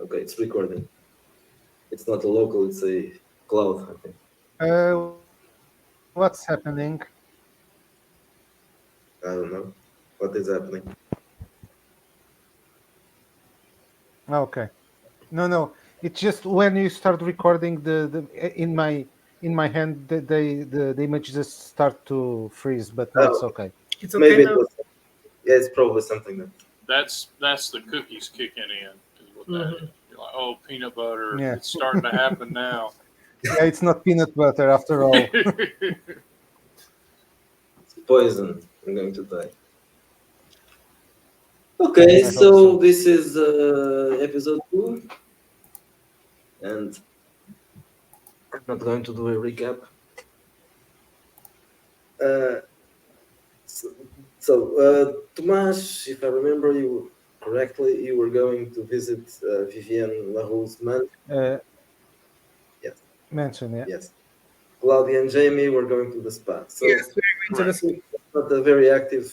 Okay, it's recording. It's not a local, it's a cloud, I think. What's happening? I don't know what is happening. Okay. No. It's just when you start recording in my hand, the image just start to freeze, but now it's Oh, okay. It's okay maybe it now. was. Yeah, it's probably something that. That's the cookies kicking in. Is what that is. You're like, oh, peanut butter. Yeah. It's starting to happen now. Yeah, it's not peanut butter after all. It's poison. I'm going to die. Okay, I hope so so. this is episode 2, and I'm not going to do a recap. Uh, so, Tomas, if I remember you correctly, you were going to visit Vivienne Laroux's man. Uh, Yes, Mention, yeah. yes. Claudia and Jamie were going to the spa. So, Yes, we're going to the since it's not a very active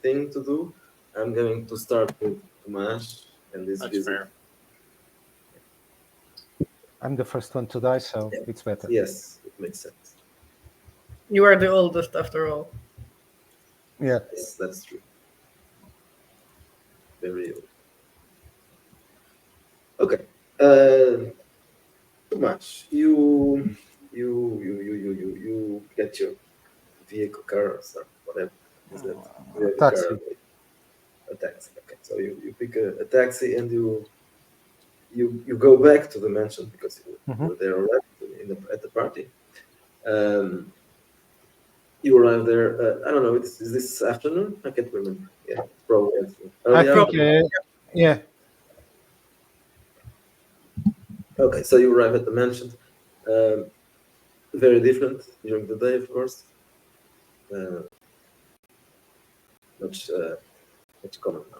thing to do, I'm going to start with Tomas and this That's visit. fair. I'm the first one to die, so Yeah. it's better. Yes, it makes sense. You are the oldest after all. Yeah. Yes, that's true. Very old. Okay. Too much. You get your vehicle, car, or something, whatever. Is that vehicle, Taxi. car, a taxi? Okay. So you pick a taxi and you go back to the mansion because you were there already at the party. You arrive there. I don't know. Is this afternoon? I can't remember. Yeah, it's probably afternoon. I Early think, afternoon. yeah. Okay, so you arrive at the mansion. Um, Very different during the day, of course. Uh, much common now.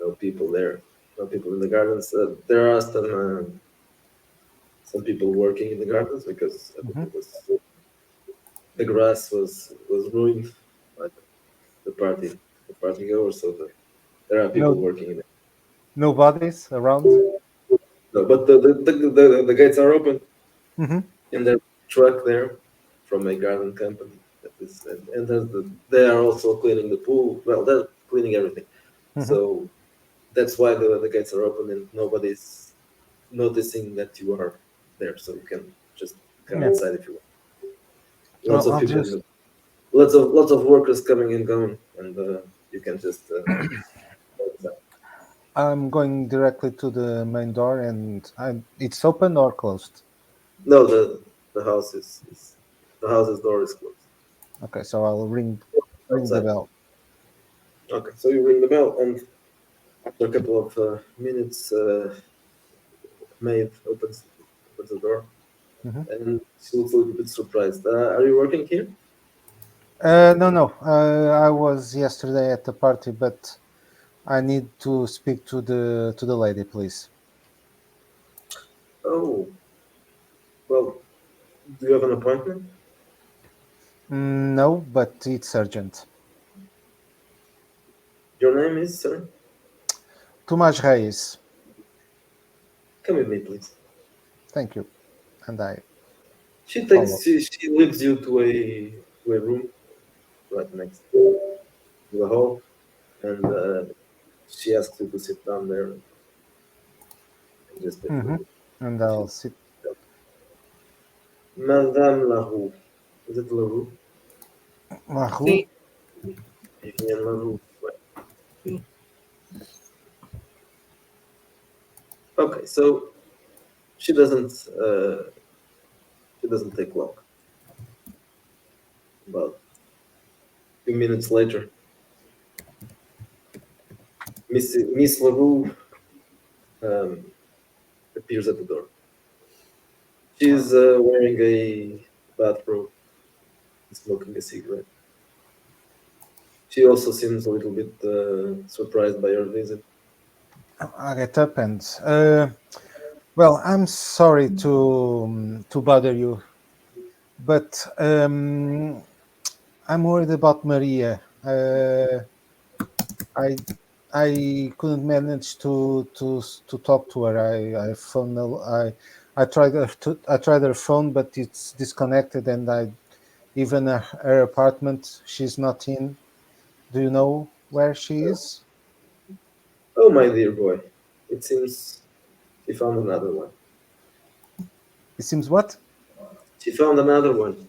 No people there. No people in the gardens. There are some people working in the gardens because it was, the grass was ruined by the party goers. So there are people No, working in it. no bodies around. No, but the gates are open, Mm-hmm. and there's a truck there from a garden company that is, and they are also cleaning the pool. Well, they're cleaning everything. So that's why the gates are open and nobody's noticing that you are there. So you can just come Yeah. inside if you want. Lots Well, of I'll people, just. lots of workers coming and going, and you can just. I'm going directly to the main door, and it's open or closed. No, the house is the house's door is closed Okay, so I'll ring the outside. bell. Okay, so you ring the bell, and after a couple of minutes, maid opens the door, and she looks a little bit surprised. Are you working here? No. I was yesterday at the party, but I need to speak to the lady, please. Oh, well, do you have an appointment? No, but it's urgent. Your name is, sir? Tomás Reis. Come with me, please. Thank you. And I She follow. takes she leads you to a room right next to the hall, and she asks you to sit down there and just take a Hmm. look. And If I'll you, sit. Madame Laroux, is it Laroux? Mahou. See, Vivienne Laroux. Right. see. Okay, so she doesn't uh, she doesn't take long. About a few minutes later, Miss Laroux um, appears at the door. She's wearing a bathrobe, smoking a cigarette. She also seems a little bit surprised by your visit. I get up and well, I'm sorry to bother you, but I'm worried about Maria. I I couldn't manage to talk to her. I phoned I tried her phone, but it's disconnected, and I even her apartment she's not in. Do you know where she is? Oh, my dear boy, it seems she found another one. It seems what? She found another one.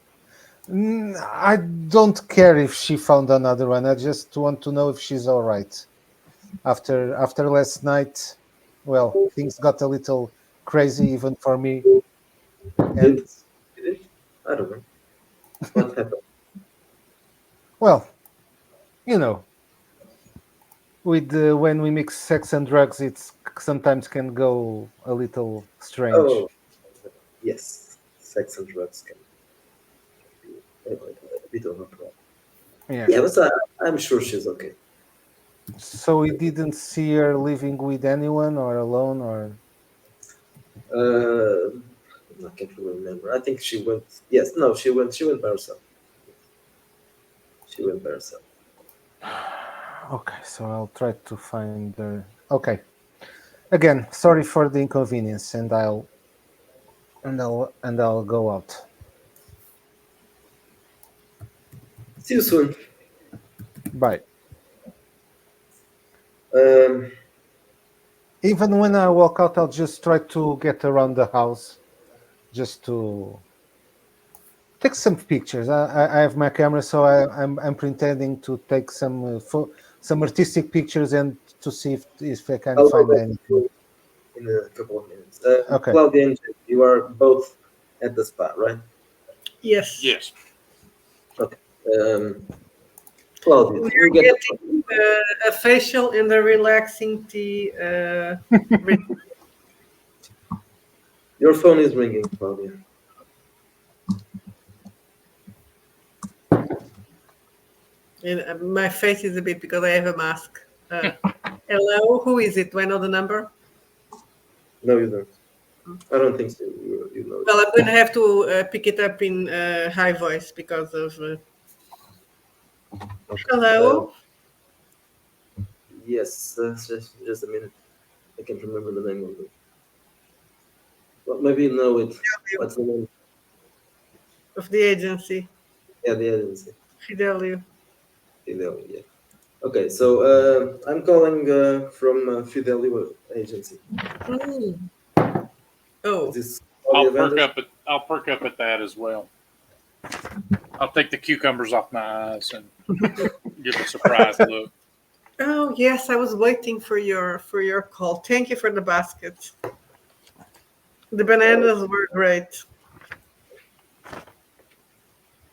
I don't care if she found another one. I just want to know if she's all right. After last night, well, things got a little crazy even for me, and Did, did it? I don't know. What happened? well, you know, with when we mix sex and drugs, it's sometimes can go a little strange. Oh, yes. Sex and drugs can be a bit of a problem. Yeah. Yeah, but I'm sure she's okay. So we didn't see her living with anyone or alone or. Uh, I can't really remember. I think she went. Yes, no, she went. She went by herself. She went by herself. Okay, so I'll try to find her. Okay. Again, sorry for the inconvenience, and I'll go out. See you soon. Bye. Um, Even when I walk out, I'll just try to get around the house just to take some pictures. I have my camera, so I'm pretending to take some artistic pictures and to see if I can I'll go find back anything. in a couple of minutes. Okay. Claudia and Jay, you are both at the spa, right? Yes. Yes. Okay. Claudia, We you are get the getting a facial and a relaxing tea. Your phone is ringing, Claudia. And my face is a bit because I have a mask. Hello, who is it? Do I know the number? No, you don't. I don't think so. You know it. Well, I'm going to have to pick it up in high voice because of. Okay. Hello. Yes, just a minute. I can't remember the name of it. Well, maybe you know it. What's the name? Of the agency, Yeah, the agency. Fidelio. Fidelio, yeah. Okay, so I'm calling from Fidelio agency. Mm. Is Oh, this Claudia Vendors? I'll perk up at that as well. I'll take the cucumbers off my eyes and give a surprised look. oh yes, I was waiting for your call. Thank you for the basket. The Oh, bananas were great.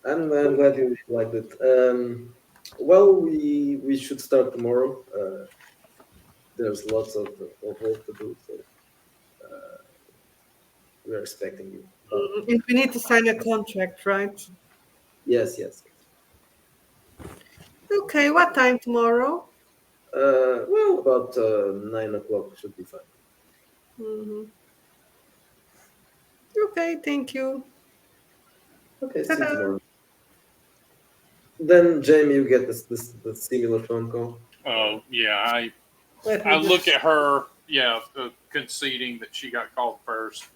I'm glad you liked it. Well, we should start tomorrow. There's lots of work to do, so we're expecting you. And we need to sign a contract, right? Yes, yes. Okay, what time tomorrow? Well, about 9 o'clock should be fine. Hmm. Okay, thank you. Okay, see you Ta-da. tomorrow. Then, Jamie, you get the similar phone call. Oh yeah, Let I me look just. at her, yeah, conceding that she got called first,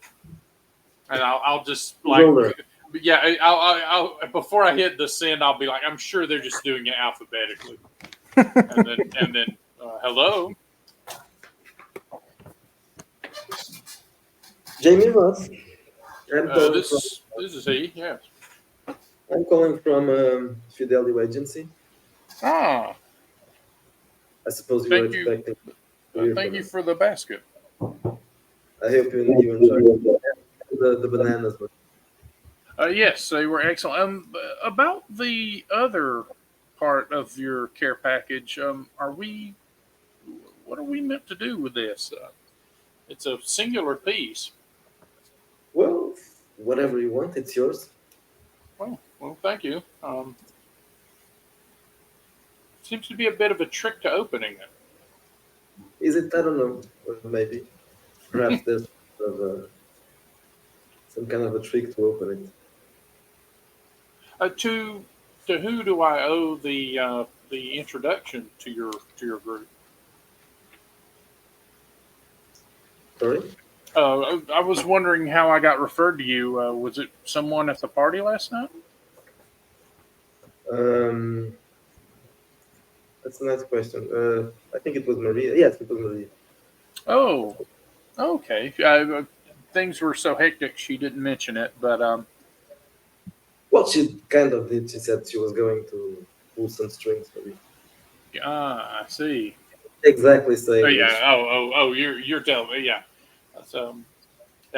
and I'll just Who's like, older? yeah, I'll before I hit the send, I'll be like, I'm sure they're just doing it alphabetically, and then hello. Jamie Ross. I'm calling from This is he. Yes. I'm calling from Fidelio Agency. Ah, I suppose you were thank you. expecting to hear Thank from you us. for the basket. I hope you enjoyed the bananas. But Yes, they were excellent. About the other part of your care package, are we? What are we meant to do with this? It's a singular piece. well, whatever you want, it's yours. Well, thank you. Seems to be a bit of a trick to opening Is it? I don't know. Maybe. Perhaps it. there's some kind of a trick to open it. To who do I owe the introduction to your group? Sorry. I was wondering how I got referred to you. Was it someone at the party last night? Um, that's a nice question. I think it was Maria. Yes, it was Maria. Oh, okay. Things were so hectic she didn't mention it, but Well, she kind of did. She said she was going to pull some strings for me. I see. Exactly Oh saying yeah. which. Oh. You're telling me. Yeah. That's Yeah.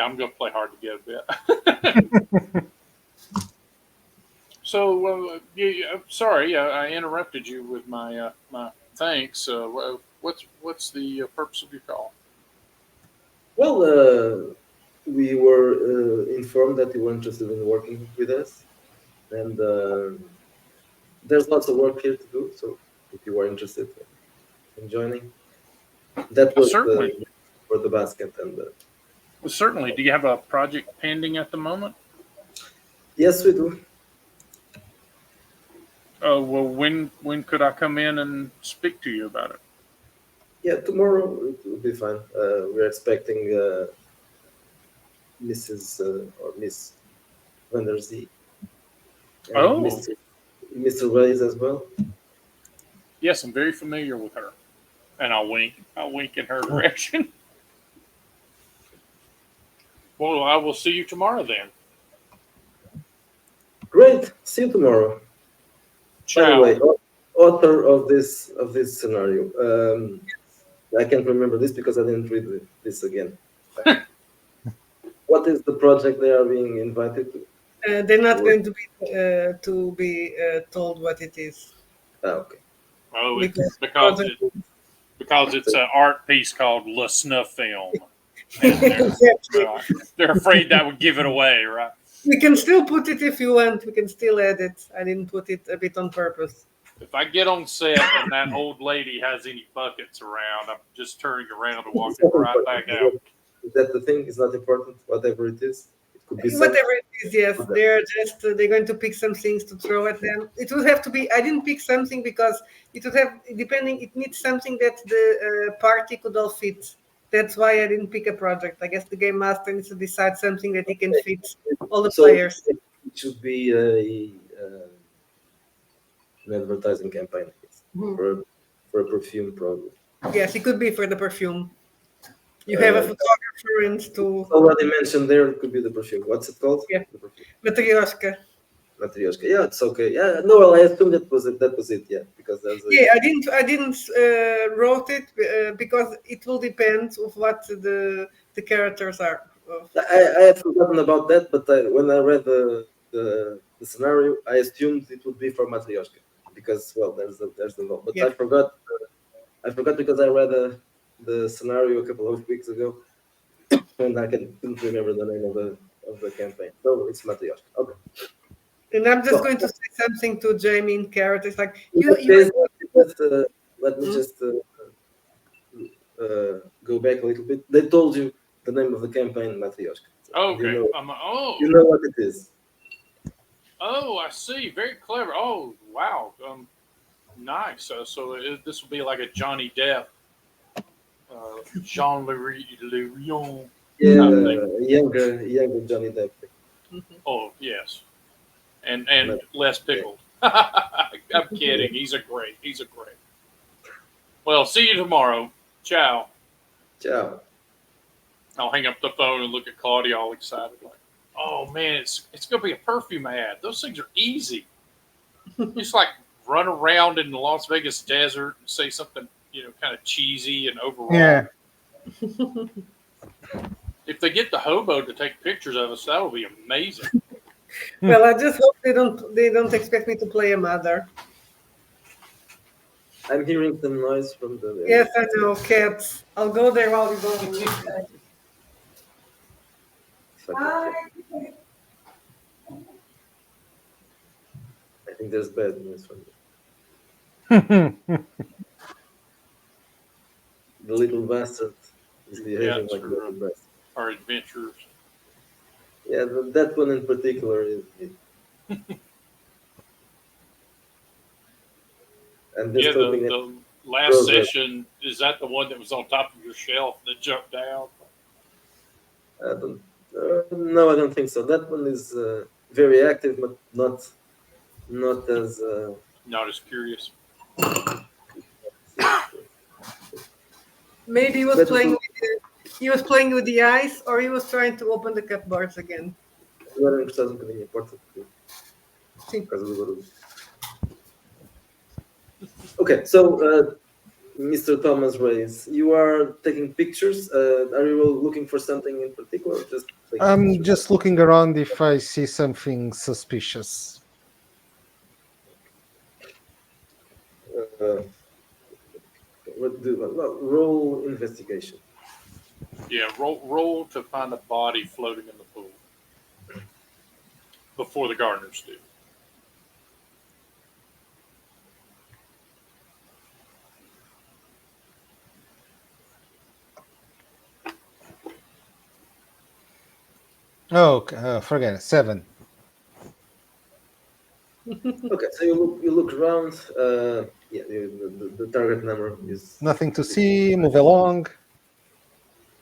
I'm gonna play hard to get a bit. So, sorry, I interrupted you with my thanks. What's the purpose of your call? Well, we were informed that you were interested in working with us, and there's lots of work here to do. So, if you are interested in joining, that was Certainly, for the basket. And certainly. Do you have a project pending at the moment? yes, we do. Well, when could I come in and speak to you about it? Yeah, tomorrow it will be fine. We're expecting Mrs. Or Miss Van der Zee and Oh, Mr. Reyes as well. yes, I'm very familiar with her, and I'll wink. I'll wink in her direction. Well, I will see you tomorrow then. Great. See you tomorrow. By the Ciao. way, author of this scenario. I can't remember this because I didn't read this again. What is the project they are being invited to? They're not Or, going to be told what it is okay. Oh, because project. because it's an art piece called Le Snuff Film, and Exactly. they're afraid that would give it away, right? We can still put it if you want. We can still add it. I didn't put it a bit on purpose. If I get on set and that old lady has any buckets around, I'm just turning around and It's walking not right important. back out. Is that the thing? It's not important. Whatever it is, it could be sent. Whatever it is, yes, they're going to pick some things to throw at them. It would have to be. I didn't pick something because it would have depending. It needs something that the party could all fit. That's why I didn't pick a project. I guess the game master needs to decide something that he can fit all the So players. it should be an advertising campaign, I guess, Mhm. for a perfume, probably. Yes, it could be for the perfume. You have a Uh, photographer and to Already mentioned there, it could be the perfume. What's it called? yeah, The perfume. Matryoshka. Matryoshka. Yeah, it's okay. Yeah, no, well, I assumed that was it. That was it. Yeah, because there's a. Yeah, I didn't wrote it because it will depend of what the characters are. Of. I had forgotten about that, but when I read the scenario, I assumed it would be for Matryoshka because well, there's the law. But Yeah. I forgot because I read the scenario a couple of weeks ago, and couldn't remember the name of the campaign. So it's Matryoshka. Okay. And I'm just Well, going to say something to Jamie in characters like in you that you case, let me Hmm? just go back a little bit. They told you the name of the campaign, Matryoshka. So Okay. you know what it is. I see. Very clever. Oh, wow. Nice. This will be like a Johnny Depp, Jean Le Lion type thing. Yeah, younger Johnny Depp. Mhm. Oh, yes, and But, less yeah. pickled. I'm kidding. He's a great. Well, see you tomorrow. Ciao. Ciao. I'll hang up the phone and look at Claudia all excited, like, oh man, it's gonna be a perfume ad. Those things are easy. Just like run around in the Las Vegas desert and say something, kind of cheesy and overall. Yeah. If they get the hobo to take pictures of us, that would be amazing. Well, I just hope they don't expect me to play a mother. I'm hearing some noise from Yes, the. I know, cats. I'll go there while you go to listen. Fucking cat. I think there's bad news from the little bastard. Is Yeah, behaving it's like a for little bastard. our adventures. Yeah, that one in particular is. I'm just Yeah, the hoping it the last grows up. session is that the one that was on top of your shelf that jumped down. I don't. No, I don't think so. That one is very active, but not as. Not as curious. Maybe he was Better playing to with the ice, or he was trying to open the cupboards again. agora encostados um bocadinho à porta por Sim. causa do barulho. Okay, so Mr. Thomas Reyes, you are taking pictures. Are you looking for something in particular, or just taking I'm pictures? just looking around if I see something suspicious. Uh, what do well, roll investigation. Yeah, roll to find a body floating in the pool before the gardeners do. Oh, forget it. 7. Okay, so you look around. Yeah, the target number is. Nothing to see. Move along.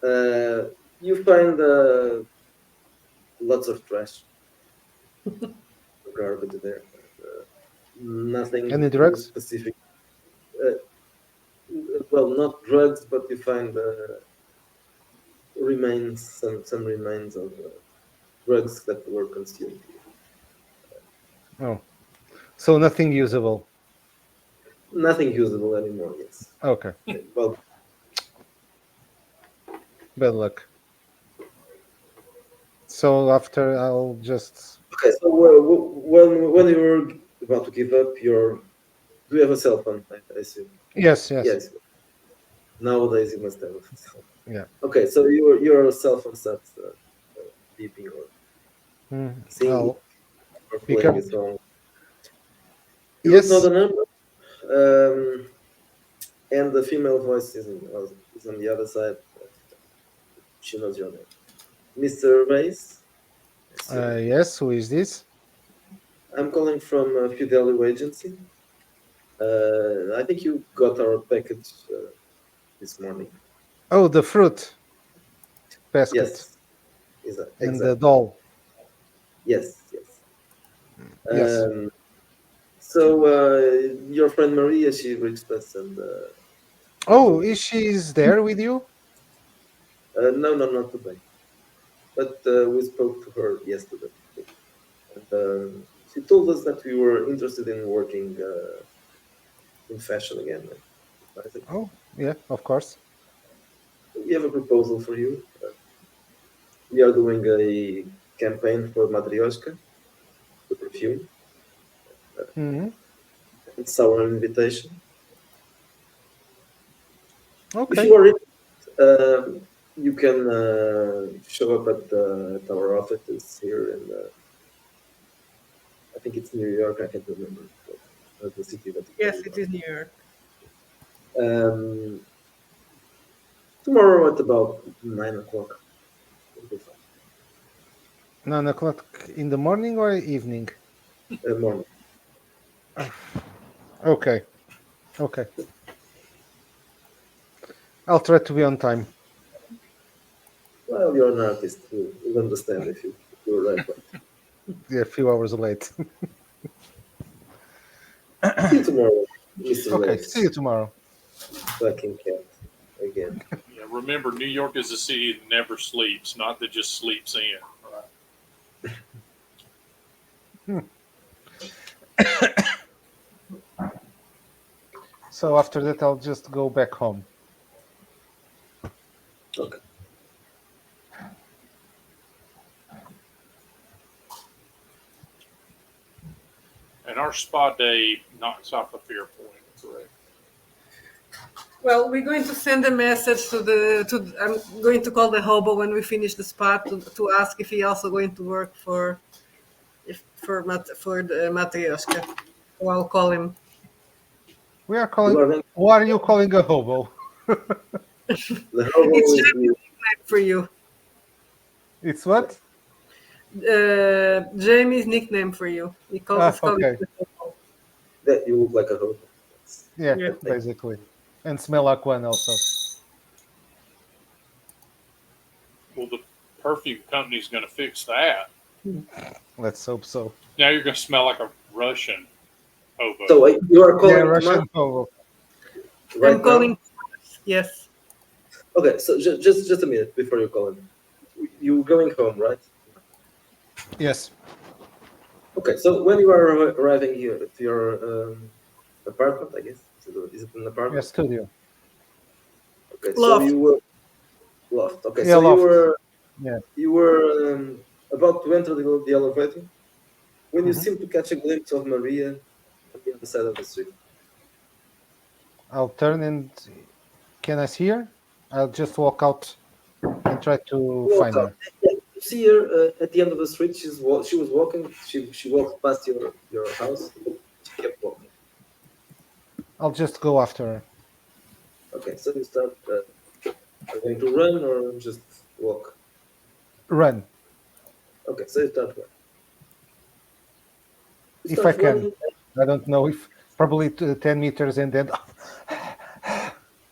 You find lots of trash, garbage there. Nothing Any drugs? specific. Uh, well, not drugs, but you find remains, some remains of drugs that were consumed. Oh, so nothing usable. Nothing usable anymore. Yes. Okay, Well, bad luck. So after I'll just. okay. So when you were about to give up your, do you have a cell phone? I assume. Yes, yes. Yes. Nowadays you must have a cell phone. Yeah. Okay, so your cell phone starts beeping or singing I'll or pick playing up. a song. You don't know Yes. the number, and the female voice is on the other side. She knows your name, Mr. Reyes. Yes, your name. Yes. Who is this? I'm calling from Fidelio Agency. I think you got our package this morning. Oh, the fruit basket Yes, and the exactly. doll. Yes, yes. Yes. So your friend Maria, she reached us and Oh, is she's there with you? no, no, not today. But we spoke to her yesterday, and she told us that we were interested in working in fashion again. I think Oh, yeah, of course. we have a proposal for you. We are doing a campaign for Matryoshka, the perfume. Hmm. It's our invitation. If Okay. you are you can show up at our offices here in, I think it's New York. I can't remember the city that Yes, you it is New York. are. Tomorrow at about 9 o'clock. It'll be fine. 9 o'clock in the morning or evening? Morning. Okay. Okay. I'll try to be on time. Well, you're an artist. You'll understand if you arrive late. Yeah, a few hours late. See you tomorrow, Mr. Okay. See you Reyes. tomorrow. Fucking cat again. Yeah, remember, New York is a city that never sleeps, not that just sleeps in. Right? So after that, I'll just go back home. Okay. And our spa day knocks off a fair point, correct? Well, we're going to send a message to. I'm going to call the hobo when we finish the spa to ask if he also going to work for the Matryoshka. So I'll call him. We are You calling. are going, What are you calling a hobo? the hobo It's is Jamie's nickname for you. It's what? Jamie's nickname for you. He's calling Okay. you the hobo. that you look like a hobo. Yeah, Yeah. basically. And smell like one also. Well, the perfume company's going to fix that. Let's hope so. Now you're going to smell like a Russian So hobo. you are Yeah, calling Russian Tomas Pogo. right I'm now? calling. Yes. Okay, so just a minute before you call him. You going home, right? Yes. Okay, so when you are arriving here at your apartment, I guess, is it an Yeah, apartment? studio. Okay, so Loft. you were lost. Okay, Yeah, so loft. Yeah. you were about to enter the elevator when you Mhm. seem to catch a glimpse of Maria on the other side of the street. I'll turn and can I see her? I'll just walk out and try to Walk find out. her. Yeah, you see her at the end of the street. She was walking. She walked past your house. She kept walking. I'll just go after her. Okay, so you start. Are you going to run or just walk? Run Okay, so you start running. You if I start can. running. I don't know if probably 10 meters and then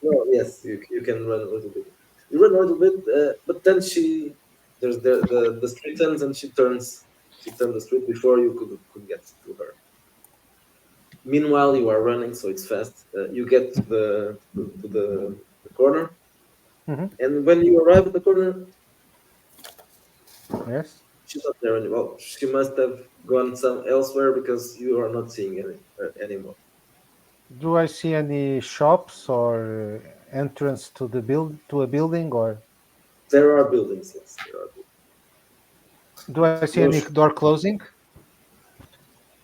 Well, yes, you can run a little bit. You run a little bit, but then there's the street ends and she turned the street before you could get to her. Meanwhile, you are running, so it's fast. You get to the corner, Mhm. and when you arrive at the corner, Yes. she's not there anymore. She must have gone some elsewhere because you are not seeing anymore. Do I see any shops or entrance to the a building, or There are buildings, yes, there are buildings. do I see No, any door closing?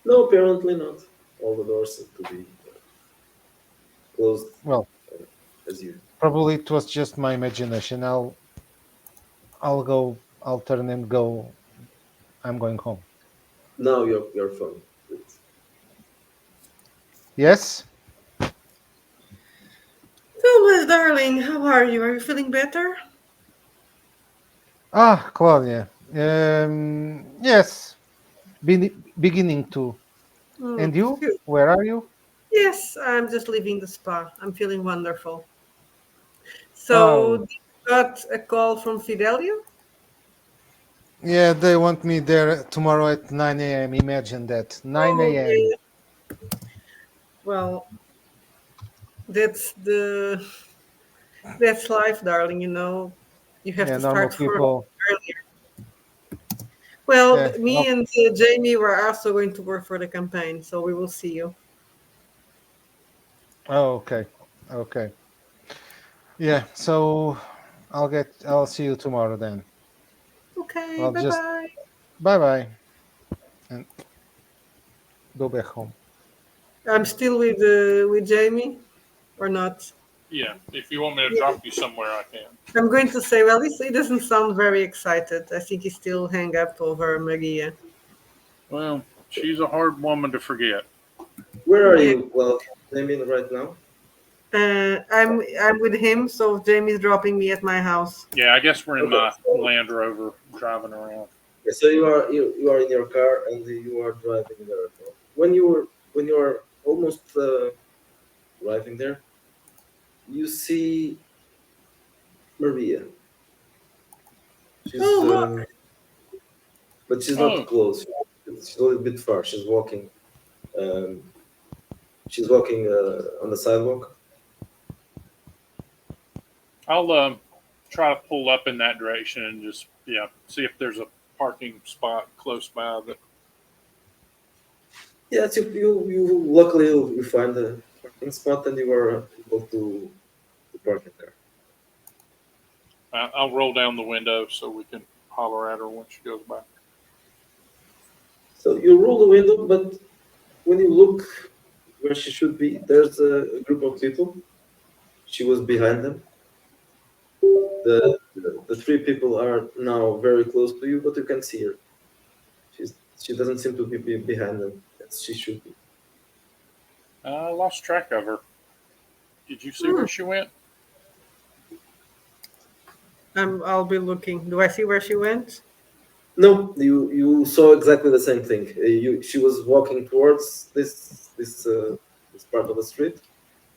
no, apparently not. All the doors seem to be closed Well, uh, as usual. probably it was just my imagination. I'll go. I'll turn and go. I'm going home. Now your phone, please. Yes. Thomas, darling, how are you? Are you feeling better? Ah, Claudia. Yes. Beginning to. And you? Phew. Where are you? Yes, I'm just leaving the spa. I'm feeling wonderful. So, Oh, you got a call from Fidelio? yeah. They want me there tomorrow at 9 a.m. Imagine that. 9 Oh, a.m. yeah. Well, that's the that's life, darling. You have Yeah. to Normal start work people. earlier. Well, Yeah. me and Jamie were also going to work for the campaign, so we will see you. Oh, okay. Okay. Yeah. So I'll see you tomorrow then. Okay, I'll bye just bye. bye bye and go back home. I'm still with Jamie, or not? Yeah, if you want me to Yeah. drop you somewhere, I can. I'm going to say, well, he doesn't sound very excited. I think he's still hang up over Maria. Well, she's a hard woman to forget. Where are Yeah. you? Well, I mean, right now. I'm with him, so Jamie's dropping me at my house. Yeah, I guess we're in Okay, my Land Rover driving around. so you are in your car and you are driving there. When you are almost arriving there, you see Maria. She's Oh, look. but she's not Oh, close. She's a little bit far. Um, she's walking on the sidewalk. I'll try to pull up in that direction and just see if there's a parking spot close by that. Yes, you luckily you find a parking spot and you are able to park your car. I'll roll down the window so we can holler at her when she goes by. So you roll the window, but when you look where she should be, there's a group of people. She was behind them. The three people are now very close to you, but you can see her. She doesn't seem to be behind them as she should be. I lost track of her. Did you see Hmm. where she went? I'll be looking. Do I see where she went? No, you saw exactly the same thing. She was walking towards this part of the street.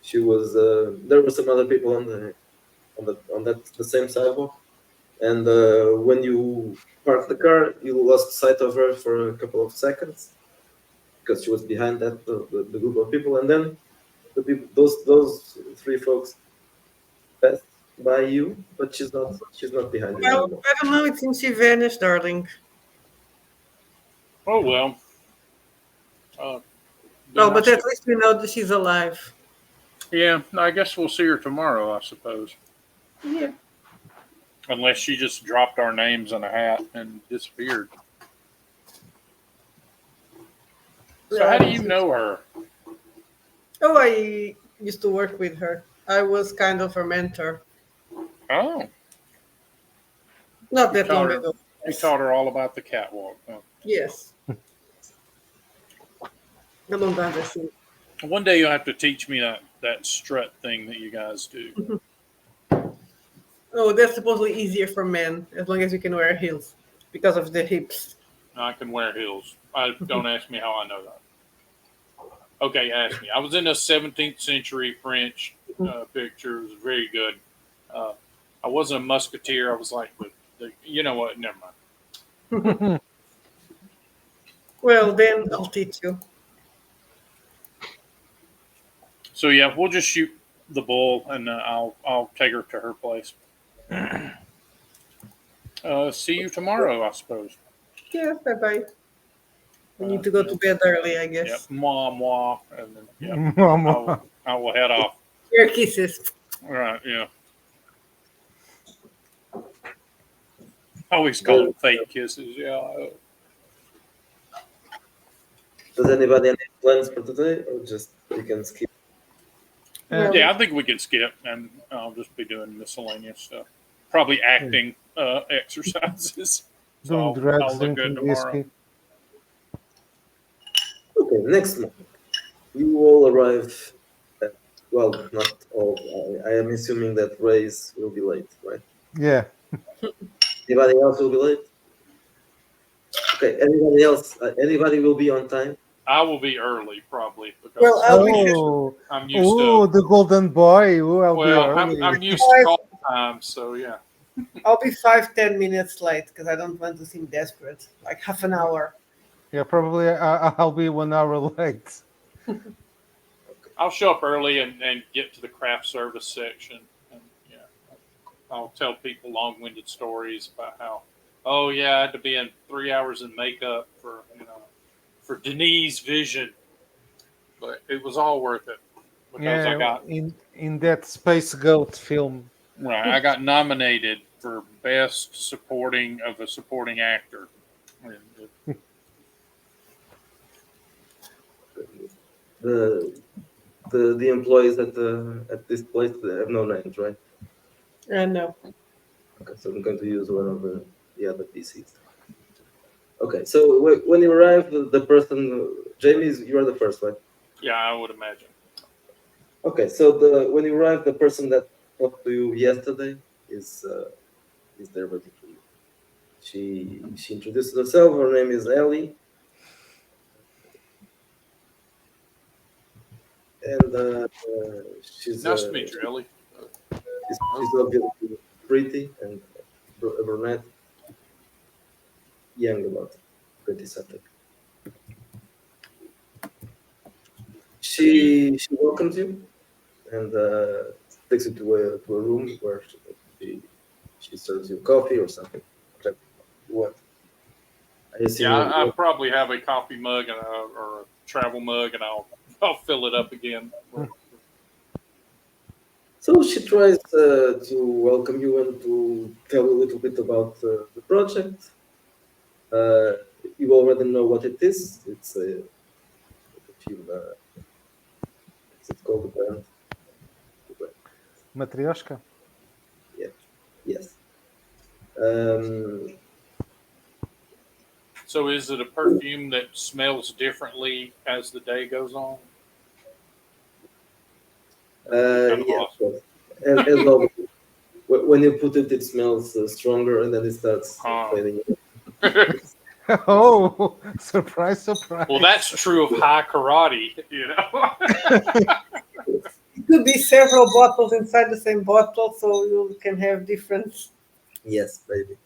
She was there were some other people on that the same sidewalk. and when you parked the car, you lost sight of her for a couple of seconds because she was behind the group of people, and then the people, those three folks passed by you, but she's not behind you Well, anymore. I don't know. It seems she vanished, darling. Oh well. Uh, Oh, then I but at should, least we know that she's alive. yeah, I guess we'll see her tomorrow, I suppose. Yeah. Unless she just dropped our names in a hat and disappeared. So how do you know her? Oh, I used to work with her. I was kind of her mentor. Oh, Not you that taught long her. ago. You Yes. taught her all about the catwalk. Huh? Yes. I don't understand. One day you'll have to teach me that strut thing that you guys do. Oh, that's supposedly easier for men as long as you can wear heels because of the hips. I can wear heels. Don't ask me how I know that. Okay, ask me. I was in a 17th century French picture. It was very good. Uh, I wasn't a musketeer. I was like you know what? Never mind. Well, then I'll teach you. So yeah, we'll just shoot the bull, and I'll take her to her place. See you tomorrow, I suppose. Yes, bye bye. We need to go Yeah, to bed early, I yep, guess. moi moi, and then yeah, Mama. I will head off. Your kisses. All right, yeah. I always call Does, them fake kisses. Yeah. does anybody have any plans for today, or just we can skip? Well, Yeah, I think we can skip, and I'll just be doing miscellaneous stuff. Probably acting exercises. So Doing drugs, I'll look good drinking tomorrow. whiskey. Okay, next month you all arrive. At, well, not all. I am assuming that Ray's will be late, right? Yeah. Anybody else will be late? Okay, anybody else? Anybody will be on time? I will be early probably well, because I'll be I'm used to. Oh, the golden boy. Oh, I'll be Well, early. I'm used to call time, so yeah. I'll be 5-10 minutes late because I don't want to seem desperate. Like half an hour. Yeah, probably I'll be 1 hour late. I'll show up early and get to the craft service section, and yeah, I'll tell people long-winded stories about how, oh yeah, I had to be in 3 hours in makeup for Denise Vision, but it was all worth it because I Yeah, got in that Space Goat film. right. I got nominated for best supporting of a supporting actor. And, The the employees at this place they have no names, right? No. Okay, so I'm going to use one of the other PCs. Okay, so when you arrive, the person, Jamie, you are the first, right? yeah, I would imagine. Okay, so when you arrive, the person that talked to you yesterday is there waiting for you. She introduces herself. Her name is Ellie, and she's Nice to meet you, Ellie. she's obviously pretty and a brunette, young about 20 something. She welcomes you and takes you to a room where she serves you coffee or something. Whatever you want. I assume Yeah, I probably have a coffee mug or a travel mug, and I'll fill it up again. so she tries to welcome you and to tell you a little bit about the project. Uh, you already know what it is. It's a film. It's called the brand. Matryoshka. Yeah. Yes. Um, So, is it a perfume that smells differently as the day goes on? Kind of yeah. awesome. As always, when you put it, it smells stronger, and then it starts fading. Oh, surprise, surprise. Well, that's true of high karate, you know. It could be several bottles inside the same bottle, so you can have different. Yes, maybe.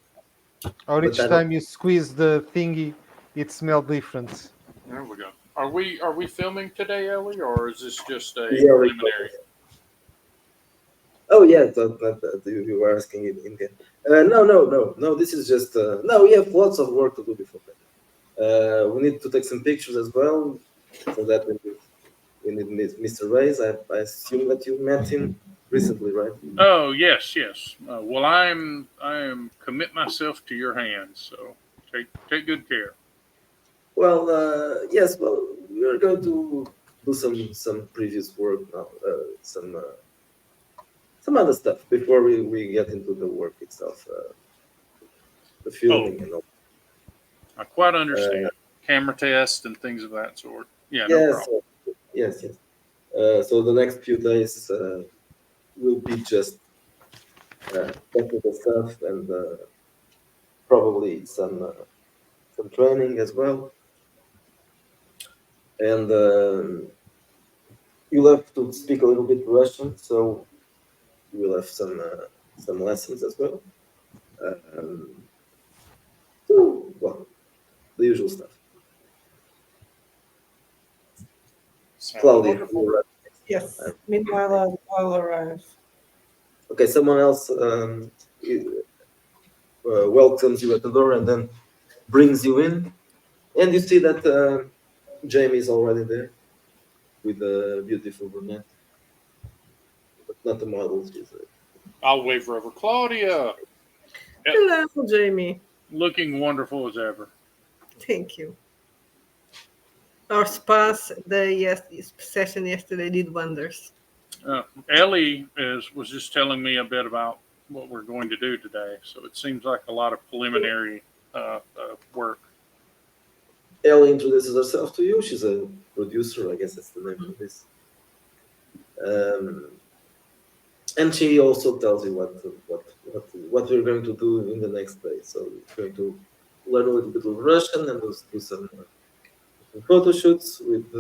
Or But each I don't. time you squeeze the thingy, it smells different. There we go. Are we filming today, Ellie, or is this just a Yeah, preliminary? oh yeah, you were asking in game. No. This is just no. We have lots of work to do before that. We need to take some pictures as well. For that, we need Mr. Reyes. I assume that you met him recently, right? Oh yes, yes. Well, I am commit myself to your hands. So take good care. Well, yes. Well, we are going to do some previous work now. Some other stuff before we get into the work itself, the Oh, filming and all. I quite understand. Uh, Camera test and things of that sort. Yeah, no yes, problem. yes. So the next few days will be just technical stuff and probably some training as well. And you'll have to speak a little bit Russian, so you will have some lessons as well. Um, so, well, the usual stuff. Sounds Claudia, wonderful. you're right. Yes. Meanwhile, I'll arrive. Okay, someone else welcomes you at the door and then brings you in, and you see that Jamie is already there with a beautiful brunette, but not a model. She's I'll wave her over. Claudia, eh, Hello, Jamie. looking wonderful as ever. Thank you. Our session yesterday did wonders. Ellie was just telling me a bit about what we're going to do today. So it seems like a lot of preliminary work. Ellie introduces herself to you. She's a producer, I guess that's the name for this. Um, and she also tells you what we're going to do in the next day. So we're going to learn a little bit of Russian and do some photo shoots with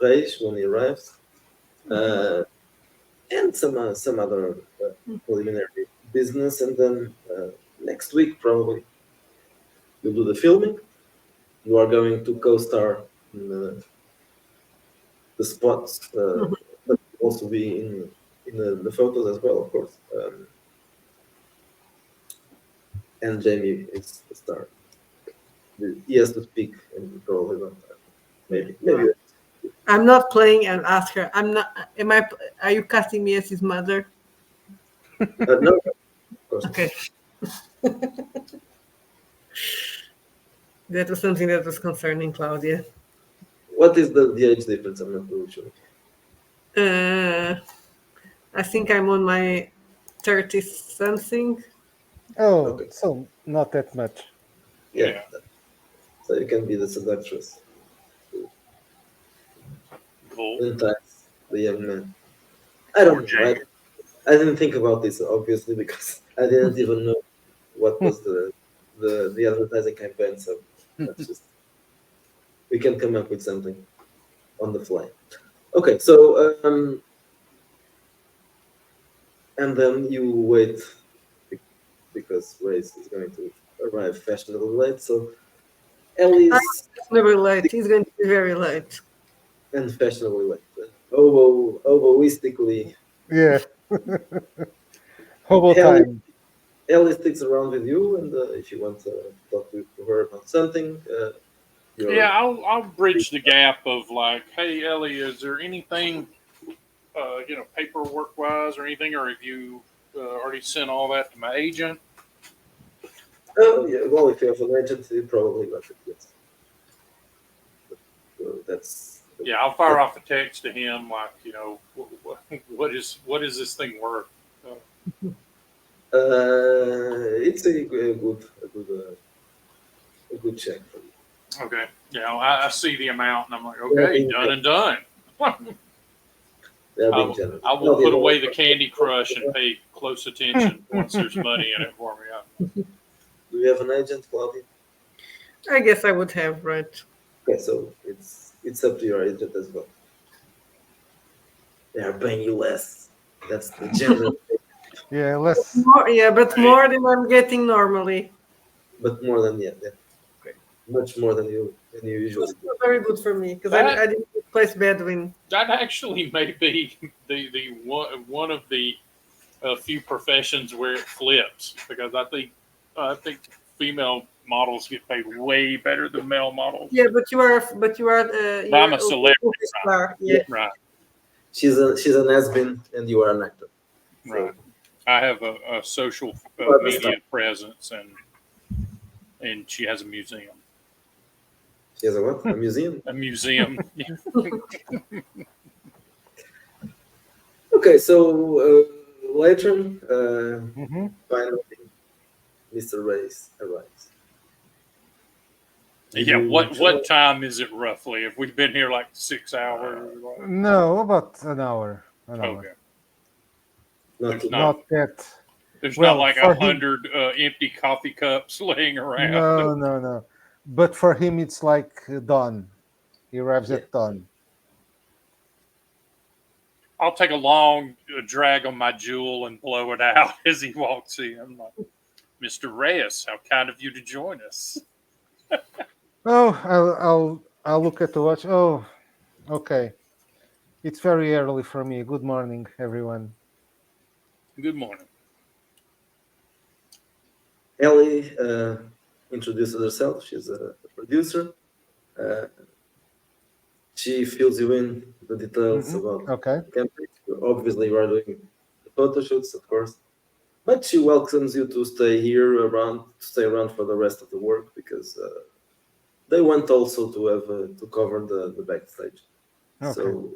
Reish when he arrives, and some other preliminary business. And then next week probably you'll do the filming. You are going to co-star in the spots, but also be in the photos as well, of course. And Jamie is the star. He has to speak and probably not. Maybe. I'm not playing an Oscar. I'm not. Am I? Are you casting me as his mother? No, of course. Okay. That was something that was concerning Claudia. What is the age difference? I'm not really sure. I think I'm on my 30 something. Oh, Okay. so not that much. Yeah. So you can be the seductress. Cool. Entice the young man. I don't know. Jamie. I didn't think about this obviously because I didn't even know what was the advertising campaign. So that's just we can come up with something on the fly. Okay, so and then you wait because Race is going to arrive fashionably late. So Ellie's Never late. He's going to be very late. and fashionably late. Oboistically, Yeah. Hobo Ellie, time. Ellie sticks around with you, and if you want to talk to her about something, Yeah, you're I'll bridge the gap of like, hey Ellie, is there anything paperwork wise or anything, or have you already sent all that to my agent? oh yeah. Well, if you have an agent, you probably got it. Yes, that's Yeah, I'll fire off a text to him like, what is this thing worth? it's a good check for you. Okay, I see the amount and I'm like, They're okay, being done and done. I they're being will, generous. I will put away the Candy Crush and pay close attention once there's money in it for me. Do you have an agent, Claudia? I guess I would have, right? Okay, so it's up to your agent as well. They are paying you less. That's the general. Yeah, less. More, yeah, but Hey. more than I'm getting normally. but more than yeah, Okay. much more than you It was usually do. still very good for me because That I didn't place Bedouin. that actually may be the one of the few professions where it flips, because I think female models get paid way better than male models. Yeah, but But I'm you're a celebrity, a star. Yeah, Yeah. right? she's an has-been, and you are an actor. So Right. I have a social you are the star. media presence, and she has a museum. She has a what? A museum. A museum. Okay, so later, Hmm. finally, Mr. Reyes arrives. Did Yeah. you What time is it roughly? Have we been here like 6 hours? No, about an hour. An hour. Okay. not There's too not bad? Not that. there's not Well, like for him, 100 empty coffee cups laying around. no, no, no. But for him, it's like dawn. He arrives Yeah. at dawn. I'll take a long drag on my jewel and blow it out as he walks in. I'm like, Mr. Reyes, how kind of you to join us. Oh, I'll look at the watch. Oh, okay. It's very early for me. Good morning, everyone. Good morning. Ellie introduces herself. She's a producer. Uh, she fills you in the details about Okay. the campaign. Obviously, you are doing the photo shoots, of course. But she welcomes you to stay around for the rest of the work because they want also to have to cover the backstage. Okay. So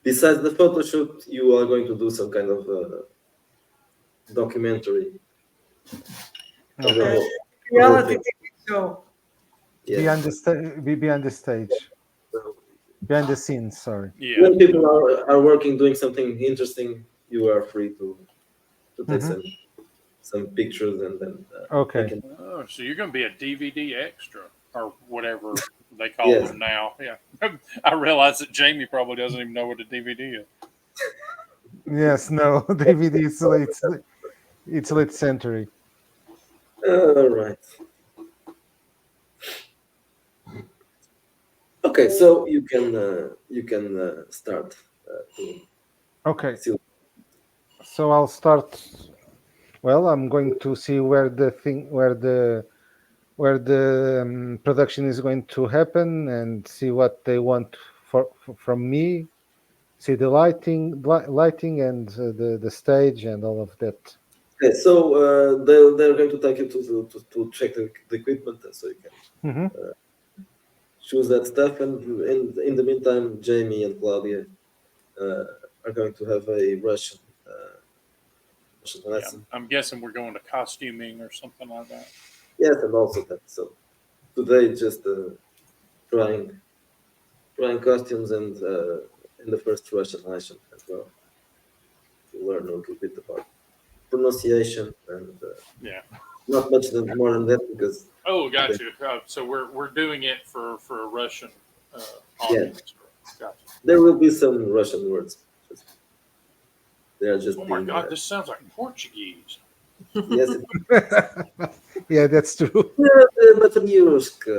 besides the photo shoot, you are going to do some kind of documentary of Okay. the whole Reality thing. TV show. Yeah. Behind the stage, So behind the scenes. Sorry. Yeah. when people are working doing something interesting, you are free to take Hmm. some pictures and then they Okay. can. Oh, so you're going to be a DVD extra or whatever they call Yes. them now. Yeah. I realize that Jamie probably doesn't even know what a DVD is. Yes. No. DVD. It's late century. All right. Okay, so you can start doing Okay. still. So I'll start. Well, I'm going to see where the production is going to happen and see what they want from me. See the lighting and the stage and all of that. Okay, so they're going to take you to check the equipment, so you can Hmm. choose that stuff. And in the meantime, Jamie and Claudia uh, are going to have a Russian Yeah. lesson. I'm guessing we're going to costuming or something like that. Yes, and also that. So today just trying costumes and in the first Russian lesson as well to learn a little bit about pronunciation and Yeah. not much more than that because Oh, they, got you. So we're doing it for a Russian uh, yeah, audience. Got you. there will be some Russian words. Just, they are Oh just my being God, this sounds like Portuguese. yes, Yeah, that's true. Matryoshka.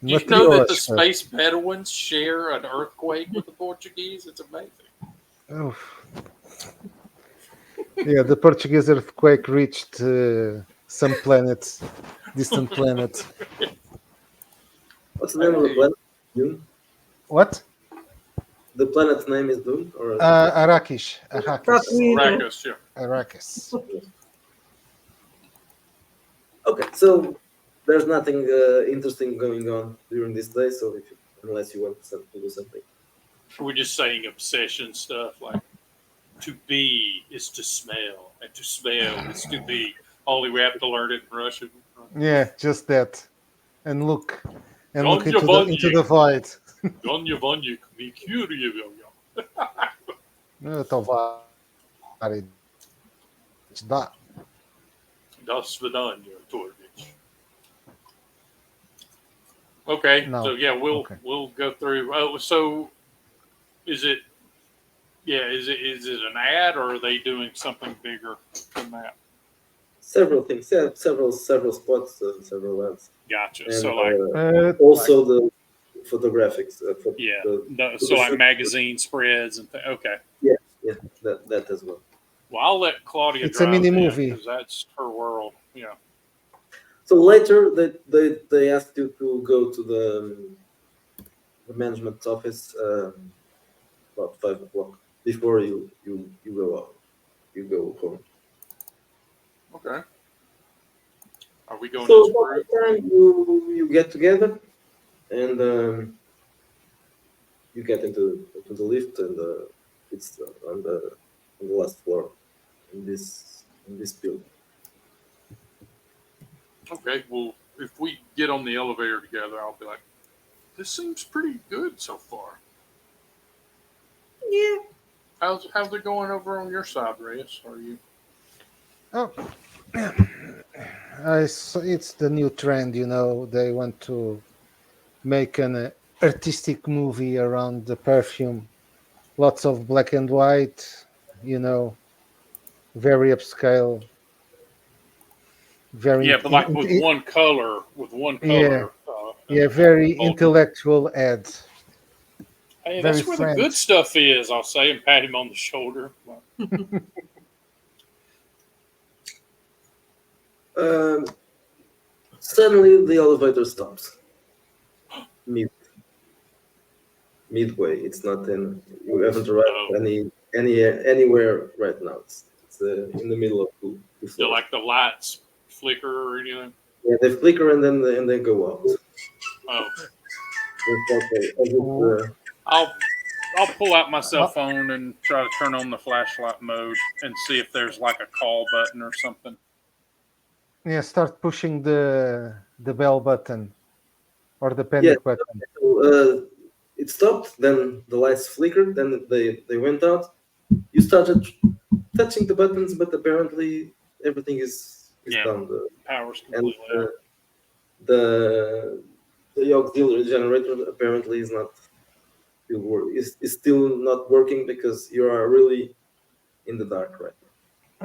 Do you know that the Matryoshka. space Bedouins share an earthquake with the Portuguese? It's amazing. Oh, yeah, the Portuguese earthquake reached some planets, distant planets. What's the name of the Hey, planet? Dune. What? The planet's name is Dune or Arrakis. Arrakis. Tatooine. Arrakis, yeah. Arrakis. okay. So there's nothing interesting going on during this day. So unless you want to do something. We're just saying obsession stuff like to be is to smell, and to smell is to be. Only we have to learn it in Russian. Yeah, just that. And look Gonya into the Vonyik, void. Gonya Vonyik, Mercury. Товарищ, да. До свидания, Torvich. Okay, so No. yeah, we'll Okay. we'll go through. Oh, so is it Yeah, is it an ad or are they doing something bigger than that? Several things, yeah, several spots, several ads, Gotcha. and So like, also the photographics for yeah, the no, for the so like shoot. magazine spreads and okay. Yeah, yeah, that as well. Well, I'll let Claudia it's a drive mini then movie. because that's her world. Yeah. So later, they asked you to go to the management office about 5 o'clock before you go out, you go home. Okay. Are we going So as a about group? that time, you get together and you get into the lift, and it's on the last floor in this building. Okay. Well, if we get on the elevator together, I'll be like, this seems pretty good so far. Yeah. How's it going over on your side, Reyes? Are you? Oh, it's the new trend. They want to make an artistic movie around the perfume. Lots of black and white. You know, very upscale. Very, Yeah, but like with one color, yeah, yeah, and very intellectual ads. hey, Very that's where the good French. stuff is. I'll say and pat him on the shoulder. Um, Suddenly the elevator stops mid midway. It's not in. You haven't arrived Oh, anywhere right now. It's in the middle of two do floors. like the lights flicker or anything? Yeah, they flicker and then go out. Oh, It's like as if, Oh, I'll I'll pull out my cell uh, phone and try to turn on the flashlight mode and see if there's like a call button or something. yeah, start pushing the bell button or the yeah. panic button. So, it stopped. Then the lights flickered. Then they went out. You started touching the buttons, but apparently everything is Yeah, done. power's And completely out. the auxiliary generator apparently is still not working because you are really in the dark right now.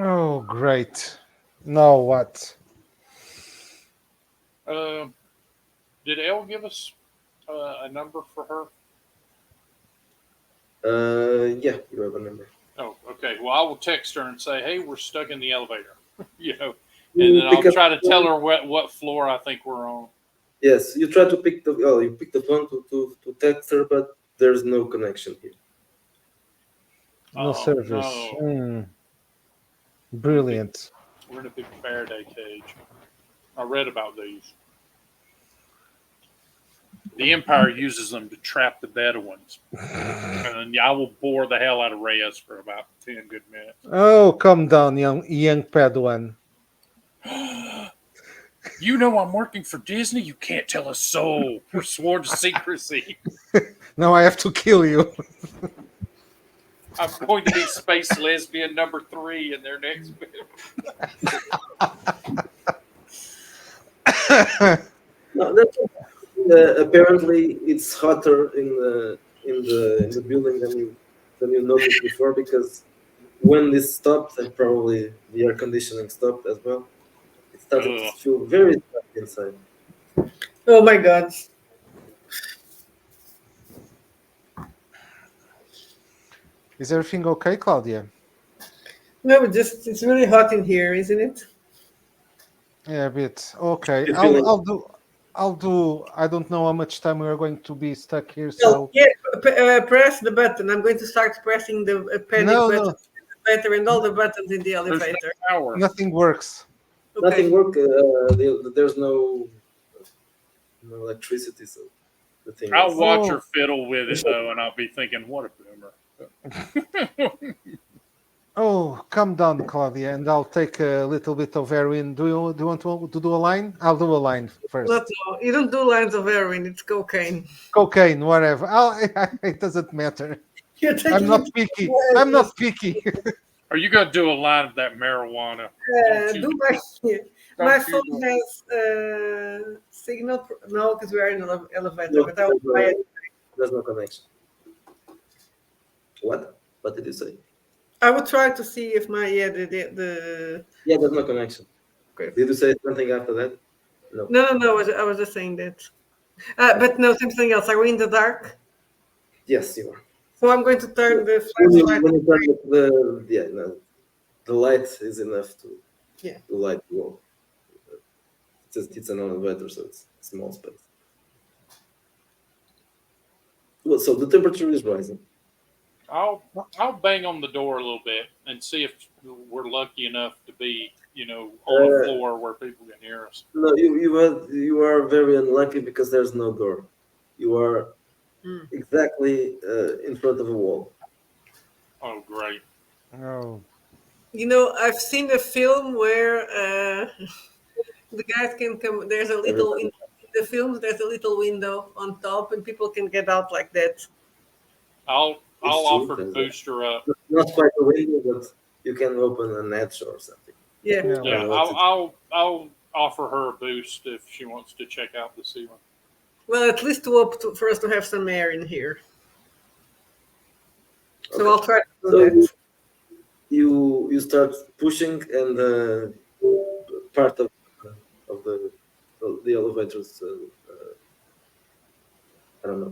Oh, great. Now what? Uh, did Elle give us a number for her? Yeah, you have a number. Oh, okay. Well, I will text her and say, "Hey, we're stuck in the elevator," you know, and then You I'll pick up try to the tell phone. her what floor I think we're on. Yes, you try to you pick the phone to text her, but there's no connection here. No Oh service. no, we're in a big Brilliant. we're in a big Faraday cage. I read about these. The Empire uses them to trap the Bedouins, and I will bore the hell out of Reyes for about 10 good minutes. Oh, calm down, young Padawan. You know I'm working for Disney. You can't tell a soul. We're sworn to secrecy. Now I have to kill you. I'm going to be space lesbian number 3 in their next film. No, apparently it's hotter in the building than you noticed before, because when this stopped, and probably the air conditioning stopped as well, it started to Ugh. feel very dark inside. Oh my God. Is everything okay, Claudia? No, but just it's really hot in here, isn't it? Yeah, a bit. Okay, You I'll feeling? I'll do I'll do. I don't know how much time we are going to be stuck here, Well, so yeah, press the button. I'm going to start pressing the panic no, button, no, elevator, and all the buttons in the There's no elevator. power. nothing works. Okay. Nothing work. There's no electricity, so the thing I'll is. watch her Oh, fiddle with it though, and I'll be thinking, "What a boomer." oh, calm down, Claudia, and I'll take a little bit of heroin. Do you want to do a line? I'll do a line Not first. no, you don't do lines of heroin. It's cocaine. Cocaine, whatever. It doesn't matter. You're I'm taking not it. picky. I'm not picky. Are you gonna do a line of that marijuana? Don't you? Do my my Don't you? phone has signal. No, because we are in an elevator. No, But I will buy it. there's no connection. What? What did you say? I would try to see if my the Yeah, there's no connection. okay. Did you say something after that? No. No. I was just saying that. But no, something else. Are we in the dark? Yes, you are. So I'm going to turn the When you, flashlight. when you turn the yeah, no, the light is enough Yeah. to light the wall. It's an elevator, so it's small space. Well, so the temperature is rising. I'll I'll bang on the door a little bit and see if we're lucky enough to be, on a Uh, floor where people can hear us. no, you are very unlucky because there's no door. You are Mm. exactly in front of a wall. Oh, great. Oh, I've seen a film where the guys can come. There's a little Everybody, in the films. There's a little window on top, and people can get out like that. I'll it's true. offer to boost her up. Not quite a window, but you can open a netch or something. Yeah. yeah. I don't Yeah, know what I'll to I'll I'll offer her a boost if she wants to check out the ceiling. Well, at least to hope for us to have some air in here. So Okay. I'll try to do So that. you start pushing, and part of the elevators. I don't know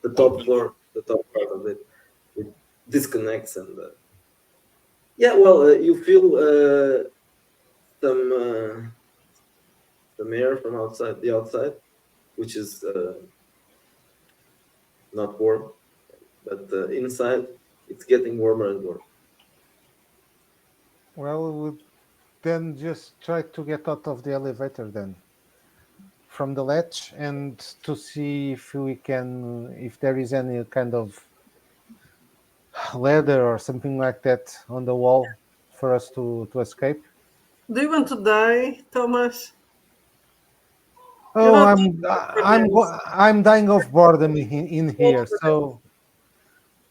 the top Opens. floor, the top part of it disconnects, and yeah. Well, you feel some some air from outside, the outside, which is not warm, but inside it's getting warmer and warmer. Well, then just try to get out of the elevator then from the latch and to see if there is any kind of ladder or something like that on the wall for us to escape. Do you want to die, Thomas? You're Oh, not I'm dying of boredom in here. So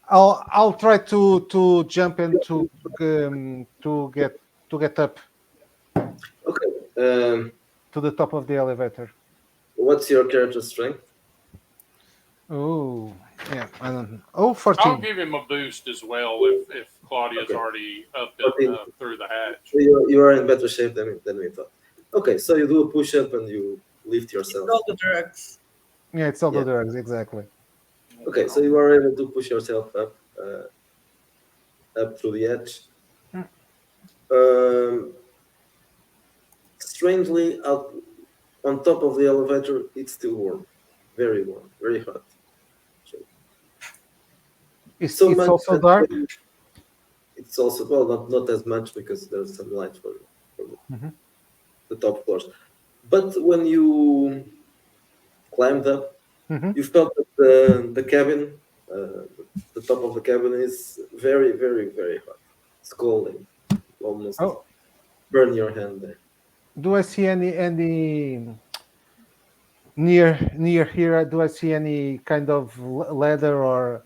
I'll try to jump and to get up Okay. to the top of the elevator. What's your character strength? Oh, yeah, I don't know. Oh, I'll 14. give him a boost as well if Claudia's Okay. already up and 14. through the hatch. So you are in better shape than we thought. Okay, so you do a push up and you lift yourself. all the drugs. Yeah, it's all the Yeah. drugs, exactly. Okay, so you are able to push yourself up through the edge. Um, strangely, out on top of the elevator, it's still warm, very hot. So, so It's much also that dark. it's also well not as much because there's some light from Mhm. the top floors. But when you climbed up, Mhm. you felt that the cabin, the top of the cabin is very, very, very hot, scalding, almost Oh, burn your hand there. do I see any near here? Do I see any kind of ladder or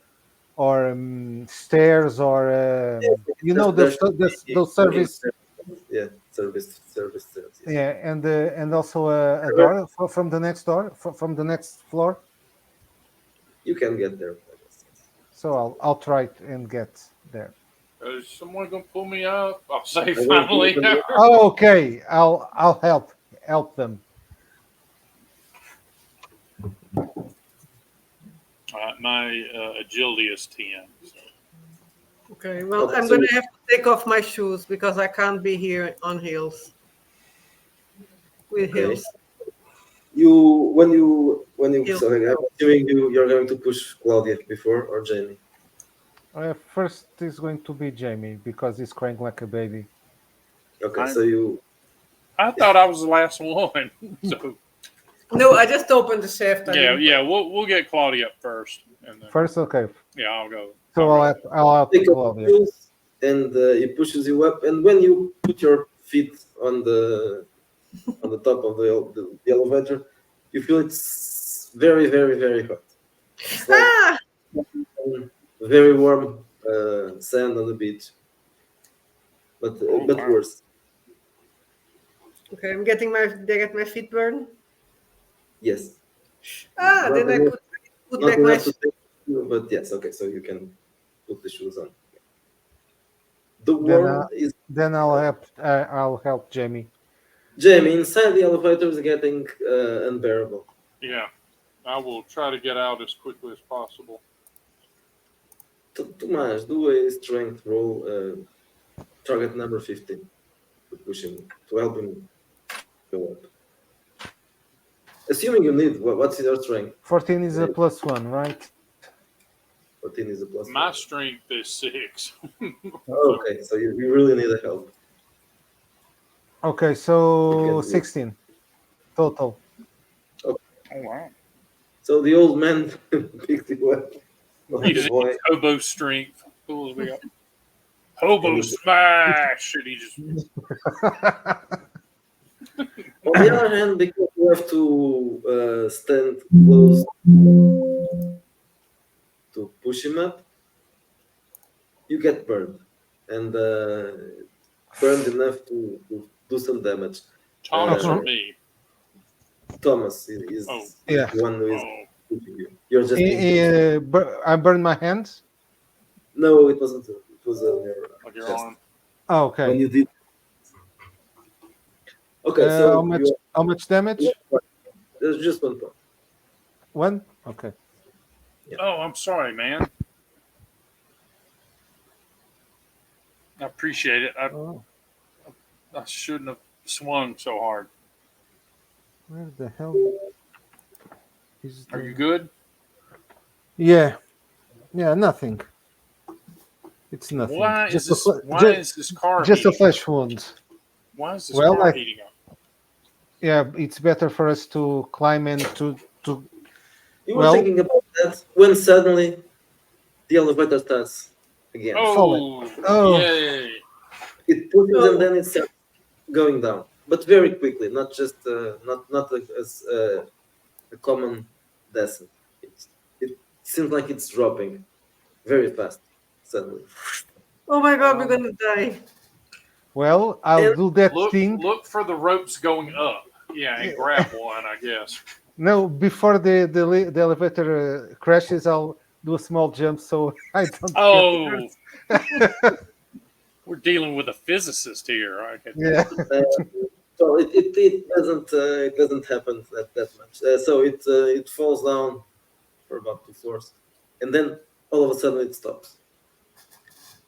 stairs or There's those service? yeah, service stairs. Yes, Yeah, and also a door from the next door from the next floor. you can get there. I guess. Yes. So I'll try and get there. Is someone gonna pull me up? I'll say I'm going to finally. open the Oh, okay, I'll help them. My agility is 10. So. Okay. Well, Okay, I'm so going to have to take off my shoes because I can't be here on hills with okay, heels. when you Heels. so I'm assuming you're going to push Claudia before or Jamie. First is going to be Jamie because he's crying like a baby. Okay, I so you I thought I was the last one. So No, I just opened the shaft. I yeah, didn't. yeah, we'll get Claudia up first, and then First, okay. yeah, I'll go. So I'll go. I'll help take off the Claudia. shoes and it pushes you up. And when you put your feet on the top of the elevator, you feel it's very, very, very hot. It's like Ah! very warm sand on the beach, Oh but wow. worse. Okay, I'm getting my. They get my feet burned. Yes, Ah, not then I enough, put not back my. enough to take you, but yes. Okay, so you can put the shoes on. The Then worm is I'll help Jamie. Jamie. Inside the elevator is getting unbearable. Yeah, I will try to get out as quickly as possible. Tomás, do a strength roll. Target number 15 to push him to help him go up. Assuming you need, what's your strength? 14 is a +1, right? 14 is a plus. My one. strength is 6. Okay, so you really need a help. Okay, so You can do it. 16 total. Oh wow! So the old man picked you up like He's a boy. hobo strength. Pulls me up. Hobo And smash, and he just on the other hand, because you have to stand close to push him up, you get burned. And burned enough to do some damage. Thomas Uh, or me. Thomas is Oh. Yeah. the one who is Oh, pushing you. You're just being I burned my hands. No, it wasn't. It was on your like your chest. arm. Oh, When okay. you did. Okay, so How much damage? there's just 1 point. One. Okay. Oh, I'm sorry, man. I appreciate it. Oh, I shouldn't have swung so hard. where the hell is? Are you good? Yeah. Yeah. Nothing. It's nothing. Why is this? a, Why is this car just a heating? flesh wound. Why is this Well, car heating up? Yeah, it's better for us to climb and to. You were Well- thinking about that when suddenly the elevator starts again. Oh, Oh. yay! It pushes and then it starts going down, but very quickly, not just not as a common descent. It seems like it's dropping very fast suddenly. Oh my god, we're gonna die. Well, I'll And do that Look, thing. look for the ropes going up. Yeah, and grab one, I guess. No, before the elevator crashes, I'll do a small jump so I don't. Oh, we're dealing with a physicist here. Okay. Yeah. So it doesn't happen that much. So it falls down for about 2 floors, and then all of a sudden it stops.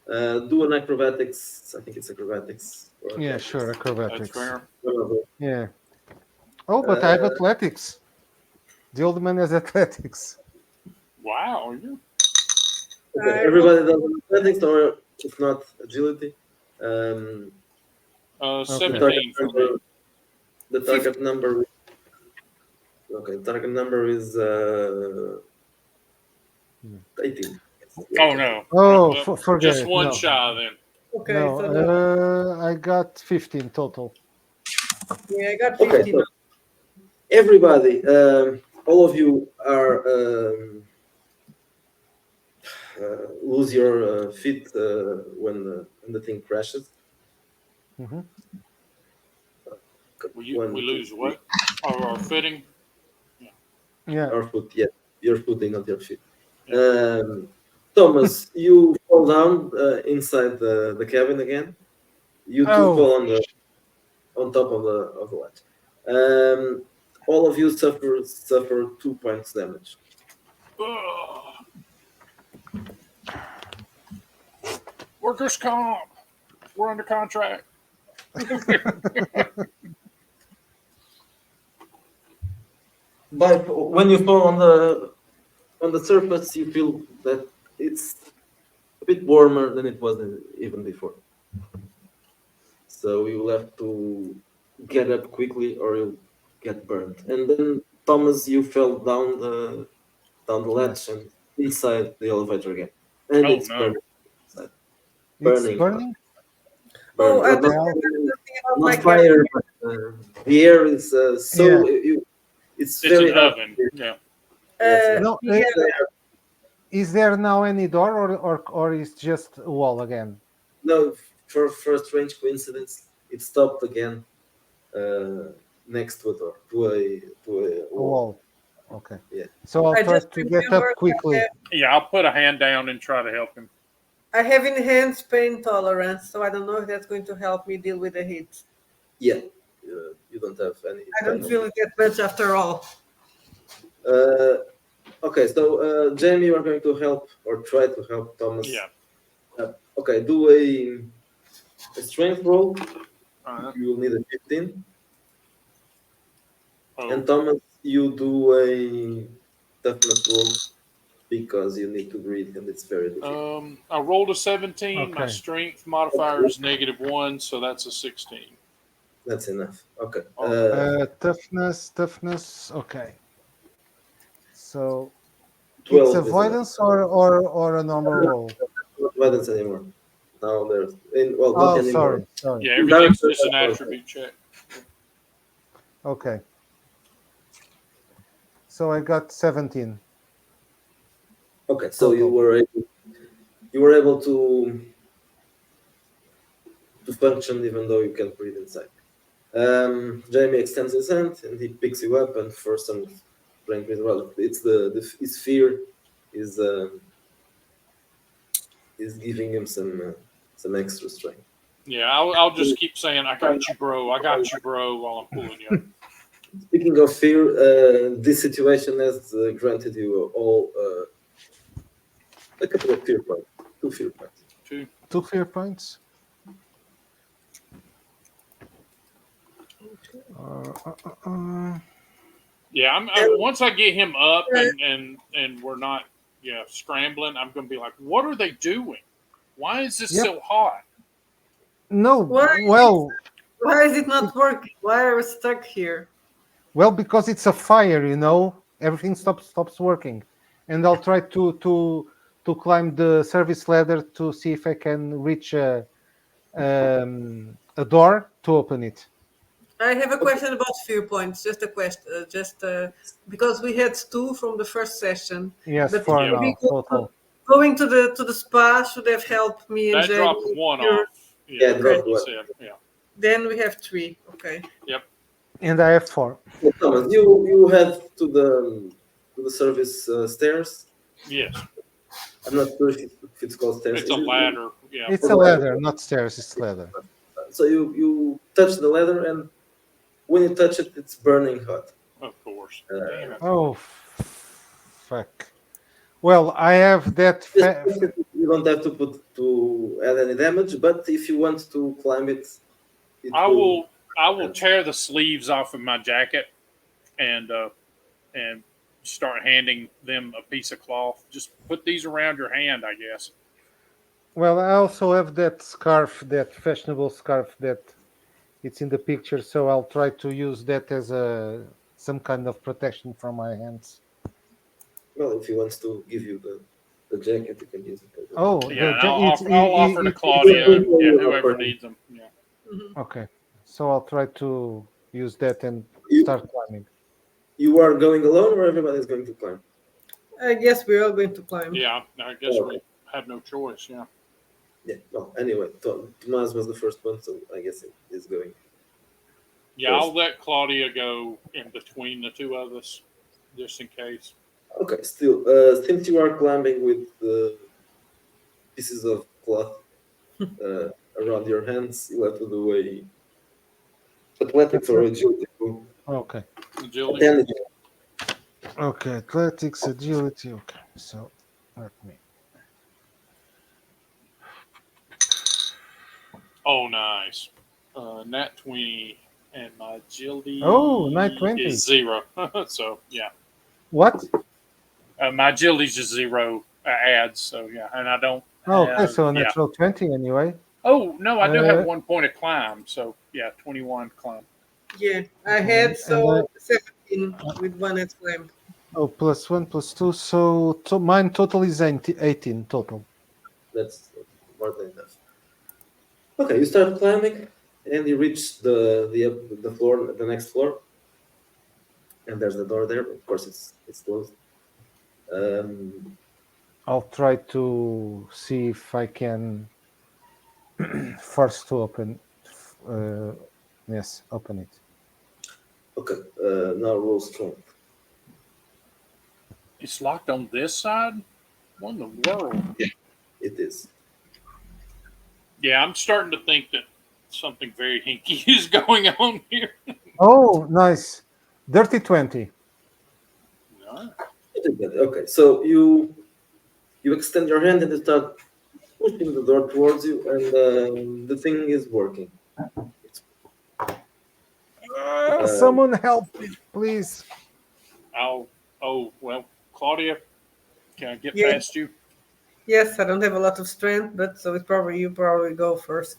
Do an acrobatics. I think it's acrobatics. or Yeah, athletics. sure, That's acrobatics. fair. Whatever. Yeah. Oh, but I have athletics. The old man has athletics. Wow. Okay, everybody does athletics, or if not agility. 17 for me. The target number. Okay, the target number is 18. Oh no. Oh, Well, forget just it. one No. shy then. Okay, No, so no. I got 15 total. Yeah, I got Okay, 15. so everybody, all of you are lose your feet when the thing crashes. Mhm. We One, two, lose three. what? Our footing. Yeah. Our foot, yeah, your footing on your feet. Thomas, you fall down inside the cabin again. You two Oh. fall on top of the ledge. All of you suffer 2 points damage. Ugh. Workers' comp. We're under contract. When you fall on the surface, you feel that it's a bit warmer than it was even before. So you will have to get up quickly, or you'll get burned. And then Thomas, you fell down the ledge and inside the elevator again, and Oh, it's no. burning inside. It's Burning. burning? Oh, I Not, thought Well- you were talking about not my fire, but the air is so it's It's very an hard. oven. Yeah. Yes, No, yeah. is there now any door or is just a wall again? No, for a strange coincidence, it stopped again next to a door, to a A wall. wall. Okay. Yeah. So I'll I try just to get up remembered quickly. that Yeah, I'll put a hand down and try to help him. I have enhanced pain tolerance, so I don't know if that's going to help me deal with the heat. Yeah, you don't have any I don't pain. feel it that much after all. Okay, so Jamie, you are going to help or try to help Thomas. Yeah. Okay, do a strength roll. Uh-huh. You will need a 15. Oh, And Thomas, you do a toughness roll because you need to breathe and it's very difficult. I rolled a 17. My Okay. strength modifier is -1, so that's a 16. That's enough. Okay. Toughness. Okay. So it's 12 is enough. avoidance or a normal roll. Not violence anymore. Now there's well, not Oh, anymore. sorry. Yeah, everything's just an attribute check. Okay. So I got 17. Okay, so you Total. were able to function even though you can't breathe inside. Jamie extends his hand and he picks you up, and for some strange reason, well, it's his fear is giving him some extra strength. Yeah, I'll just keep saying, I got you, bro. I got you, bro, while I'm pulling you up. Speaking of fear, this situation has granted you all a couple of fear points, 2 fear points. 2. 2 fear points. Yeah, I'm once I get him up and we're not scrambling, I'm gonna be like, what are they doing? Why is this Yep. so hot? No. Why? Why is it not working? Why are we stuck here? Well, because it's a fire, everything stops working, and I'll try to climb the service ladder to see if I can reach a door to open it. I have a question about fear points. Just a question, because we had 2 from the first session. Yes, But 4 Yeah. now total. going to the spa should have helped me and That Jamie. dropped 1 You're- off. Yeah, Yeah, dropped he 1. said. Yeah. Then we have 3. Okay. Yep. And I have 4. So, Thomas, you head to the service stairs. Yes. I'm not sure if it's called stairs. It's a ladder. Yeah. It's a ladder, not stairs. It's ladder. So you touch the ladder, and when you touch it, it's burning hot. Of course. Damn it. Oh, fuck. Well, I have that. You don't have to add any damage, but if you want to climb it, I will tear the sleeves off of my jacket and start handing them a piece of cloth. Just put these around your hand, I guess. Well, I also have that scarf, that fashionable scarf that it's in the picture, so I'll try to use that as some kind of protection from my hands. Well, if he wants to give you the jacket, you can use it. Oh, Yeah, and I'll offer to Claudia and whoever needs them. Yeah. Okay, so I'll try to use that and start climbing. You are going alone, or everybody's going to climb? I guess we're all going to climb. Yeah, I guess we have no choice. Yeah. Yeah. Well, anyway, Tomas was the first one, so I guess he's going. Yeah, I'll let Claudia go in between the 2 of us, just in case. Okay. Still, since you are climbing with pieces of cloth around your hands, you have to do a athletics or agility. Okay. Agility. Okay, athletics, agility. Okay, so let me. Oh, nice. Nat 20 and my agility nat 20 is 0. So, yeah. What? My agility is just 0 adds. So, yeah. And I don't. Oh, okay, so a yeah. natural 20 anyway. Oh, no, I do have 1 point of climb. So, yeah, 21 climb. Yeah, I had 17 with 1 at climb. Oh, +1, +2. So mine total is 18 total. That's more than enough. Okay, you start climbing, and you reach the floor, the next floor, and there's the door there. Of course, it's closed. I'll try to see if I can force to open. Yes, open it. Okay, now roll strength. It's locked on this side? What in the world? Yeah, it is. Yeah, I'm starting to think that something very hinky is going on here. Oh, nice. Dirty 20. No. Okay, so you extend your hand and you start pushing the door towards you, and the thing is working. It's, Someone help me, please. Oh, well, Claudia, can I get Yes, past you? yes, I don't have a lot of strength, but so it's probably you probably go first.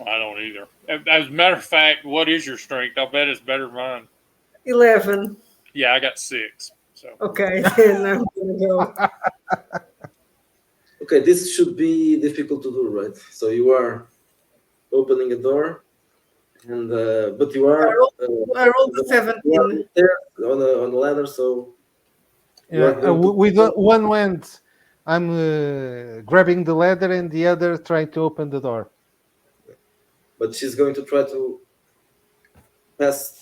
I don't either. As a matter of fact, what is your strength? I'll bet it's better than mine. 11. Yeah, I got 6. So Okay, then I'm gonna go. okay, this should be difficult to do, right? So you are opening a door, and but you I are rolled, I rolled a you are 17. there on the ladder, so you are Yeah, going to. with one hand, I'm grabbing the ladder, and the other trying to open the door. But she's going to try to pass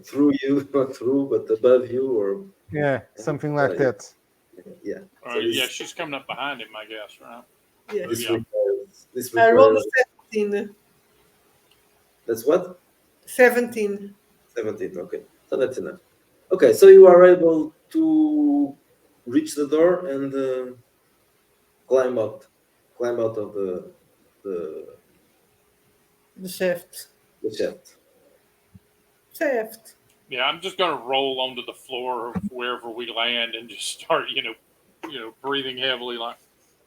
through you, not through, but above you, or Yeah, something like that. yeah. So yeah, this she's coming up behind him, I guess, right? Yes. this Yeah. requires this I rolled requires a 17. that's what 17. 17. Okay, so that's enough. Okay, so you are able to reach the door and climb out, climb out of the The shaft. the shaft. Shaft. Yeah, I'm just gonna roll onto the floor of wherever we land and just start, breathing heavily, like,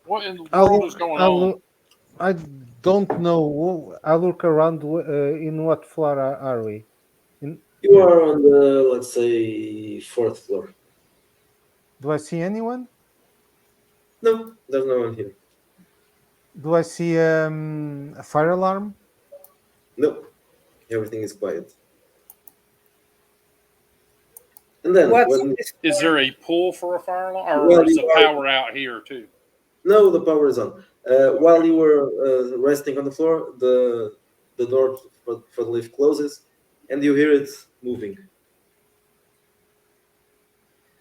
what in the world is going on? I don't know. I look around. In what floor are we? In, You yeah. are on the, let's say, fourth floor. Do I see anyone? No, there's no one here. Do I see a fire alarm? No, everything is quiet. And then What's when this Is for? there a pull for a fire alarm, or while is you the are power out here too? no, the power is on. While Okay. you were resting on the floor, the door for the lift closes, and you hear it moving.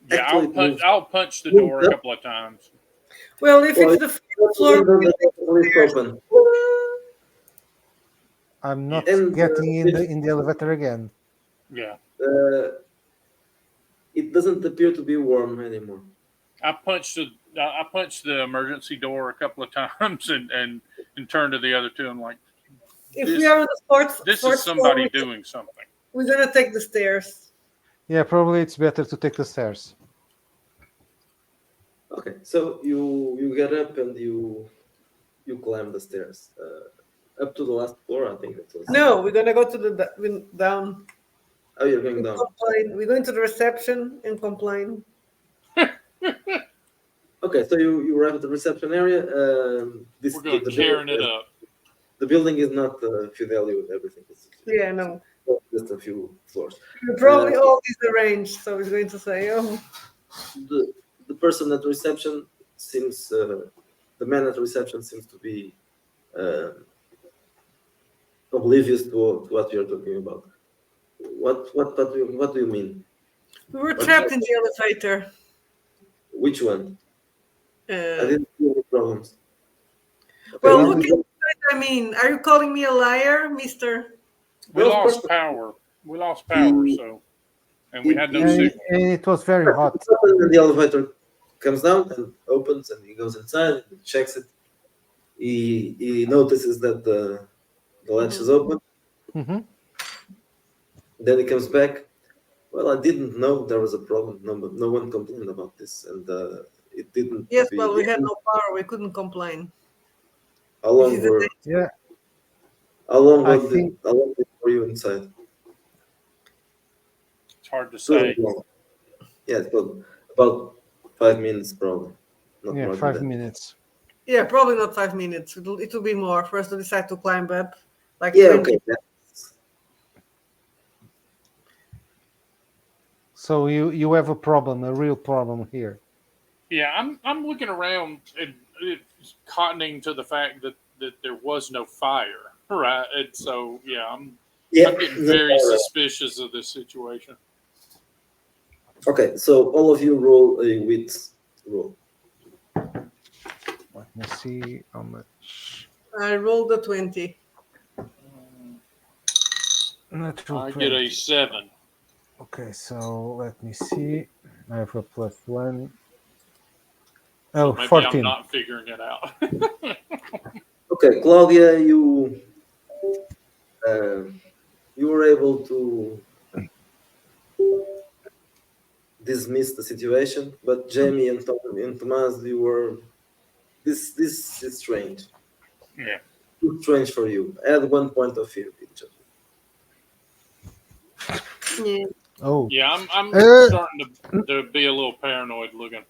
Yeah, Actually, it I'll punch the moves door a up. couple of times. Well, if Well, it's it the first floor, window we can that take the the lift stairs. open, I'm not Yes. and getting in the elevator again. Yeah, uh, it doesn't appear to be warm anymore. I punched the emergency door a couple of times and turned to the other two. I'm like, If we this are on the fourth, this is fourth floor, somebody doing something. we're gonna take the stairs. Yeah, probably it's better to take the stairs. Okay, so you get up and you climb the stairs up to the last floor. I think it was. No, we're gonna go to the down. Oh, you're going And down. complain. We're going to the reception and complain. Okay, so you arrive at the reception area. This We're going the building tearing it up. the building is not Fidelio with everything. It's Yeah, no. just a few floors. Probably all is arranged, so he's going to say, "Oh, The the person at reception seems the man at reception seems to be uh, oblivious to what you're talking about. What do you mean? we were What, trapped in the elevator." which one? I Uh, didn't see any problems. Okay, well, Well, look at what I mean. Are you calling me a liar, Mister? We no, of course lost not. power. We lost power, He, so and we had no and, signal. and it was very hot. and the elevator comes down and opens, and he goes inside and checks it. He notices that the latch is open. Hmm. Then he comes back. Well, I didn't know there was a problem. No one complained about this, and it didn't Yes, well, be. we had no power. We couldn't complain. How This long is the were Yeah, how long I was it? think How long were you inside? It's hard to It wasn't say. long. Yeah, it was about 5 minutes probably, not yeah, more than 5 that. minutes. yeah, probably not 5 minutes. It will be more for us to decide to climb up, like Yeah, 20. okay. So you have a problem, a real problem here. Yeah, I'm looking around and it's cottoning to the fact that there was no fire, right? And so yeah, Yeah. I'm getting No, very all right. suspicious of this situation. Okay, so all of you roll a wit roll. Let me see how much. I rolled a 20. Natural I get a 20. 7. Okay, so let me see. I have a +1. So Oh, maybe I'm 14. not figuring it out. Okay, Claudia, uh, you were able to dismiss the situation, but Jamie and Tomas, you were this is strange. Yeah. Too strange for you. Add 1 point of fear, each of Yeah. Oh, Yeah, I'm uh, starting to be a little paranoid looking.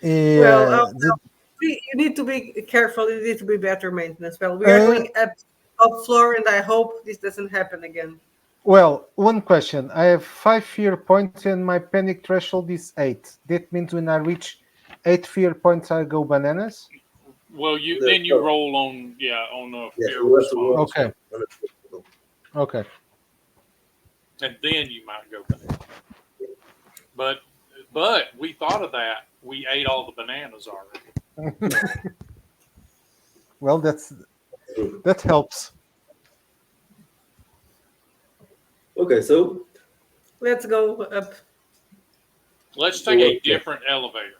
Well, yeah. you need to be careful. You need to be better maintenance. Well, we are Uh, going up floor, and I hope this doesn't happen again. well, one question. I have 5 fear points and my panic threshold is 8. That means when I reach 8 fear points, I go bananas. Well, you. then you roll on on a Yeah, fear you have to roll. response, Okay, on a- okay. and then you might go banana. But we thought of that. We ate all the bananas already. Well, that helps. Okay, so Let's go up. Let's so take what? a different elevator.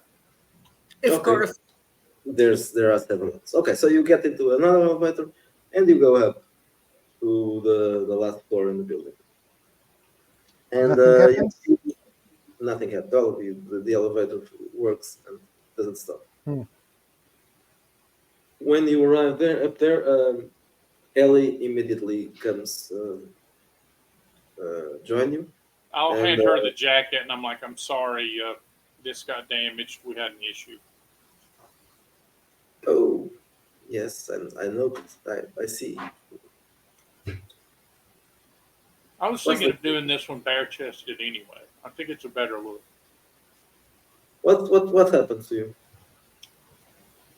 Of Okay, course. there are several ones. Okay, so you get into another elevator, and you go up to the last floor in the building, and Nothing you happens. see nothing happened. All of you, the elevator works and doesn't stop. Hmm. When you arrive there, up there, Ellie immediately comes join you, I'll and hand her the jacket, and I'm like, I'm sorry, this got damaged. We had an issue. oh yes, and I noticed. I see. I was What's thinking the of doing this one bare chested anyway. I think it's a better look. what happened to you?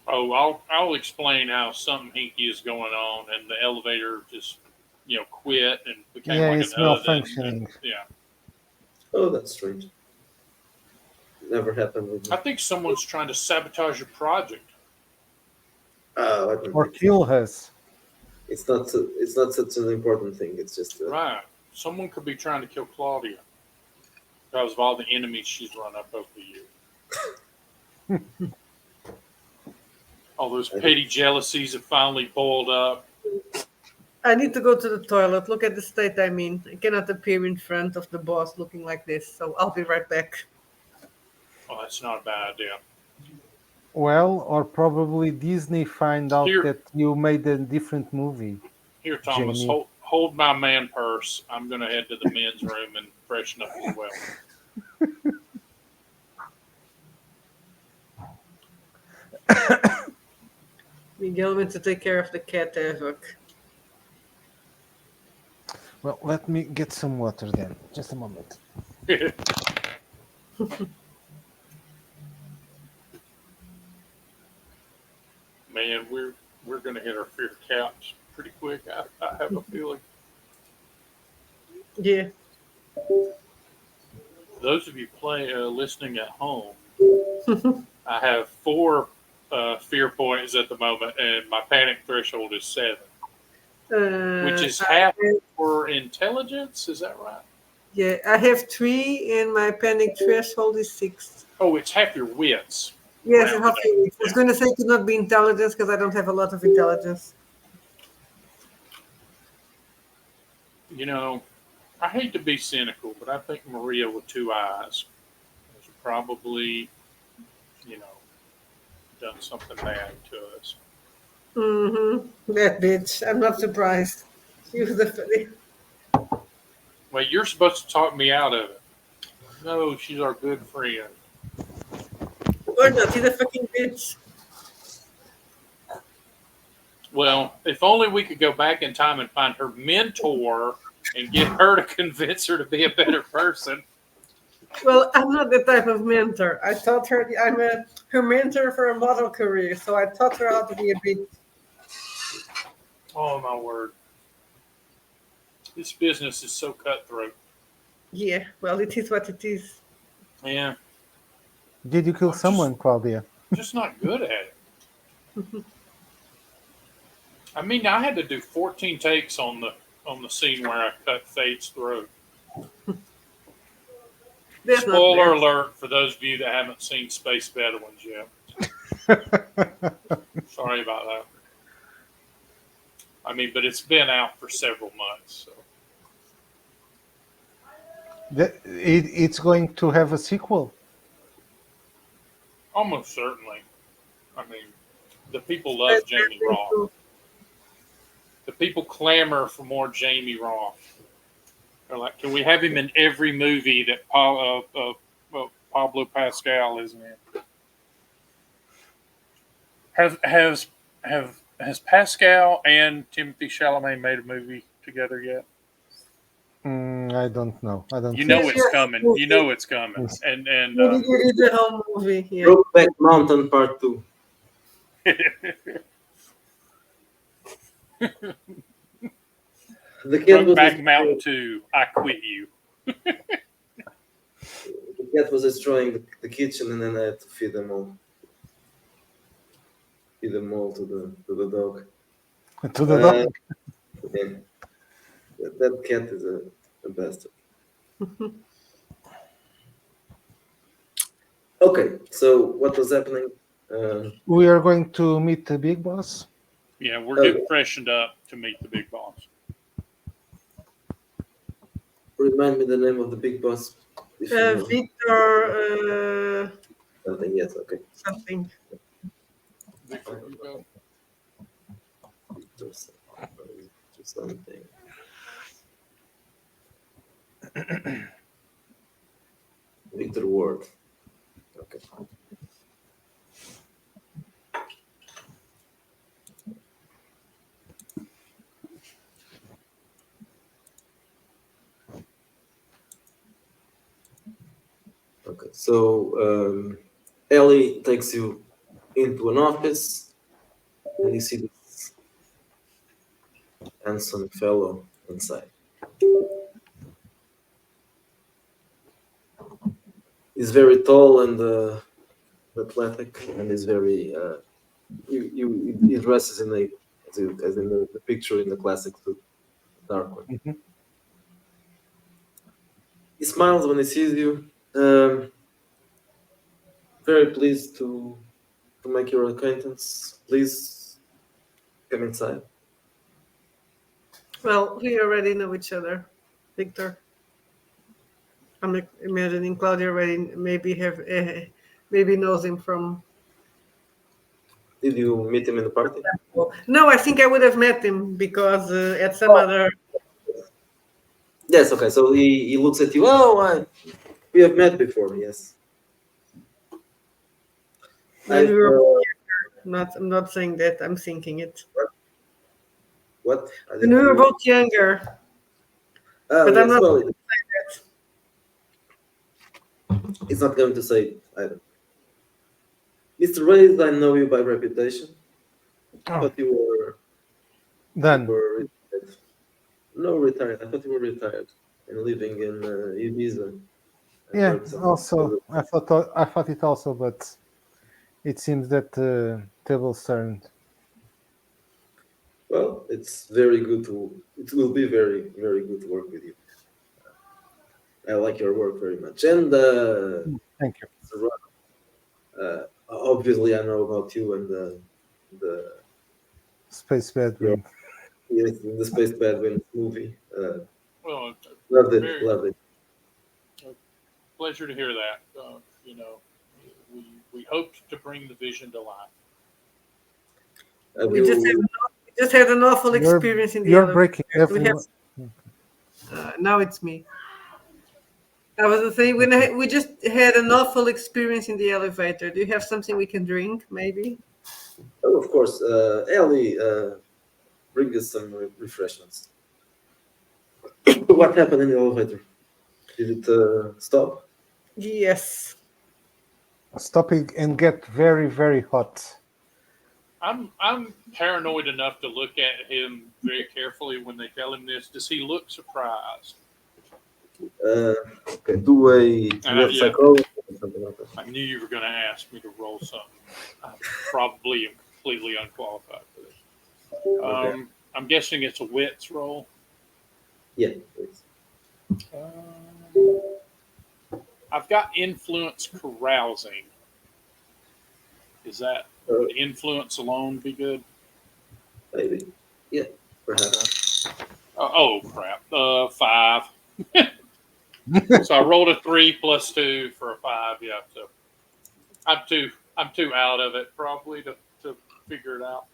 Oh, I'll explain how something hinky is going on, and the elevator just quit and became Yeah, like an it's oven, and malfunctioning. yeah, Oh, that's strange. Never happened with I me. think someone's trying to sabotage your project. I don't Or think so. kill us. It's not such an important thing. It's just Right? Someone could be trying to kill Claudia because of all the enemies she's run up over the years. All those I think petty jealousies have finally boiled up. I need to go to the toilet. Look at the state I'm in. I cannot appear in front of the boss looking like this, so I'll be right back. Oh, that's not a bad idea. Well, or probably Disney find out Here, that you made a different movie, here, Thomas, Jamie. hold my man purse. I'm going to head to the men's room and freshen up as well. Miguel went to take care of the cat havoc. Well, let me get some water then. Just a moment. Man, we're going to hit our fear caps pretty quick. I have a feeling. Yeah. Those of you listening at home, I have 4 fear points at the moment, and my panic threshold is 7, which is half for intelligence. Is that right? Yeah, I have 3 and my panic threshold is 6. Oh, it's half your wits. Yes, and Rounded half up. I was Yeah. going to say it could not be intelligence because I don't have a lot of intelligence. You know, I hate to be cynical, but I think Maria with 2 eyes has probably, you know, done something bad to us. That bitch. I'm not surprised. She was the Well, you're supposed to talk me out of it. No, she's our good friend. or not. She's a fucking bitch. Well, if only we could go back in time and find her mentor and get her to convince her to be a better person. Well, I'm not the type of mentor. I taught her. I'm her mentor for a model career, so I taught her how to be a bitch. Oh, my word. This business is so cutthroat. Yeah. Well, it is what it is. Yeah, Did you kill I'm just, someone, Claudia? just not good at it. I mean, I had to do 14 takes on the scene where I cut Fate's throat. That's not Spoiler there. alert for those of you that haven't seen Space Bedouins yet. Sorry about that. I mean, but it's been out for several months. So. It's going to have a sequel. Almost certainly. I mean, the people love Jamie Roth. The people clamor for more Jamie Roth. They're like, can we have him in every movie that Pablo Pascal is in? Has Pascal and Timothy Chalamet made a movie together yet? I don't know. I don't You think know so. it's coming. You know it's coming. Yes. And Maybe it is a whole movie. Yeah. Brokeback Mountain Part 2. The cat was Brokeback Mountain 2, I quit you. the cat was destroying the kitchen, and then I had to feed them all. Feed them all to the dog. To the dog. Yeah. That cat is a bastard. Okay, so what was happening? We are going to meet the big boss. Yeah, we're getting freshened up to meet the big boss. Remind me the name of the big boss. If you know. Victor Something, yes, okay. something. Victor Hugo. Victor something. Victor Ward. Okay. Okay, so Ellie takes you into an office, and you see this handsome fellow inside. He's very tall and athletic, and he's very. He dresses in as in the picture in the classic suit, dark one. Mhm. He smiles when he sees you. Very pleased to make your acquaintance. Please come inside. Well, we already know each other, Victor. I'm imagining Claudia already maybe knows him from. Did you meet him in the party? No, I think I would have met him because at some other. Yes. Okay. So he looks at you. Oh, we have met before. Yes. When we I've, were both younger. I'm not saying that. I'm thinking it. what? When we were both younger. Oh, But I'm yes. not Well, saying that. it's not going to say it either. Mr. Reyes, I know you by reputation. I thought you were Done. retired. No, retired. I thought you were retired and living in Ibiza. Yeah. Also, I thought it also, but it seems that tables turned. Well, it's very good it will be very, very good to work with you. I like your work very much. And Thank you. Mr. Ron, obviously, I know about you and the Space Bedroom. yes, the Space Badwin movie. Well, Loved it, very loved it. pleasure to hear that. You know, we hoped to bring the vision to life. Have We you, just had an awful experience in the You're elevator. breaking We have, everyone. now it's me. I was saying we just had an awful experience in the elevator. Do you have something we can drink, maybe? oh, of course, Ellie, bring us some refreshments. What happened in the elevator? Did it stop? Yes. Stopping and get very, very hot. I'm paranoid enough to look at him very carefully when they tell him this. Does he look surprised? Okay, do you have Yeah. psychology or something like that? I knew you were going to ask me to roll something. I probably am completely unqualified for this. I'm guessing it's a wits roll. Yeah, please. I've got influence carousing. Is that would influence alone be good? Maybe. Yeah, perhaps. Oh crap! 5. So I rolled a 3 plus 2 for a 5. Yeah, so I'm too out of it probably to figure it out.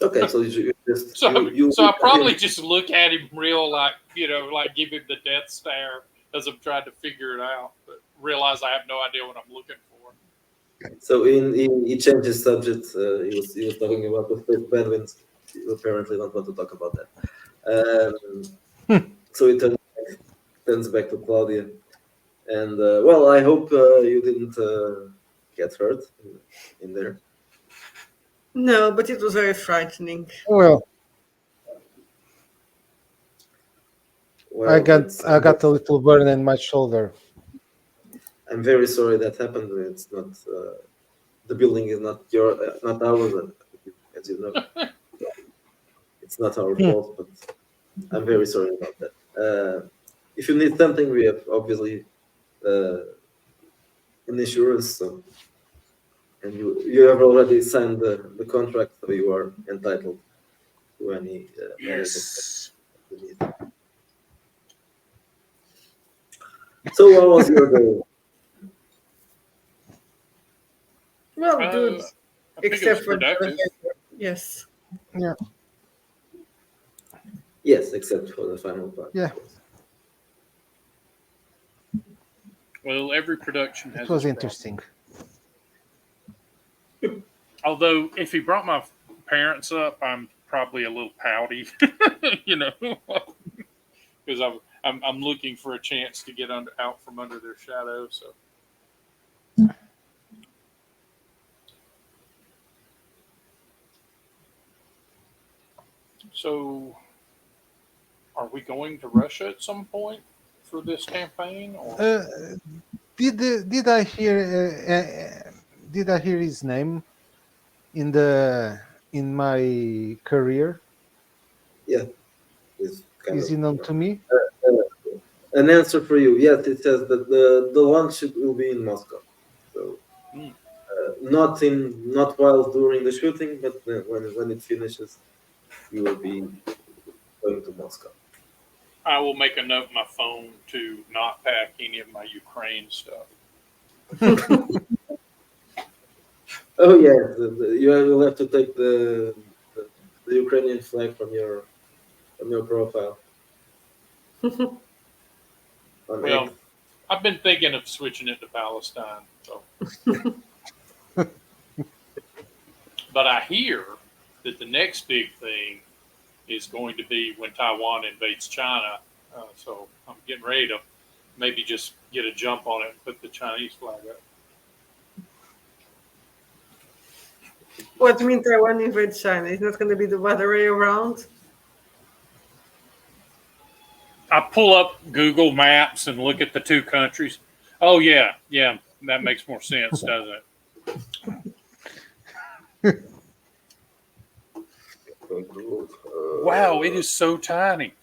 Okay, so you just So I probably just look at him real like like give him the death stare as I'm trying to figure it out, but realize I have no idea what I'm looking for. So he changed his subject. He was talking about the fifth Bedouins. You apparently don't want to talk about that. So he turns back to Claudia, and well, I hope you didn't get hurt in there. No, but it was very frightening. Well, Well, I got a little burn in my shoulder. I'm very sorry that happened. It's not the building is not not ours, as you know. It's not our fault, but I'm very sorry about that. If you need something, we have obviously an insurance, so, and you have already signed the contract, so you are entitled to any Yes. you need. So, what was your day? Well, good. I think it was Except for productive. yes. Yeah, Yes, except for the final part. yeah, Well, every production has it was its interesting. problem. Although, if he brought my parents up, I'm probably a little pouty, because I'm looking for a chance to get out from under their shadow. So, are we going to Russia at some point for this campaign? Or Did I hear his name in my career? Yeah, it's kind Is of he known to me? an answer for you. Yes, it says that the launch will be in Moscow. So not while during the shooting, but when it finishes, you will be going to Moscow. I will make a note on my phone to not pack any of my Ukraine stuff. Oh yeah, you will have to take the Ukrainian flag from your profile. Well, I've been thinking of switching it to Palestine. So, but I hear that the next big thing is going to be when Taiwan invades China. So I'm getting ready to maybe just get a jump on it and put the Chinese flag up. What do you mean Taiwan invades China? It's not going to be the other way around? I pull up Google Maps and look at the two countries. Oh, yeah, that makes more sense, doesn't it? Wow, it is so tiny.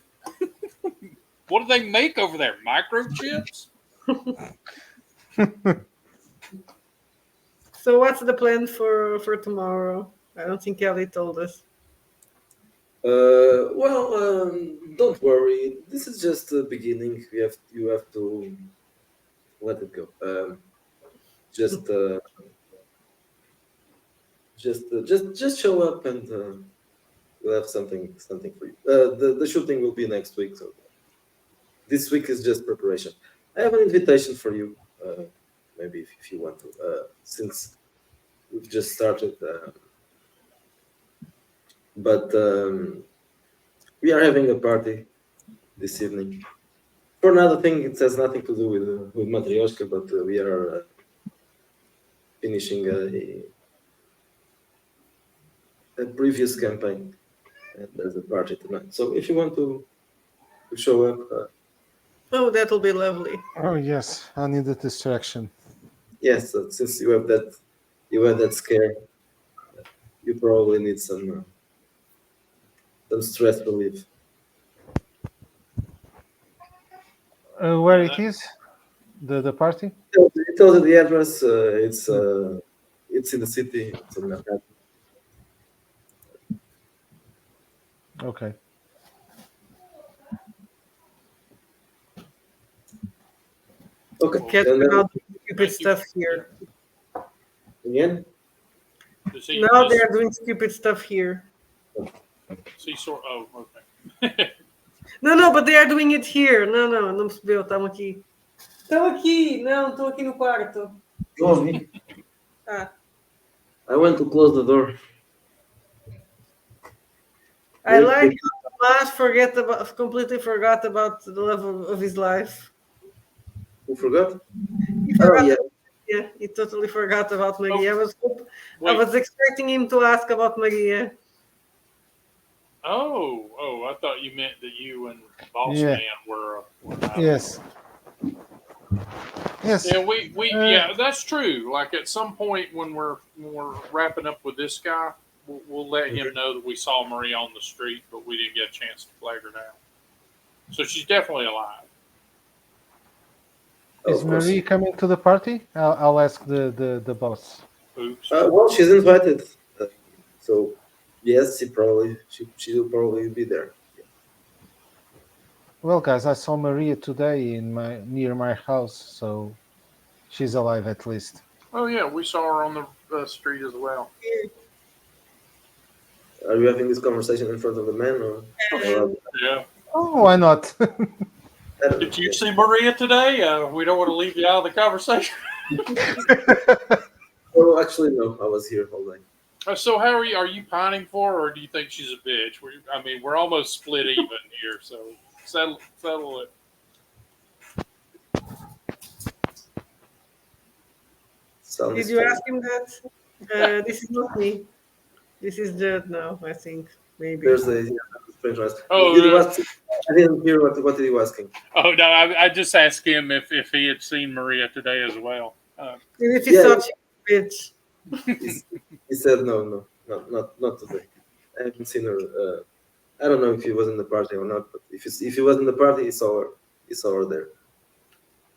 What do they make over there? Microchips? So what's the plan for tomorrow? I don't think Ellie told us. Well, don't worry. This is just the beginning. You have to let it go. Just just show up and we'll have something for you. The shooting will be next week, so this week is just preparation. I have an invitation for you. Maybe if you want to, since we've just started. But we are having a party this evening. For another thing, it has nothing to do with Matryoshka, but we are finishing a previous campaign, and there's a party tonight. So if you want to show up, Oh, that'll be lovely. Oh yes, I need a distraction. yes, since you have that scare, you probably need some stress relief. Where Yeah, it is? The party? It tells you the address. It's in the city. It's in Manhattan. Okay. Okay, Cats and are then now doing stupid thank you. stuff here. again. Does he? Now they are doing stupid stuff here. Does he sort? Oh, okay. Não, but they are doing it here. Não percebeu, estamos aqui. Estão aqui, não, estou aqui no quarto. Oh, me. Ah, I went to close the door. I Wait, like wait. how Tomás completely forgot about the love of his life. Who forgot? He Oh forgot. yeah. Yeah, he totally forgot about Maria. I Wait. was expecting him to ask about Maria. Oh! I thought you meant that you and Boss Yeah. Man were out. Yes. Yes. Yeah, yeah, that's true. Like at some point when we're wrapping up with this guy, we'll let him know that we saw Marie on the street, but we didn't get a chance to flag her down. So she's definitely alive. Oh, Is of course. Marie coming to the party? I'll ask the boss. Oops. Well, she's invited, so yes, she'll probably be there. Well, guys, I saw Maria today near my house, so she's alive at least. Oh yeah, we saw her on the street as well. Are you having this conversation in front of the man or Yeah. Oh, why not? I don't Did know. you see Maria today? We don't want to leave you out of the conversation. Oh, actually, no. I was here all day. So how are you? Are you pining for her, or do you think she's a bitch? We're almost split even here, so settle it. Sound Did is you funny. ask him that? This is not me. This is Judd now, I think. Maybe. There's a strange ask. Oh, Did you ask? I didn't hear what did you asking? Oh no, I just asked him if he had seen Maria today as well. And if he Yeah. thought she was a bitch. He said no, not today. I haven't seen her. I don't know if he was in the party or not, but if he was in the party, he saw her there.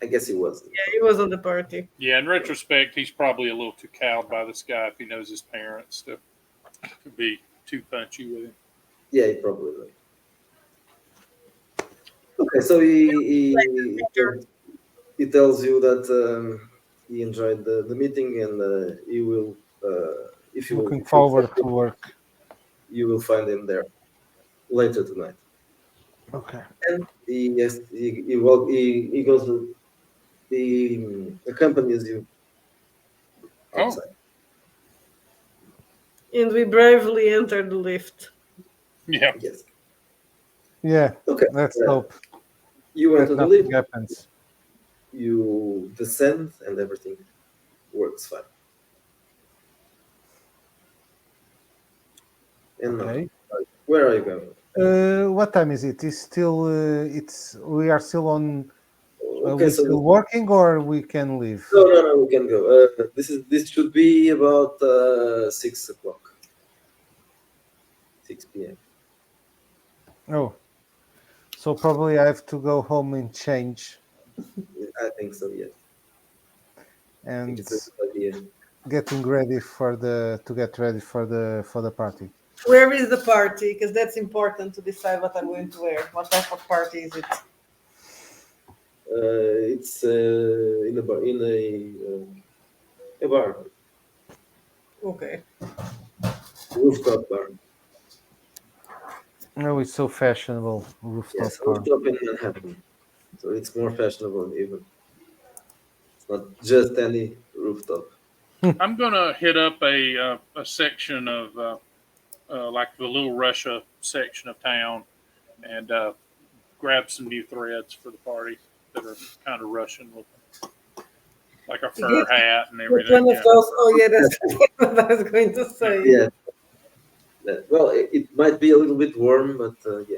I guess he was. Yeah, he was on the party. Yeah, in retrospect, he's probably a little too cowed by this guy if he knows his parents to be too punchy with him. Yeah, he probably will. Okay, so he tells you that he enjoyed the meeting and he will if you Looking forward to work. you will find him there later tonight. Okay. And he goes to he accompanies you outside. And we bravely entered the lift. Yeah. Yes. Yeah. Okay. Let's hope You that enter the nothing lift. happens. You descend and everything works fine. And now, Okay. where are you going? What time is it? Is still we are still on. Okay, we so still working or we can leave? no, we can go. This should be about 6 o'clock, 6 p.m. Oh, so probably I have to go home and change I think so. Yes, I think and it's a good idea. getting ready to get ready for the party. Where is the party? Because that's important to decide what I'm going to wear. What type of party is it? It's in a bar, a bar, Okay. rooftop bar. Oh, it's so fashionable rooftop Yes, bar. rooftop in Manhattan. So it's more fashionable even. It's not just any rooftop. I'm gonna hit up a section of like the Little Russia section of town and grab some new threads for the party that are kind of Russian looking, like a fur hat and Which everything. one of those? Oh, yeah, that's what I was going to say. Yeah. Well, it might be a little bit warm, but yeah.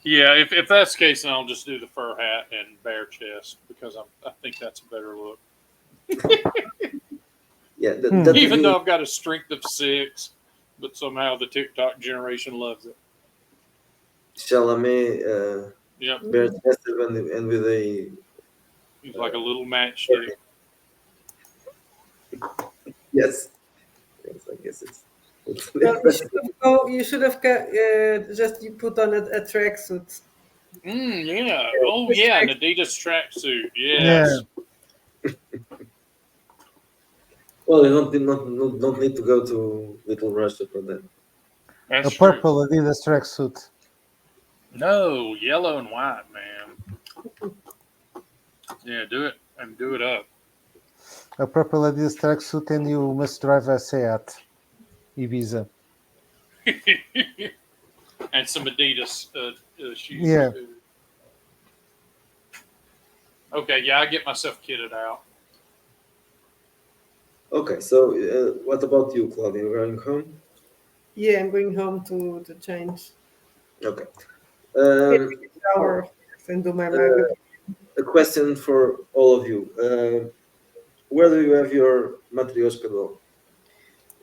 Yeah, if that's the case, then I'll just do the fur hat and bare chest because I think that's a better look. Yeah, Hmm. that Even review though I've got a strength of 6, but somehow the TikTok generation loves it. Chalamet, Yep, bare chested and with a he's like a little matchstick. yes, yes, I guess it's. Well, you should have just you put on a tracksuit. Yeah. Oh, yeah, an Adidas tracksuit. Yeah, Yes. Well, you don't need to go to Little Russia for that. a That's true. purple Adidas tracksuit. No, yellow and white, man. Yeah, do it and do it up. A purple Adidas tracksuit, and you must drive a Seat Ibiza. And some Adidas shoes, Yeah. too. Okay, yeah, I get myself kitted out. Okay, so what about you, Claudia? You're going home? Yeah, I'm going home to change. Okay. Yeah, take a shower, of course, and do my makeup. A question for all of you. Where do you have your Matryoshka doll?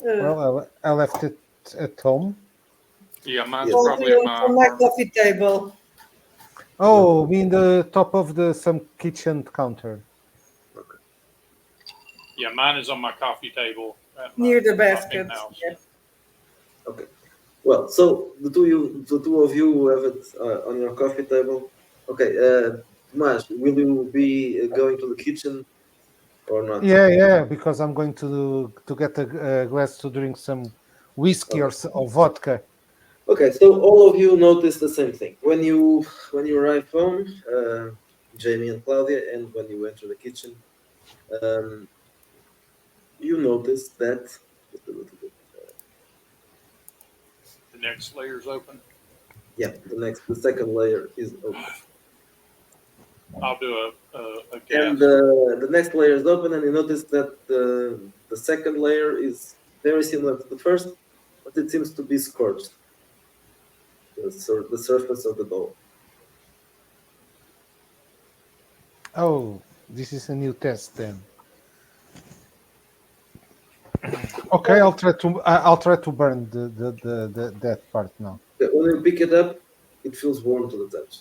Uh, Well, I left it at home. Yeah, mine's Yes. probably in my on my apartment. coffee table Oh, in the top of the some kitchen counter. Okay. Yeah, mine is on my coffee table at near the my basket. penthouse. Yeah. Okay. Well, so the two of you who have it on your coffee table. Okay, Tomas, will you be going to the kitchen or not? Yeah, because I'm going to get a glass to drink some whiskey Okay. or vodka. Okay, so all of you notice the same thing when you arrive home, Jamie and Claudia, and when you enter the kitchen, um, you notice that just a little bit. The next layer's open. Yeah, the second layer is open, I'll do a and gas. the next layer is open, and you notice that the second layer is very similar to the first, but it seems to be scorched. The surface of the dough. Oh, this is a new test then. Okay, I'll try to burn the that part now. When you pick it up, it feels warm to the touch.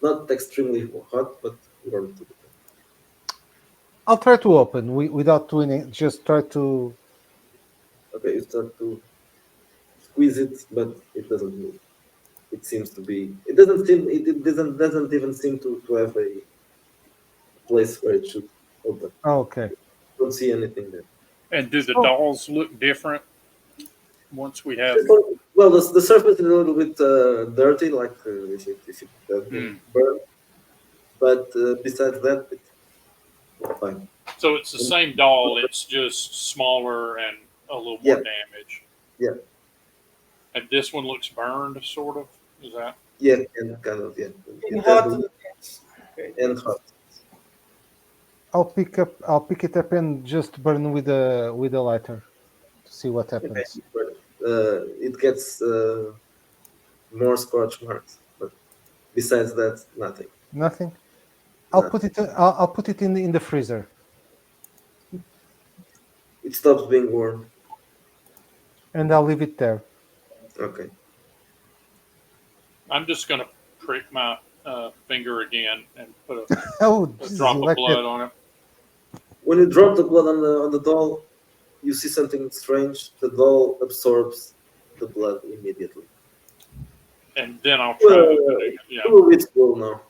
Not extremely hot, but warm to the touch. I'll try to open without doing it. Just try to. Okay, you start to squeeze it, but it doesn't move. It seems to be. It doesn't seem. It doesn't even seem to have a place where it should open. Oh, okay. Don't see anything there. And do the So dolls look different once we have? Well, the surface is a little bit dirty, like if it has been Hmm. burned. But besides that, it's fine. So it's the And, same doll. It's just smaller and a little more yeah, damage. yeah, And this one looks burned, sort of. Is that? yeah, and kind of yeah. In It has hot. the Okay. and hot. I'll pick it up and just burn with a lighter to see what Okay, happens. but, it gets more scorch marks, but besides that, nothing. Nothing. Nothing. I'll put it in the freezer. It stops being warm. And I'll leave it there. Okay. I'm just gonna prick my finger again and put Oh, a Jesus, drop of like blood that. on it. When you drop the blood on the doll, you see something strange. The doll absorbs the blood immediately. And then I'll try opening it. Yeah. Ooh, it's cool now.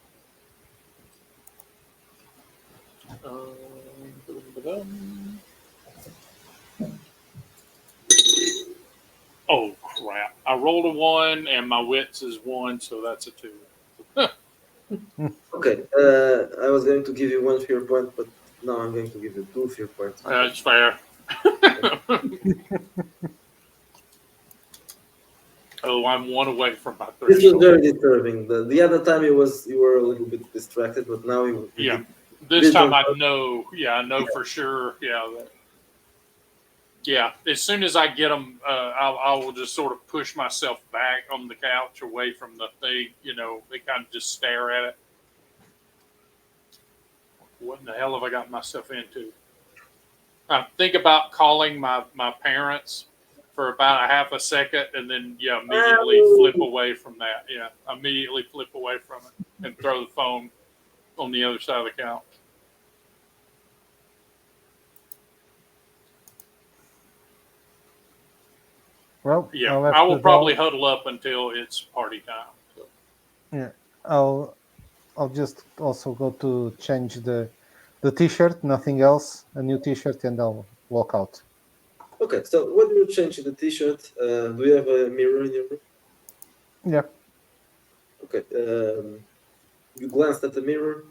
Dum-ba-dum. Oh crap! I rolled a 1 and my wits is 1, so that's a 2. Okay. I was going to give you one fear point, but now I'm going to give you two fear points. That's fair. Oh, I'm 1 away from my This was threshold. very disturbing. The other time you were a little bit distracted, but now you Yeah. did. This time one I part- know. Yeah, I know for sure. Yeah. Yeah. As soon as I get them, I will just sort of push myself back on the couch away from the thing. You know, they kind of just stare at it. What in the hell have I got myself into? I think about calling my parents for about a half a second, and then immediately flip away from that. Yeah, immediately flip away from it and throw the phone on the other side of the couch. Well, Yeah, I'll have I will to probably go. huddle up until it's party time. So. Yeah, I'll just also go to change the t-shirt, nothing else, a new t-shirt, and I'll walk out. Okay, so when you change the t-shirt, do you have a mirror in your room? Yeah, Okay, you glanced at the mirror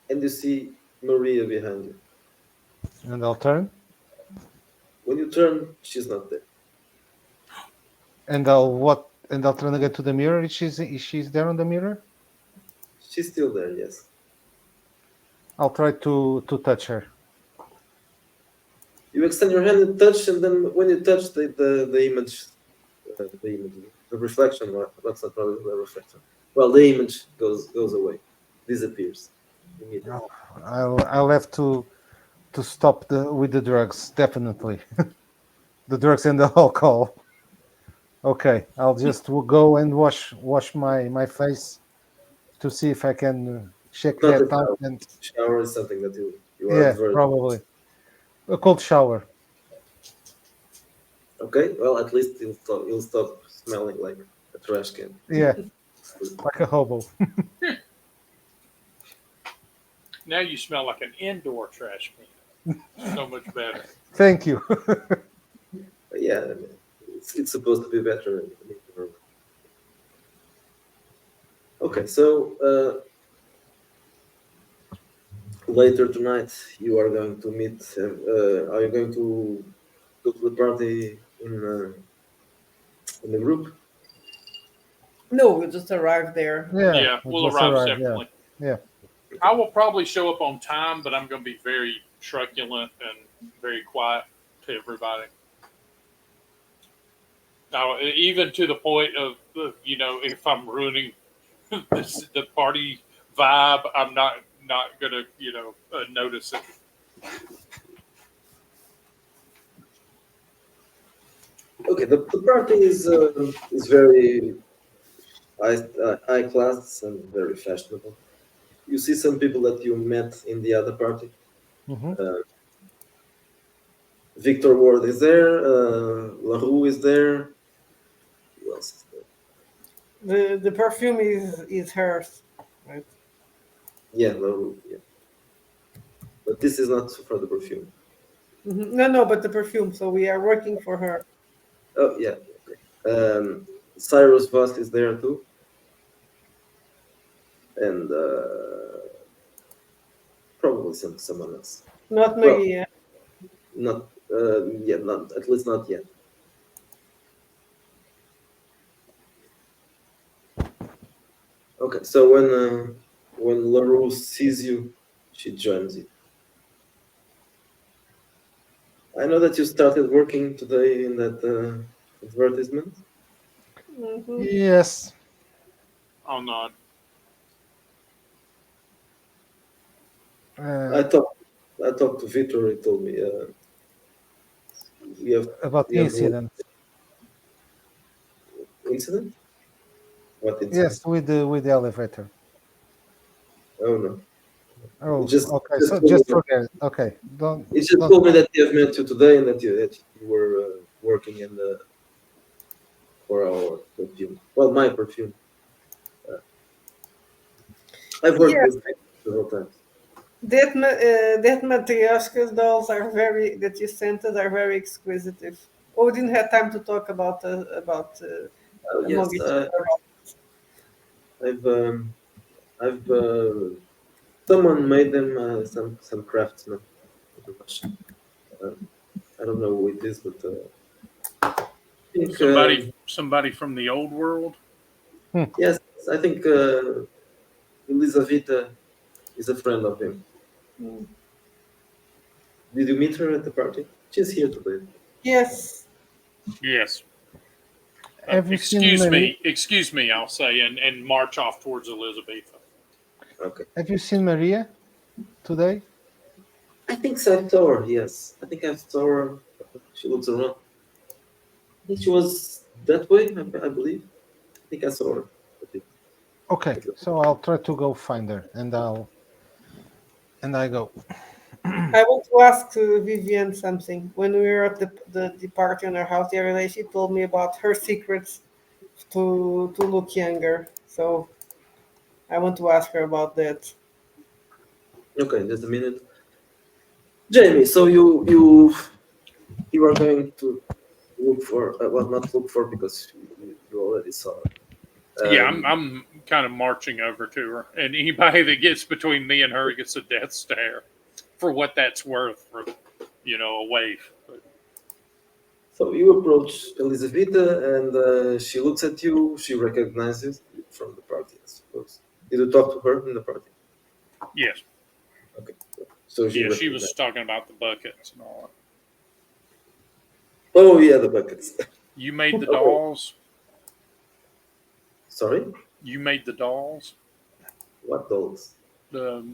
and you see Maria behind you. and I'll turn, When you turn, she's not there. and I'll turn again to the mirror. Is she's there on the mirror? She's still there, yes. I'll try to touch her. You extend your hand and touch, and then when you touch the image, the reflection, that's not probably the reflection. Well, the image goes away, disappears immediately. I'll have to stop with the drugs, definitely. The drugs and the alcohol. Okay, I'll just go and wash my face to see if I can shake Not that a out. shower. And Shower is something that you are yeah, adverse. probably a cold shower. Okay, well, at least you'll stop smelling like a trash can. Yeah, like a hobo. Now you smell like an indoor trash can. So much better. Thank you. But yeah, I mean, it's supposed to be better. Okay, so later tonight you are going to meet. Are you going to go to the party in the group? No, we just arrived there. Yeah, Yeah, we we'll just arrive arrived. Yeah, separately. yeah. I will probably show up on time, but I'm going to be very truculent and very quiet to everybody. Now, even to the point of if I'm ruining the party vibe, I'm not going to notice it. Okay, the party is very high class and very fashionable. You see some people that you met in the other party. Hmm. Uh, Victor Ward is there. LaRue is there. Who else is there? The perfume is hers, right? Yeah, LaRue. Yeah, but this is not for the perfume. No, but the perfume. So we are working for her. Oh yeah. Okay. Cyrus Voss is there too, and probably someone else. Not Well, Maria. not yet. Not at least not yet. Okay. So when LaRue sees you, she joins you. I know that you started working today in that advertisement. Hmm. Yes. I'll nod. I Uh, talked. I talked to Victor. He told me you have about the you have one incident. incident. What incident? Yes, with the elevator. Oh no. He Oh, just okay. just So told me just that, forget it. Okay. Don't he just don't. told me that he have met you today and that you were working in the for our perfume. Well, my perfume. Uh, I've worked Yeah, with him several times. that Matryoshka's dolls are very that you sent us are very exquisite. Oh, we didn't have time to talk about Oh among yes, each other. I've someone made them some craftsman in Russia. Uh, I don't know who it is, but I think Somebody from the old world. Hmm. yes, I think Elizaveta is a friend of him. Mm. Did you meet her at the party? She's here today. Yes. Yes. Have you seen Maria? Excuse me. I'll say, and march off towards Elizabeth. Okay. Have you seen Maria today? I think so. I saw her. Yes, I think I saw her. She looks around. I think she was that way. I believe. I think I saw her. I think. Okay, so I'll try to go find her, and I go. I want to ask Vivian something. When we were at the party on her house the other day, she told me about her secrets to look younger. So I want to ask her about that. Okay, just a minute, Jamie. So you are going to look for well, not look for because you already saw it. Yeah, Um, I'm kind of marching over to her, and anybody that gets between me and her gets a death stare, for what that's worth, for a waif. But so you approach Elizaveta, and she looks at you. She recognizes you from the party, I suppose. Did you talk to her in the party? yes, Okay, so she yeah, she was recognized. talking about the buckets and all that. Oh yeah, the buckets. You made the Okay, dolls. sorry. You made the dolls. What dolls? The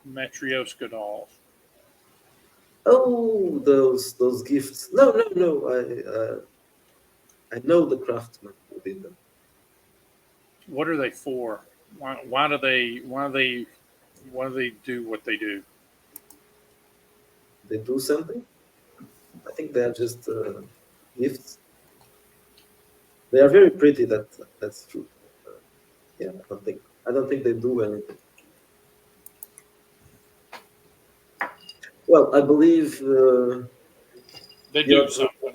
Matryoshka dolls. Oh, those gifts. No, no, no. I know the craftsman who did them. What are they for? Why do they do what they do? They do something. I think they are just gifts. They are very pretty. That's true. Uh, yeah, I don't think they do anything. Well, I believe They do Piotr something.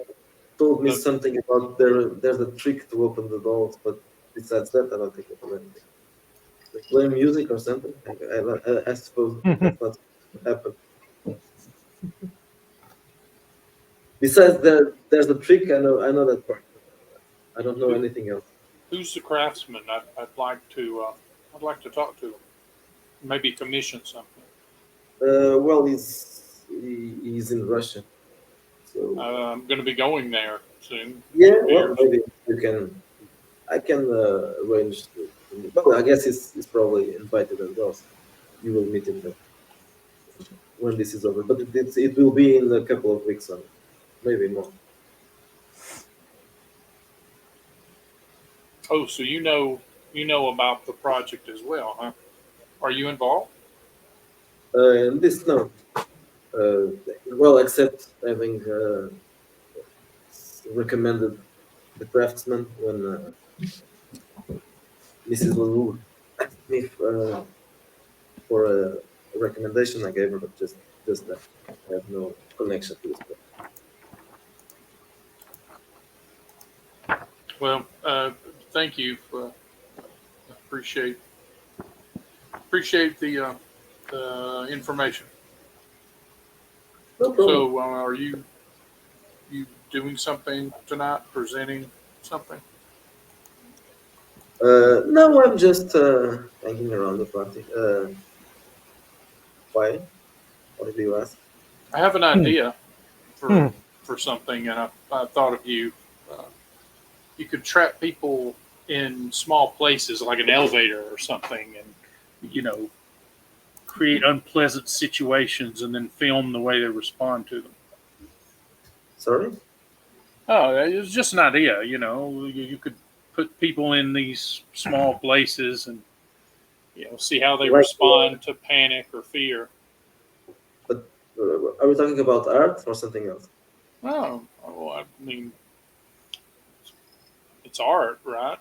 told me The something about there's a trick to open the doors, but besides that, I don't think they do anything. They play music or something. I suppose that's not what happened. Besides, there's a trick. I know that part. I don't know who, anything else. who's the craftsman? I'd like to talk to them. Maybe commission something. Well, he's in Russia, so I'm going to be going there soon. It yeah. Well, appears. maybe you can. I can arrange to meet. Well, I guess he's probably invited as well. So you will meet him there when this is over. But it will be in a couple of weeks, or maybe more. Oh, so you know about the project as well, huh? Are you involved? And this no. Uh, well, except having recommended the craftsman when Mrs. Leroux asked me for a recommendation. I gave her, but just that. I have no connection to this. Well, thank you. Appreciate the information. No problem. So, are you doing something tonight? Presenting something? No, I'm just hanging around the party. Why? What did you ask? I have an Hmm, idea for hmm. for something, and I thought of you. Uh, you could trap people in small places like an elevator or something, and create unpleasant situations, and then film the way they respond to them. Sorry. Oh, it was just an idea. You could put people in these small places and see how they Like, respond to panic or fear. but are we talking about art or something else? Oh, well, I mean, it's art, right?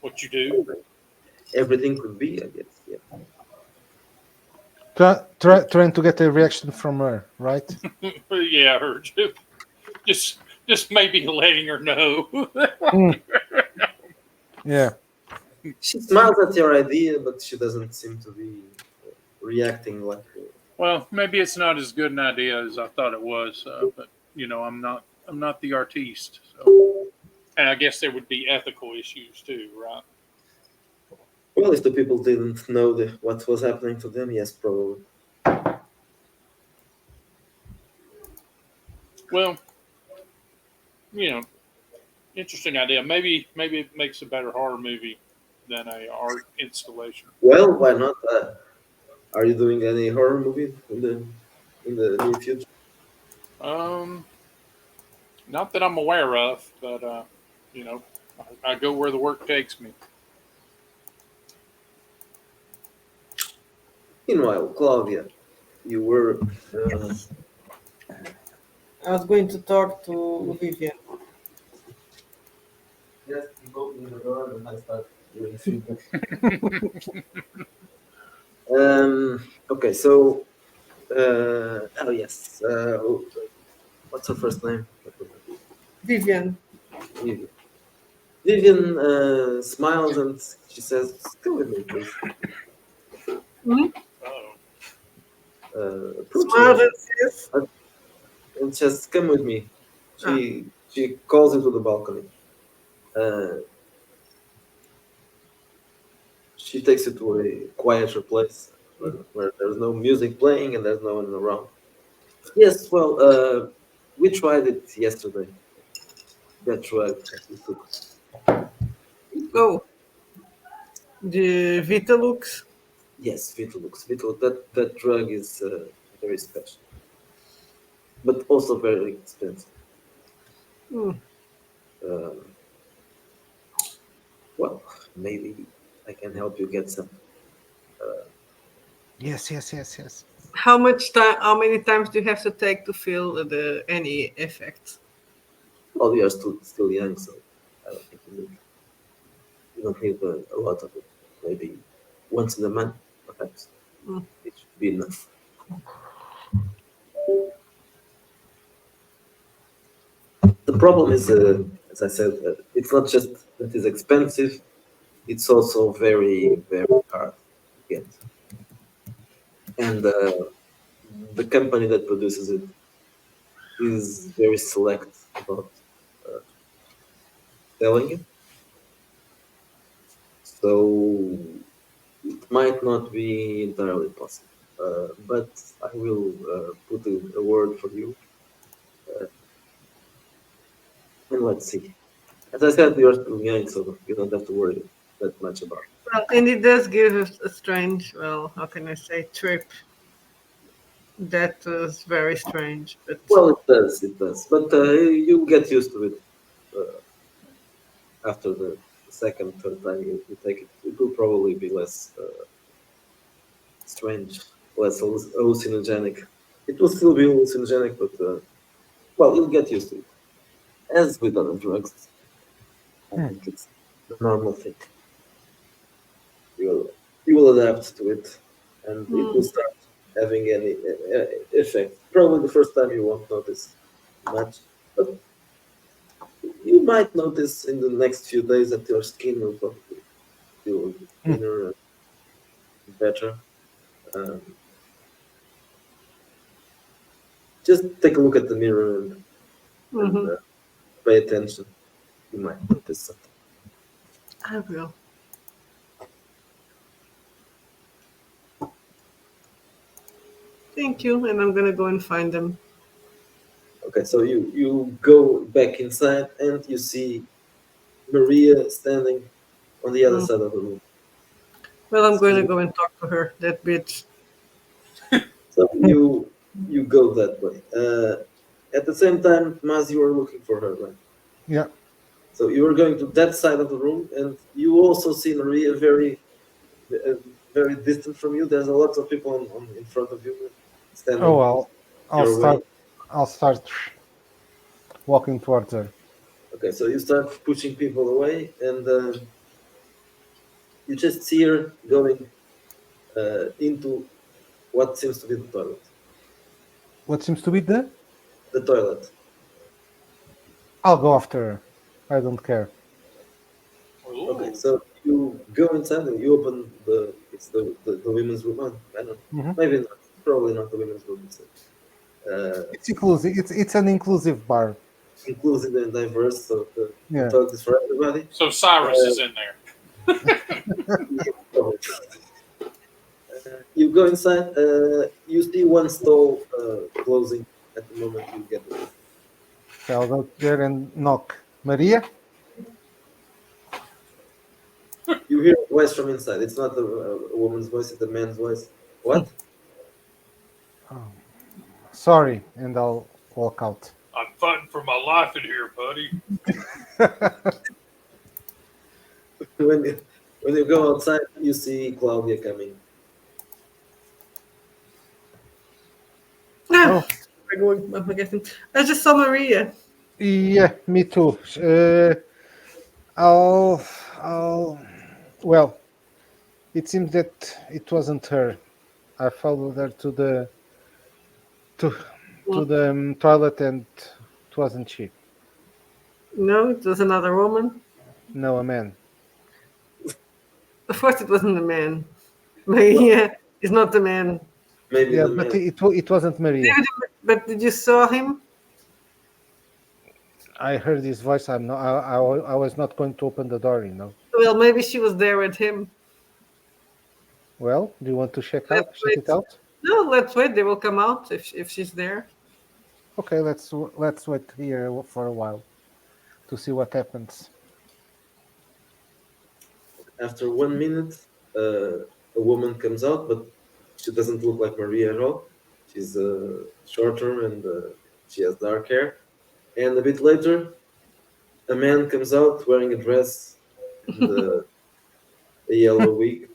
What you do. Everything could be, I guess. Yeah. Trying to get a reaction from her, right? Yeah, or just just maybe letting her know. Hmm, yeah. She smiles at your idea, but she doesn't seem to be reacting like. Well, maybe it's not as good an idea as I thought it was, but I'm not the artiste, so and I guess there would be ethical issues too, right? Well, if the people didn't know what was happening to them, yes, probably. Well, you know, interesting idea. Maybe it makes a better horror movie than a art installation. Well, why not? Are you doing any horror movie in the? in the near future? Um, Not that I'm aware of, but you know, I go where the work takes me. Meanwhile, Claudia, you were Yes. I was going to talk to Vivian. just opening the door and I start doing feedback. Okay, so oh yes, what's her first name? Vivian. Vivian. Vivian smiles and she says, "Come with me, please." Hmm? Oh, Approaching Smiles her and says, and says, "Come with me." ah, She calls you to the balcony. Uh, she takes you to a quieter place where there's no music playing and there's no one around. Yes, well, we tried it yesterday. That drug that you took. oh, the Vitalux. Yes, Vitulux. Vitul, that drug is very special, but also very expensive. Hmm. Um, well, maybe I can help you get some. Yes, yes, yes, yes. How much time? How many times do you have to take to feel the any effect? Well, you are still young, so I don't think you don't need a lot of it. Maybe once in a month, perhaps. Hmm. It should be enough. The problem is, as I said, it's not just that it's expensive; it's also very hard to get. And the company that produces it is very select about uh, selling it. So it might not be entirely possible. But I will put a word for you, uh, and let's see. As I said, you're still young, so you don't have to worry that much about it. Well, and it does give a strange, well, how can I say, trip. That was very strange, but Well, it does, it does. But you'll get used to it after the second, third time you take it. It will probably be less strange, less hallucinogenic. It will still be hallucinogenic, but well, you'll get used to it. As with other drugs, I Hmm. think it's the normal thing. You will adapt to it, and it will hmm, start having any effect. Probably the first time you won't notice much, but you might notice in the next few days that your skin will probably feel Hmm. cleaner and better. Um, just take a look at the mirror and hmm, pay attention. You might notice something. I will. Thank you, and I'm gonna go and find them. Okay, so you go back inside and you see Maria standing on the other Mm. side of the room. Well, I'm going Excuse to me. go and talk to her. That bitch. So you go that way. At the same time, Maz, you are looking for her, right? Yeah. So you are going to that side of the room, and you also see Maria uh, very distant from you. There's a lot of people in front of you, Oh standing well. I'll your way. start. I'll start walking towards her. Okay, so you start pushing people away, and you just see her going into what seems to be the toilet. What seems to be the? The toilet. I'll go after her. I don't care. Okay, ooh, so you go inside and you open the women's room. Oh, I don't know. Hmm. Maybe not. Probably not the women's room. It's It's inclusive. It's an inclusive bar. inclusive and diverse, so the Yeah. toilet is for everybody. so Cyrus Uh, is in there. you go inside. You see one stall closing at the moment you get there. So I'll go there and knock. Maria. You hear a voice from inside. It's not a woman's voice; it's a man's voice. What? Oh. Sorry, and I'll walk out. I'm fighting for my life in here, buddy. when you go outside, you see Claudia coming. Ah, Oh, we're going up against him. I just saw Maria. yeah, me too. I'll, I'll. Well, it seems that it wasn't her. I followed her to Well, the toilet, and it wasn't she. no, it was another woman. No, a man. Of course, it wasn't a man. Well, Maria is not the man. maybe Yeah, the but man. it wasn't Maria. But did you saw him? I heard his voice. I'm not. I was not going to open the door. Well, maybe she was there with him. Well, do you want to Let's check it wait. out? No, let's wait. They will come out if she's there. Okay, let's wait here for a while to see what happens. After 1 minute, a woman comes out, but she doesn't look like Maria at all. She's shorter and she has dark hair. And a bit later, a man comes out wearing a dress and a yellow wig.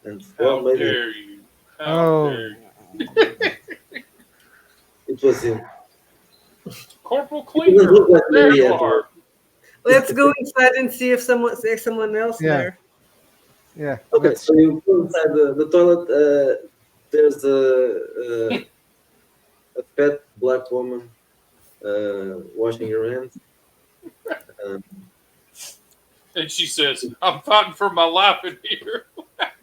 And well, How maybe dare you? How Oh, dare you? it was him. Corporal It doesn't Cleaver, look like there you Maria at all. are. Let's go inside and see if there's someone else yeah, there. yeah. Okay, Let's. so you go inside the toilet. There's a fat black woman washing her hands. Um, And she says, I'm fighting for my life in here.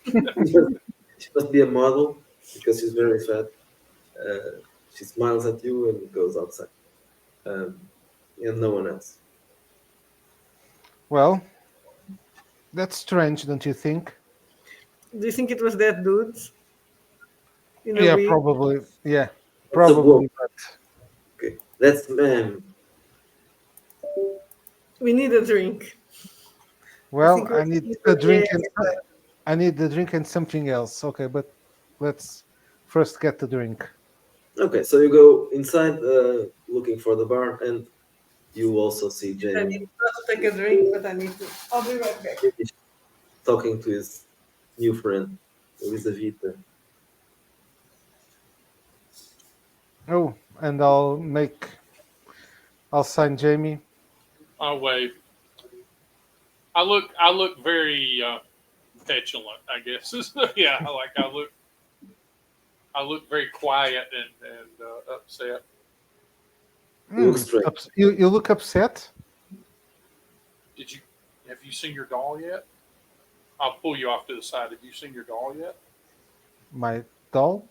she must be a model because she's very fat. She smiles at you and goes outside. Um, and no one else. Well, that's strange, don't you think? Do you think it was that dude in a Yeah, wig? probably. Yeah, That's a woman. probably. But Okay, that's man. We need a drink. I well, think we're I need the drink and something else. Okay, but let's first get the drink. Okay, so you go inside looking for the bar, and you also see I Jamie need not to take a drink, but I need to. I'll be right back. talking to his new friend, Elisaveta. Oh, and I'll sign Jamie. I wave. I look very petulant, I guess. Yeah, I look very quiet and upset. You look straight. You look upset. Have you seen your doll yet? I'll pull you off to the side. Have you seen your doll yet? My doll.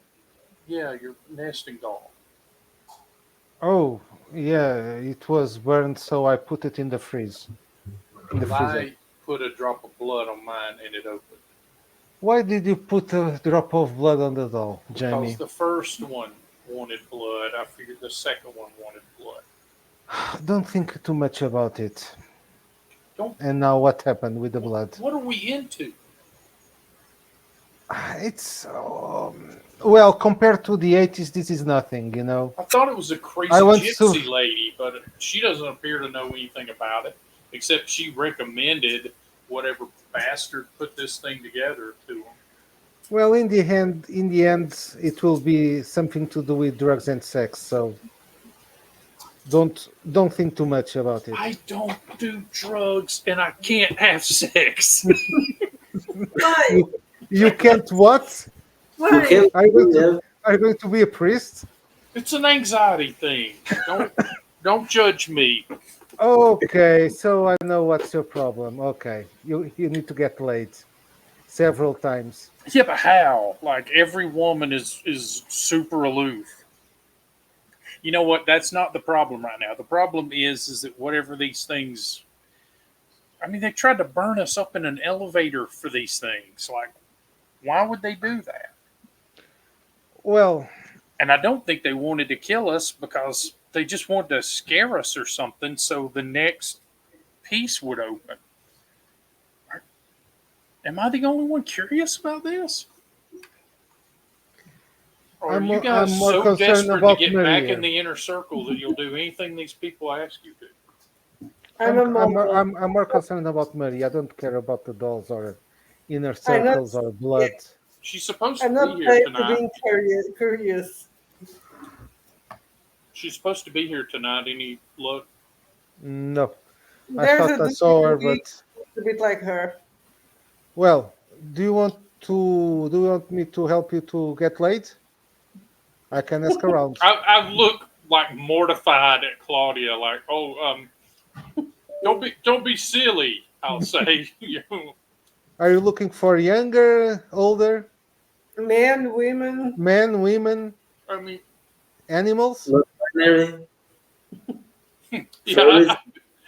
Yeah, your nesting doll. Oh, yeah, it was burned, so I put it in the freeze. In the freezer. I put a drop of blood on mine and it opened. Why did you put a drop of blood on the doll, Jamie? Because the first one wanted blood. I figured the second one wanted blood. Don't think too much about it. Don't. And now what happened with the blood? What are we into? It's well, compared to the 80s, this is nothing, I thought it was a crazy I want gypsy to- lady, but she doesn't appear to know anything about it, except she recommended whatever bastard put this thing together to him. Well, in the end, it will be something to do with drugs and sex. So don't think too much about it. I don't do drugs and I can't have sex. Why? You can't what? You Why? can't Are you going do to, that. are you going to be a priest? It's an anxiety thing. Don't judge me. Okay, so I know what's your problem. Okay, you need to get laid several times. Yeah, but how? Like every woman is super aloof. You know what? That's not the problem right now. The problem is that whatever these things. I mean, they tried to burn us up in an elevator for these things. Like, why would they do that? Well, And I don't think they wanted to kill us because they just wanted to scare us or something so the next piece would open. Am I the only one curious about this? Or are you I'm guys more so concerned desperate to about get back in Maria. the inner circle that you'll do anything these people ask you to? I'm a model. I'm more concerned about Maria. I don't care about the dolls or inner I'm not. circles or Yeah, blood. She's supposed I'm to be not here paid for tonight. being curious. Curious. She's supposed to be here tonight. Any luck? No, I There's thought a I dude saw in her, the but a bit like her. well, do you want me to help you to get laid? I can ask around. I look like mortified at Claudia, like, oh, don't be silly. I'll say, you know, Are you looking for younger, older, Men, women. men, women, I mean, animals? Not binary. yeah, Furries.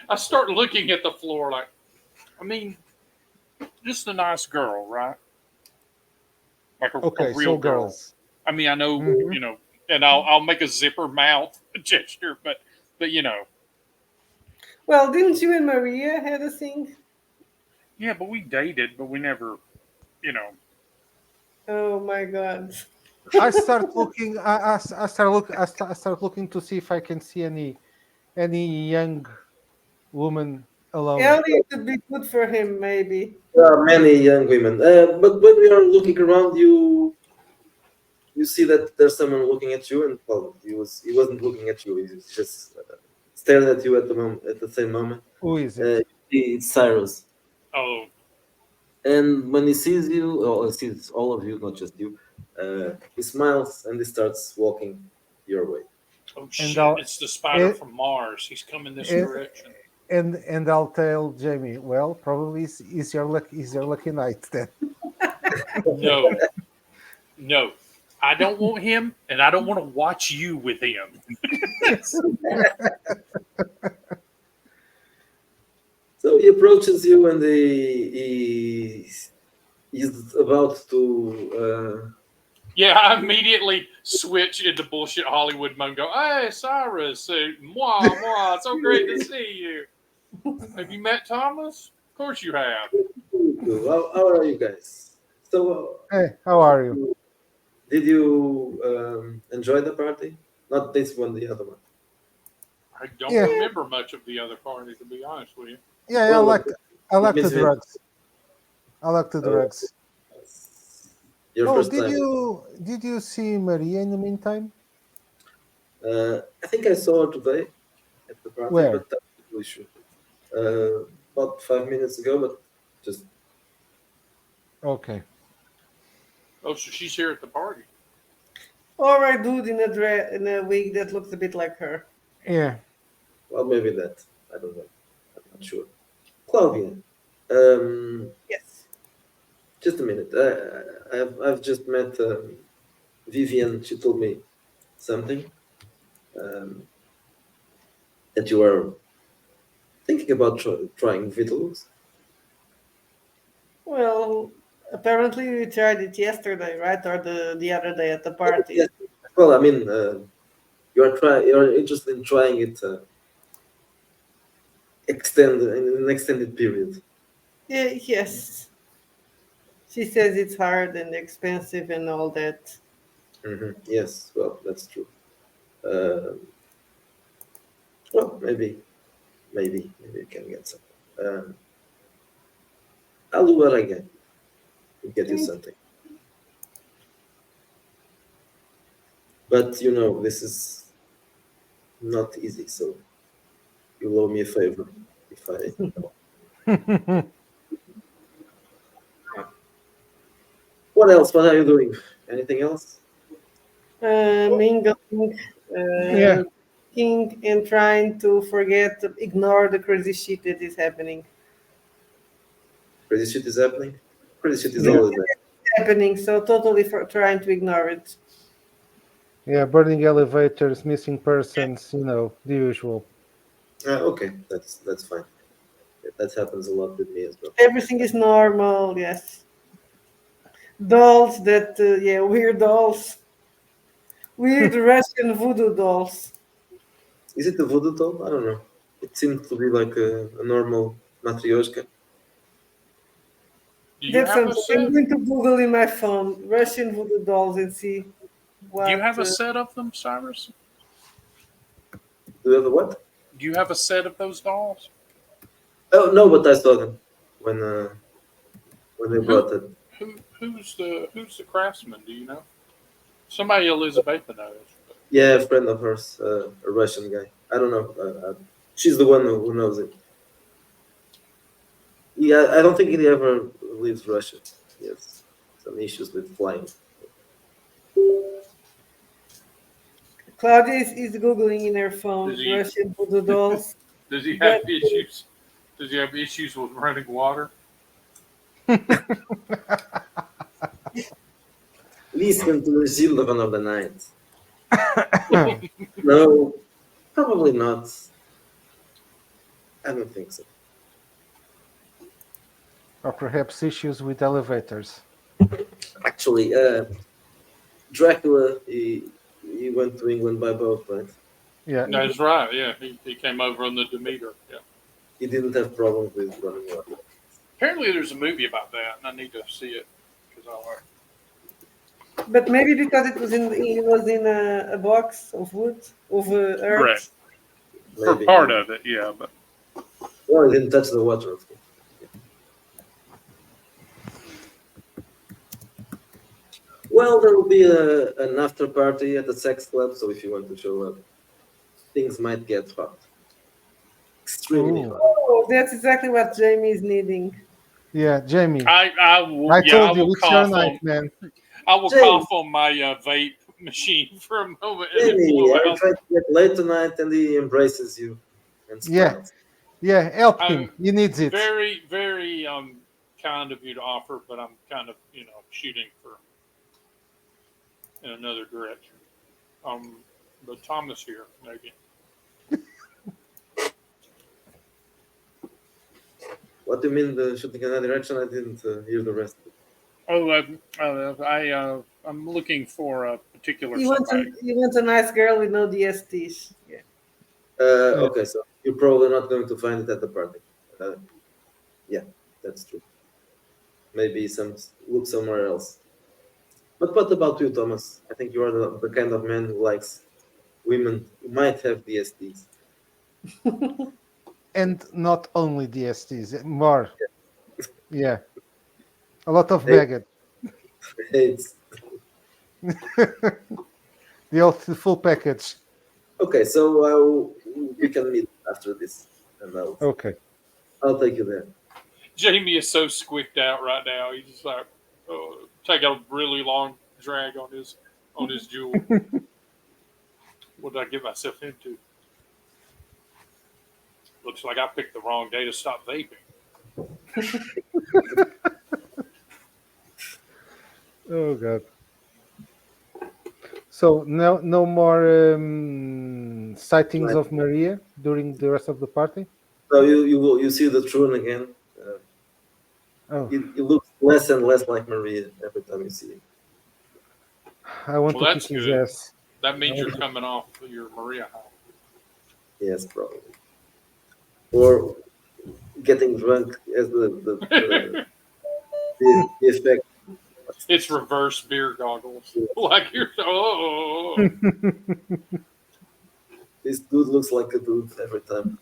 I start looking at the floor like, I mean, just a nice girl, right? Like a Okay, real so girl. girls. I mean, I know, Hmm. and I'll make a zipper mouth gesture, but Well, didn't you and Maria had a thing? yeah, but we dated, but we never, you know. Oh my God. I start looking. I start look. I start looking to see if I can see any young woman alone. Ellie could be good for him, maybe. There are many young women. But when we are looking around, you see that there's someone looking at you, and well, he wasn't looking at you. He was just stared at you at the moment, at the same moment. Who is Uh, it? it's Cyrus, Oh, and when he sees you, or sees all of you, not just you, he smiles and he starts walking your way. oh And shit! I'll It's the spider and, from Mars. He's coming this and direction. and I'll tell Jamie. Well, probably is your lucky night then. No, no, I don't want him, and I don't want to watch you with him. So he approaches you, and he's about to. Yeah, I immediately switch into bullshit Hollywood mode and go, hey, Cyrus, moi, moi, so great to see you. Have you met Thomas? Of course you have. How are you guys? So, Hey, how are you? did you enjoy the party? Not this one, the other one. I don't Yeah, Yeah. remember much of the other party, to be honest with you. yeah. Well, I it like the means it, drugs. I like the uh, drugs. your Oh, first time. did you see Maria in the meantime? I think I saw her today at the party, but Where? that's the issue. About 5 minutes ago, but just Okay. Oh, so she's here at the party. Or a dude in a wig that looks a bit like her. Yeah. well, maybe that. I don't know. I'm not sure. Claudia, Yes. just a minute. I've just met Vivian. She told me something um, that you are thinking about trying Vitals. Well, apparently we tried it yesterday, right? Or the other day at the party. Yes. Well, I mean, you're interested in trying it in an extended period. Yeah, yes. She says it's hard and expensive and all that. Yes, well, that's true. Uh, well, maybe you can get something. I'll do what I can to get you Mm, something. But you know, this is not easy. So you owe me a favor if I. What else? What are you doing? Anything else? Mingling, Yeah. thinking and trying to forget, ignore the crazy shit that is happening. Crazy shit is happening. Crazy shit is Yeah, always there. it's happening. So totally for trying to ignore it. Yeah, burning elevators, missing persons, the usual. Okay, that's fine. That happens a lot with me as well. Everything is normal. Yes. Dolls that, yeah, weird dolls. Weird Russian voodoo dolls. Is it the voodoo doll? I don't know. It seems to be like a normal matryoshka. Do you That's have a something. I'm set? going to Google in my phone Russian voodoo dolls and see. what. Do you have a set of them, Cyrus? Do you have a what? Do you have a set of those dolls? Oh no, but I saw them when when they Who brought it. who's the craftsman? Do you know? Somebody Elizabeth knows. Yeah, a friend of hers, a Russian guy. I don't know. She's the one who knows it. Yeah, I don't think he ever leaves Russia. He has some issues with flying. Claudia is googling in her phone Does he Russian voodoo dolls. does he have But issues? Does he have issues with running water? Listen to the children of the night. No, probably not. I don't think so. Or perhaps issues with elevators. Actually, Dracula, he went to England by boat, right? Yeah. That's right. Yeah, he came over on the Demeter. Yeah. He didn't have problems with running water. Apparently, there's a movie about that, and I need to see it because I like. but maybe because it was in a box of wood of Correct. earth. For Maybe. part of it, yeah, but Well, he didn't touch the water, of course. Well, there will be an after party at the sex club, so if you want to show up, things might get hot. Extremely Ooh. hot. Oh, that's exactly what Jamie is needing. Yeah, Jamie. I will. I Yeah, I told you will it's your cough night, on. man. I will James. cough on my vape machine for a moment and then Jamie, blow I out. tried to get late tonight and he embraces you and Yeah. smiles. Yeah, help him. I'm He needs it. very, very kind of you to offer, but I'm kind of shooting for in another direction. But Thomas here, maybe. What do you mean the shooting in another direction? I didn't hear the rest. Oh, I'm looking for a particular You want somebody. you want a nice girl with no DSTs. Yeah. Yeah. Okay, so you're probably not going to find it at the party. Uh, yeah, that's true. Maybe look somewhere else. But what about you, Thomas? I think you are the kind of man who likes women who might have DSTs. And not only DSTs, more. Yeah. A lot of Hey, baggage. it's The full package. okay. So we can meet after this, and Okay. I'll take you there. Jamie is so squicked out right now. He's just like take a really long drag on his jewel. What did I get myself into? Looks like I picked the wrong day to stop vaping. Oh god. So no more sightings Right. of Maria during the rest of the party? So you see the Troon again. Oh, It looks less and less like Maria every time you see it. I want Well, to that's kick his good. ass. That means you're coming off your Maria high. Yes, probably. Or getting drunk as the effect. It's reverse beer goggles. Like you're oh. This dude looks like a dude every time.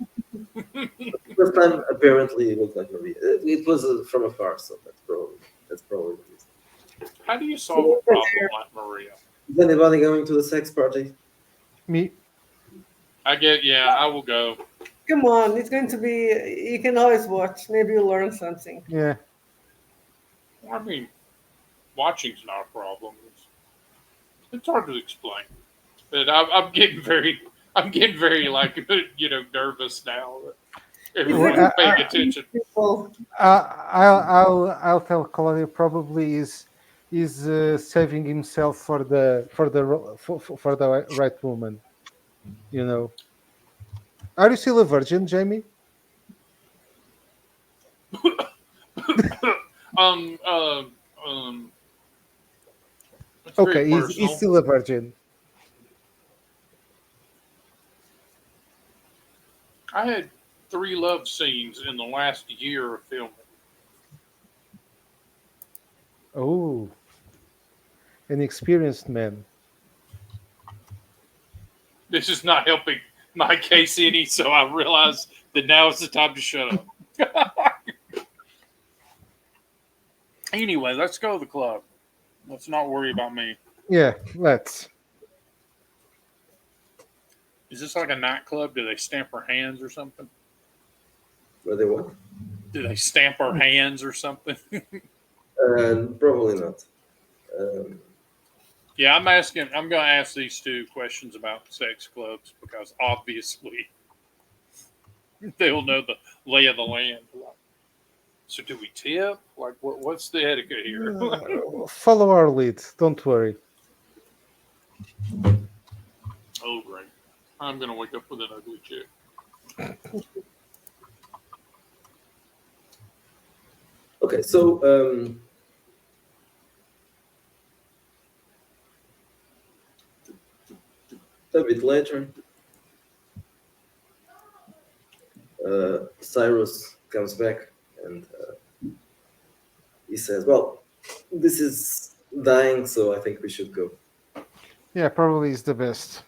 The first time, apparently, it looked like Maria. It was from afar, so that's probably the reason. How do you solve a problem like Maria? Is anybody going to the sex party? Me. I will go. Come on, it's going to be. You can always watch. Maybe you'll learn something. Yeah. I mean, watching's not a problem. It's hard to explain. But I'm getting very like nervous now that everyone's paying attention. People, I'll tell Claudia probably is saving himself for the right woman. You know. Are you still a virgin, Jamie? um, uh, um, it's Okay, very he's personal. still a virgin. I had 3 love scenes in the last year of filming. Oh, an experienced man. This is not helping my case any, so I realize that now is the time to shut up. Anyway, let's go to the club. Let's not worry about me. Yeah, let's. Is this like a nightclub? Do they stamp our hands or something? Were they what? Do they stamp our hands or something? Probably not. Um, Yeah, I'm asking. I'm going to ask these two questions about sex clubs because obviously they'll know the lay of the land. So, do we tip? Like, what's the etiquette here? Follow our lead. Don't worry. Oh, great! I'm going to wake up with an ugly chick. okay, so a bit later, Cyrus comes back and he says, "Well, this is dying, so I think we should go." Yeah, probably is the best.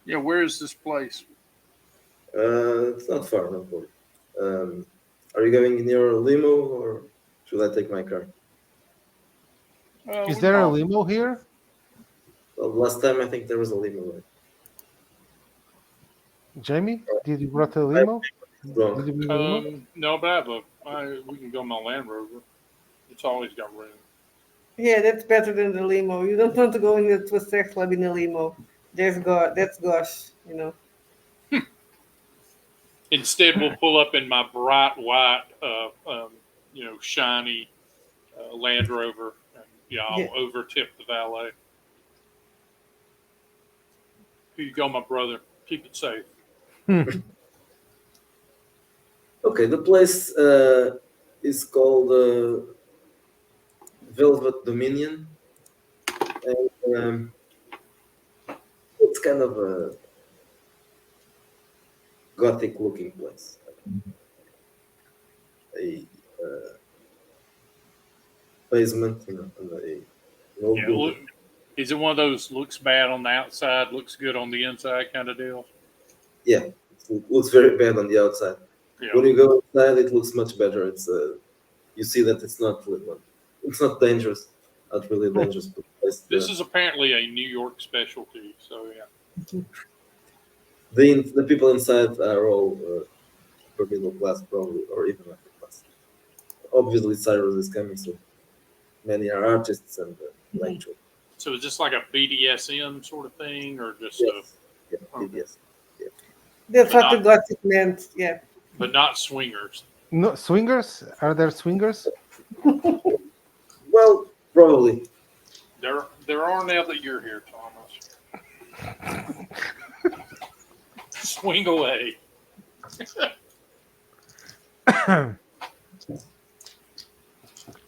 Yeah, where is this place? It's not far, not far. Are you going in your limo, or should I take my car? Is We there a can- limo here? Well, last time I think there was a limo, right? Jamie, did you brought a limo? Wrong. Did you bring a limo? No, but we can go in my Land Rover. It's always got room. Yeah, that's better than the limo. You don't want to go into a sex club in a limo. That's gosh, you know. Instead, we'll pull up in my bright white, shiny Land Rover, and I'll Yeah. overtip the valet. Here you go, my brother. Keep it safe. Okay, the place is called Velvet Dominion, and it's kind of a gothic-looking place. A basement, and an old Yeah, building. is it one of those looks bad on the outside, looks good on the inside kind of deal? Yeah, it looks very bad on the outside. Yeah. When you go inside, it looks much better. It's you see that it's not dangerous, not really dangerous place. This is apparently a New York specialty, so yeah. The people inside are all upper middle class, probably, or even upper class. Obviously, Cyrus is coming, so many are artists and lecturers. So is this like a BDSM sort of thing, or just Yes, yeah, Okay. yes. That's But what the gothic meant. Yeah. but not swingers? No swingers? Are there swingers? Well, probably. There are now that you're here, Thomas. Swing away.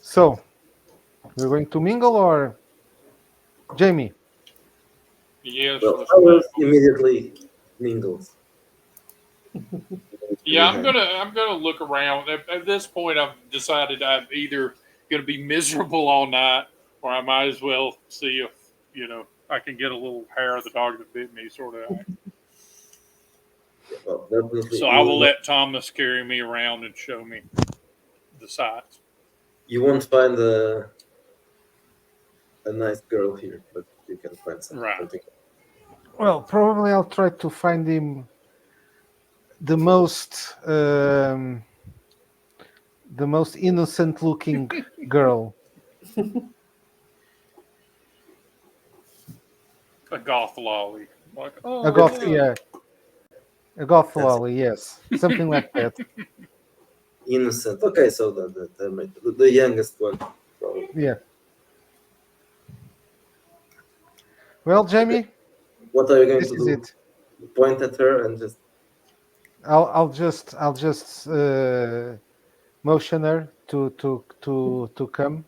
So, we're going to mingle or Jamie? Yes. Well, Cyrus immediately mingles. Yeah, I'm gonna look around. At this point, I've decided I'm either gonna be miserable all night, or I might as well see if I can get a little hair of the dog that bit me, sort of. Well, definitely. So I will let Thomas carry me around and show me the sights. You won't find a nice girl here, but you can find Right. something. Well, probably I'll try to find him the most innocent-looking girl. A goth lolly, like A goth, yeah. A goth lolly, yes, something like that. Innocent. Okay, so the youngest one, probably. Yeah. Well, Jamie, What are you going this to is do? it. Point at her and just. I'll just motion her to come.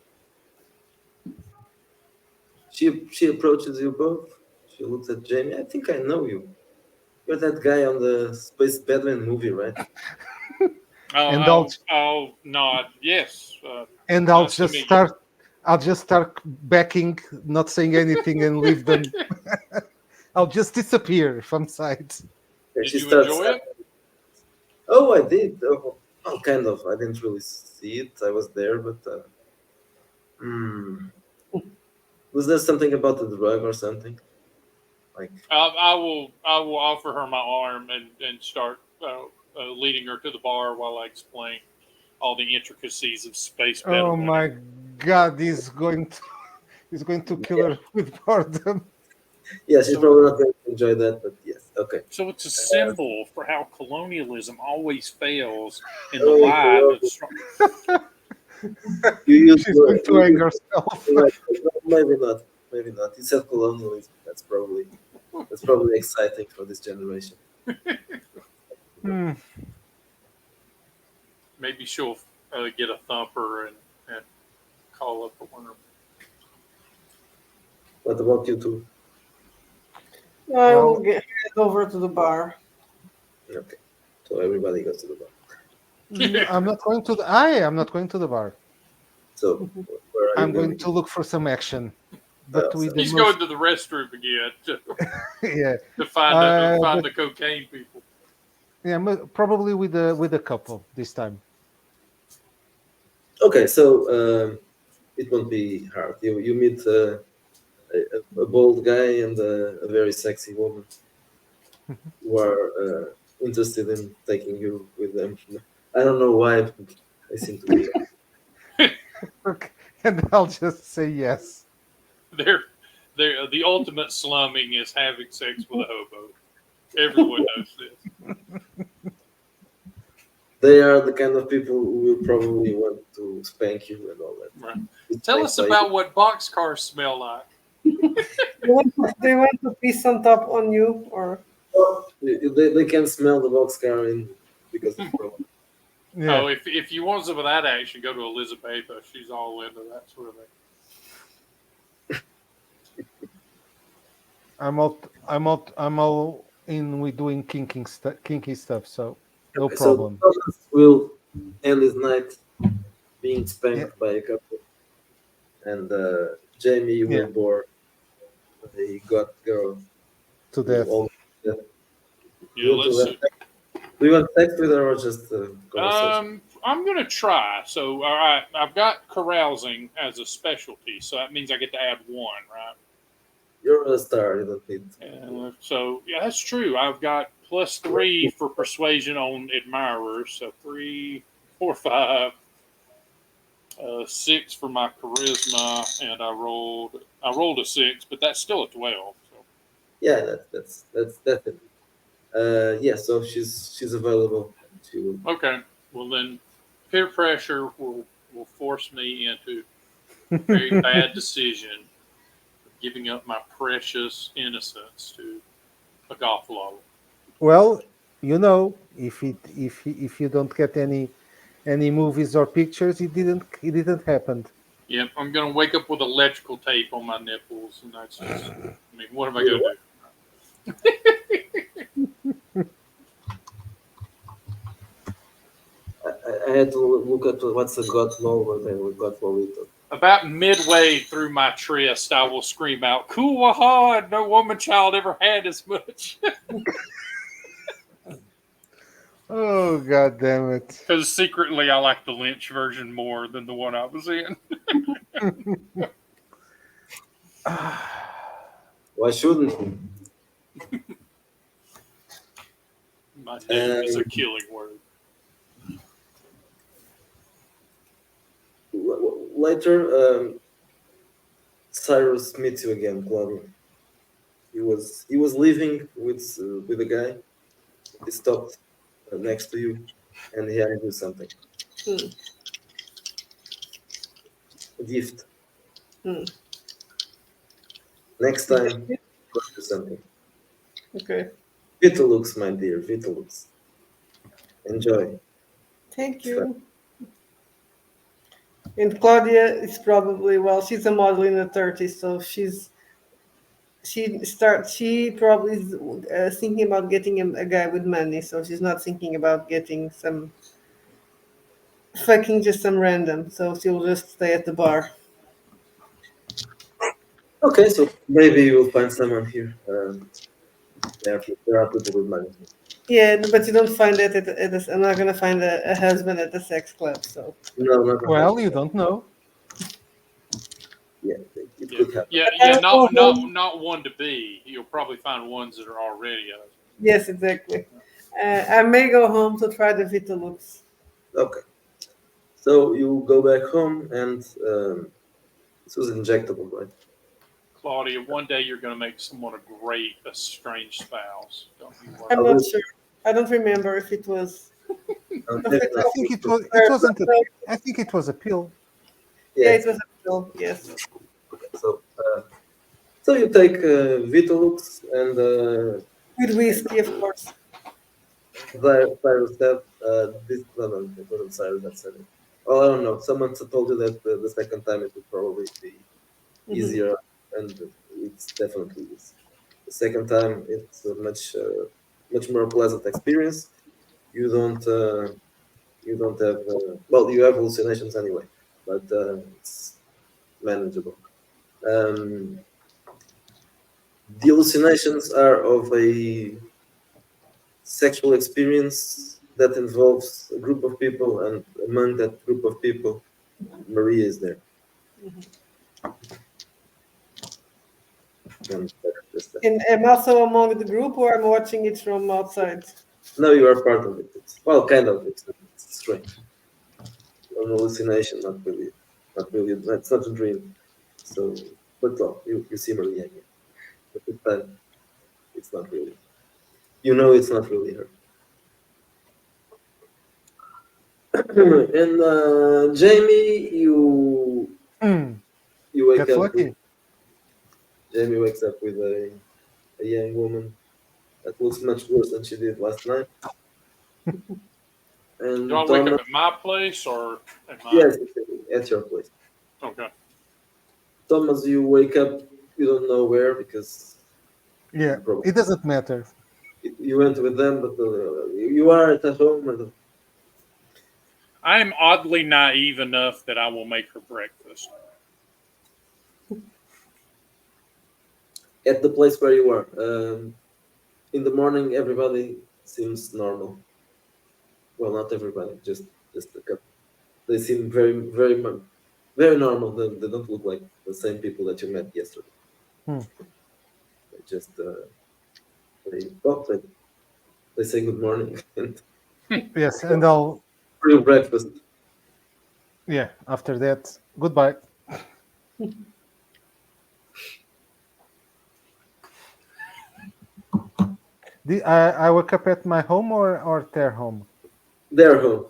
She approaches you both. She looks at Jamie. I think I know you. You're that guy on the Space Bedouin movie, right? And I'll nod. Yes. And I'll Nice to just meet you. start. I'll just start backing, not saying anything, and leave them. I'll just disappear from sight. And Did she you starts. enjoy it? Oh, I did. Oh, well, kind of. I didn't really see it. I was there, but hmm. Was there something about the drug or something? Like, I will offer her my arm and start leading her to the bar while I explain all the intricacies of space Oh metal in it. my God, he's going to kill her with boredom. yeah, she's So probably not going to enjoy that, but yes. Okay. So it's a symbol for how colonialism always fails in the Oh, light of colonial. strong. You use She's going to you hang use herself. the right word. No, maybe not. Maybe not. You said colonialism. That's probably exciting for this generation. Hmm. Maybe she'll get a thumper and call up the winner. What about you two? I will Well, head over to the bar. Okay. So everybody goes to the bar. no, I'm not going to the. I am not going to the bar. So where are you I'm going going? to look for some action, but with the He's So, most. going to the restroom again Yeah, to find but the cocaine people. yeah, probably with a couple this time. okay. So it won't be hard. You meet a bold guy and a very sexy woman who are interested in taking you with them. I don't know why, but they seem to be. Okay, and I'll just say yes. They're, the ultimate slumming is having sex with a hobo. Everyone knows this. They are the kind of people who will probably want to spank you and all that. Right. Be Tell spanked us by you. about what boxcars smell like. They want to piss on top on you, or They can smell the boxcar in because it's probably. Yeah, Oh, if you want some of that action, go to Elizabetha. She's all into that sort of thing. I'm all in with doing kinky stuff. So no Okay, so problem. Thomas will end his night being Yeah, spanked by a couple, and Jamie will yeah, bore the god girl to to death. almost death. Yeah, You want to let's have see. do you want sex with her or just conversation? I'm gonna try. So, all right, I've got carousing as a specialty, so that means I get to add one, right? You're a star. You don't need. So, yeah, that's true. I've got +3 for persuasion on admirers. So 3, 4, 5, 6 for my charisma, and I rolled a 6, but that's still a 12. So, Yeah, that's definitely. Yeah, so she's available. She will. okay. Well, then peer pressure will force me into a very bad decision of giving up my precious innocence to a Gothalo. Well, if you don't get any movies or pictures, it didn't happen. Yep, I'm gonna wake up with electrical tape on my nipples, and that's just. I mean, what am I With gonna what? do? I had to look at what's a got low and we got Lolita. About midway through my tryst, I will scream out, "Cool wahad! No woman child ever had as much." Oh God damn it! Because secretly, I like the Lynch version more than the one I was in. Why shouldn't he? My name is a Um, killing word. later, Cyrus meets you again, Claudia. He was leaving with a guy. He stopped next to you, and he handed you something. hmm, A gift. hmm. Next Is that time, it? got you something. Okay. Vitalux, my dear, Vitalux. Enjoy. Thank It's fun. you. And Claudia is probably, well, she's a model in the 30s, so she probably is thinking about getting a guy with money, so she's not thinking about getting some fucking just some random. So she'll just stay at the bar. Okay, so maybe you will find someone here. There are people with money. Yeah, but you don't find that I'm not gonna find a husband at the sex club. So No, not a Well, husband. you don't know. Yeah, it Yeah, could happen. yeah, yeah. I'll go home. Not one to be. You'll probably find ones that are already. Yes, exactly. I may go home to try the Vitalux. Okay, so you go back home, and this was injectable, right? Claudia, one day you're going to make someone a great estranged spouse. Don't you I'm I worry. not will. sure. I don't remember if it was. I Maybe think I not. think it was. It wasn't a. I think it was a pill. yeah, Yeah. it was a pill. Yes, Okay. So you take Vitalux and with whiskey, of course. Cyrus said this. No, no, it wasn't Cyrus that said it. Oh, I don't know. Someone told you that the second time it would probably be Hmm. easier, and it's definitely is. The second time it's a much more pleasant experience. You don't you don't have well, you have hallucinations anyway, but it's manageable. Um, the hallucinations are of a sexual experience that involves a group of people, and among that group of people, Maria is there. And that's just that. And I'm also among the group, or I'm watching it from outside. Now you are part of it. It's, well, kind of. It's strange. An hallucination, not really. That's not a dream. So, but well, you see Maria again. But this time, it's not really. You know, it's not really her. And Jamie, Mm, you wake that's up with lucky. Jamie wakes up with a young woman that looks much worse than she did last night. Do I And wake up Thomas, at my place or at my? yes, at your place. Okay. Thomas, you wake up, you don't know where because Yeah, you probably it doesn't matter. you went with them, but you are at home and I am oddly naive enough that I will make her breakfast. at the place where you are. In the morning, everybody seems normal. Well, not everybody, just a couple. They seem very normal. They don't look like the same people that you met yesterday. Hmm. They just well, they say good morning and Yes, and I'll. real breakfast. Yeah, after that, goodbye. I woke up at my home or their home. They're home.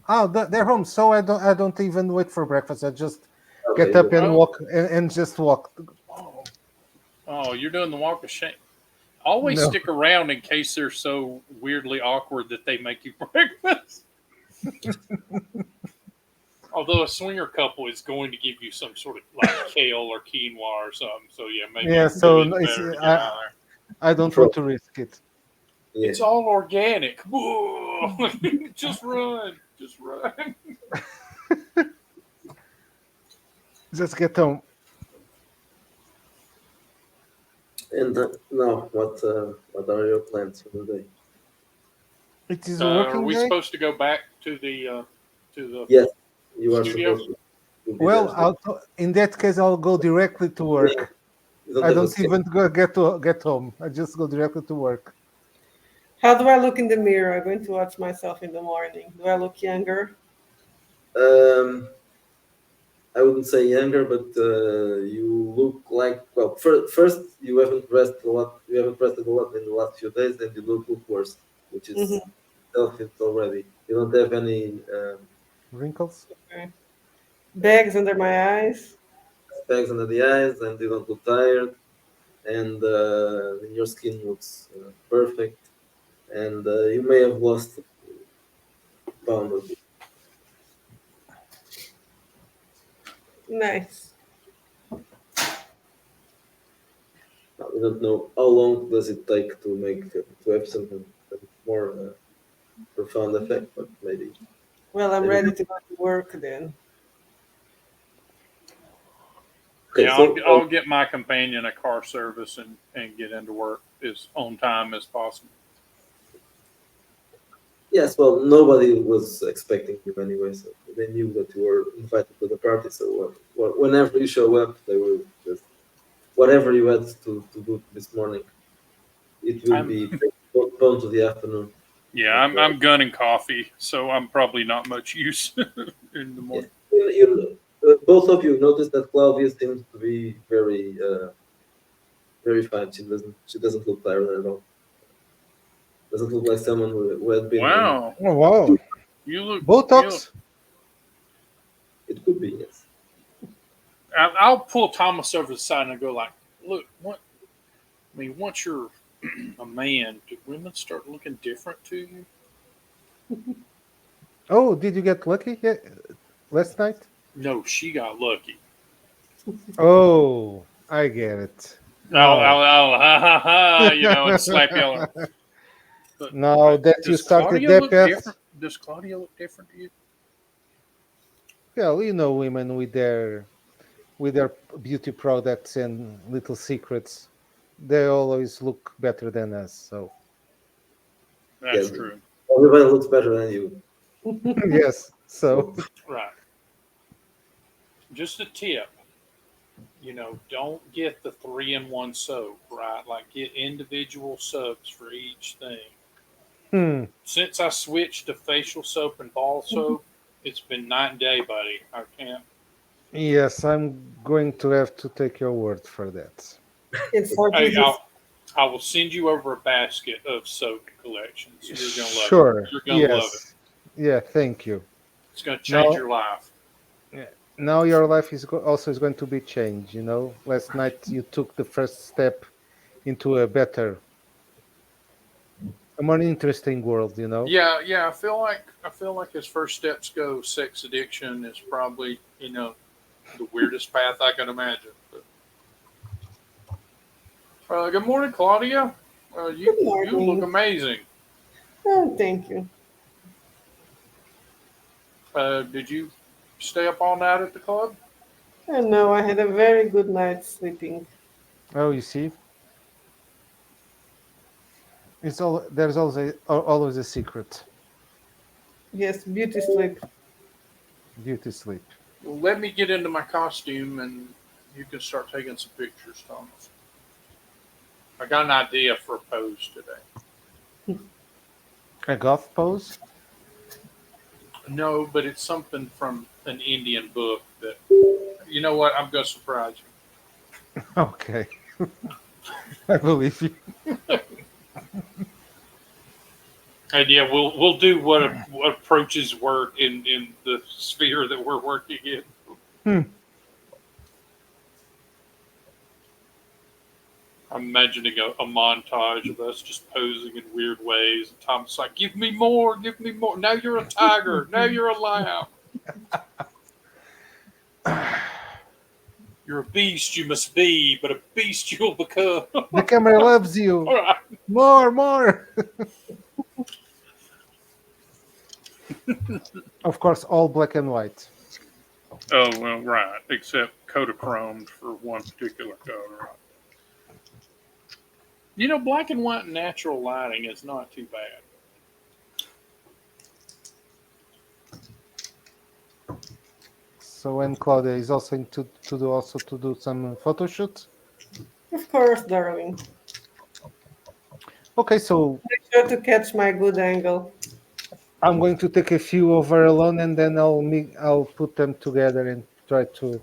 Oh, their home. So I don't even wait for breakfast. I just get Okay, up and Oh, walk and just walk. oh, oh, you're doing the walk of shame. Always No. stick around in case they're so weirdly awkward that they make you breakfast. Although a swinger couple is going to give you some sort of like kale or quinoa or something, so yeah, Yeah. maybe So it's it's, better to get I out of there. I don't pro. want to risk it. Yeah, It's all organic. Whoa. Just run, just run. Just get home. and now what are your plans for the day? It is a Are working we day. supposed to go back to the Yes, you are studio? supposed to be there. Well, So in that case, I'll go directly to yeah, work. you don't I have a don't schedule. even get home. I just go directly to work. How do I look in the mirror? I'm going to watch myself in the morning. Do I look younger? Um, I wouldn't say younger, but you look like well. First, you haven't rested a lot. You haven't rested a lot in the last few days, and you look worse, which is Hmm. self it already. You don't have any Wrinkles. Okay. Bags under my eyes. bags under the eyes, and you don't look tired, and your skin looks perfect, and you may have lost a pound or two. Nice. Now, we don't know how long does it take to make to have something more profound effect, but Well, I'm maybe ready to go to work then. Okay, Yeah, so I'll get my companion a car service and get into work as on time as possible. yes, well, nobody was expecting you anyway, so they knew that you were invited to the party. So whenever you show up, they will just whatever you had to do this morning, it will I'm be postponed to the afternoon. yeah, But I'm gunning coffee, so I'm probably not much use in the yeah, morning. both of you noticed that Claudia seems to be very fine. She doesn't look tired at all. Doesn't look like someone who had been in. Wow, Oh wow, you look. Botox. It could be, yes. I'll pull Thomas over the side and go like, look, what? I mean, once you're a man, do women start looking different to you? Oh, did you get lucky last night? No, she got lucky. Oh, I get it. No, Ha ha ha, and slap you all. But now that you does started Claudia that look path, different? Does Claudia look different to you? well, women with their beauty products and little secrets, they always look better than us. So Yeah, That's true. everybody looks better than you. yes, so So, Right. Just a tip. Don't get the 3-in-1 soap, right? Like get individual soaps for each thing. hmm, Since I switched to facial soap and ball soap, it's been night and day, buddy. I can't. yes, I'm going to have to take your word for that. It's for Hey, Jesus. I will send you over a basket of soap collections. You're gonna love it. Sure. You're gonna love it. Yes. Yeah. Thank you. It's gonna change Now, your life. yeah, now your life also is going to be changed. Last night you took the first step into a more interesting world. Yeah, yeah. I feel like his first steps go. Sex addiction is probably the weirdest path I can imagine. But, good morning, Claudia. Good You look morning. amazing. Oh, thank you. Did you stay up all night at the club? I know I had a very good night sleeping. Oh, you see, it's all there's always a secret. Yes, beauty sleep. Beauty sleep. Well, let me get into my costume and you can start taking some pictures, Thomas. I got an idea for a pose today. A goth pose. No, but it's something from an Indian book that, you know what, I'm going to surprise Okay, I believe you. you. And yeah, we'll do what approaches work in the sphere that we're working in. Hmm. I'm imagining a montage of us just posing in weird ways. And Tom's like, give me more, give me more. Now you're a tiger. Now you're a lamb. You're a beast you must be, but a beast you'll become. The camera loves you. All right. More. Of course, all black and white. Oh, well, right. Except Kodachromed for one particular color. Black and white natural lighting is not too bad. So when Claudia is also to do some photo shoot. Of course, darling. Okay, so Make sure to catch my good angle. I'm going to take a few over alone, and then I'll put them together and try to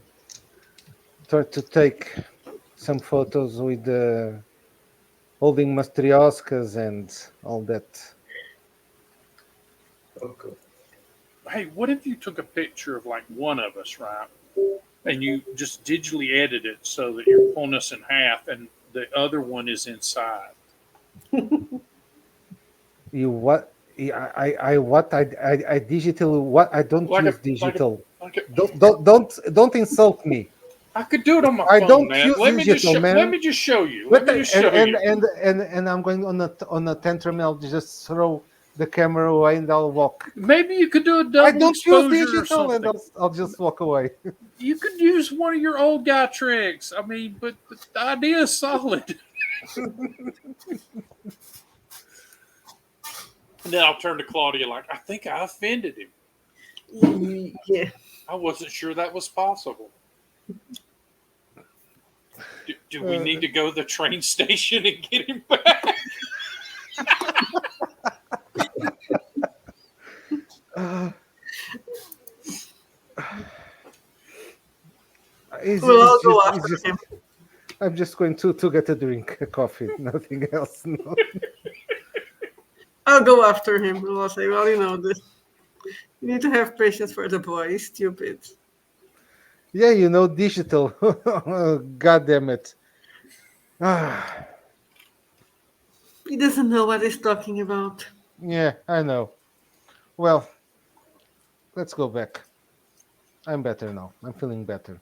take some photos with the holding matrioskas and all that. okay. Hey, what if you took a picture of like one of us, right? And you just digitally edit it so that you're pulling us in half and the other one is inside. You what? I what? I digital what? I don't Like a use like a digital. like a Don't insult me. I could do it on my I phone, don't man. use digital, Let man. me just show you. Let But me just and show and you. and and, and I'm going on a tantrum. I'll just throw the camera away and I'll walk. Maybe you could do a I double don't use exposure or digital, and something. I'll just walk away. You could use one of your old guy tricks. I mean, but the idea is solid. And then I'll turn to Claudia like, I think I offended him. Yeah. I wasn't sure that was possible. Do we need to go to the train station and get him back? We'll all go after him. I'm just going to get a drink, a coffee, nothing else. No. I'll go after him. We'll all say, well, you need to have patience for the boy. He's stupid. Yeah, digital. God damn it. He doesn't know what he's talking about. Yeah, I know. Well, let's go back. I'm better now. I'm feeling better.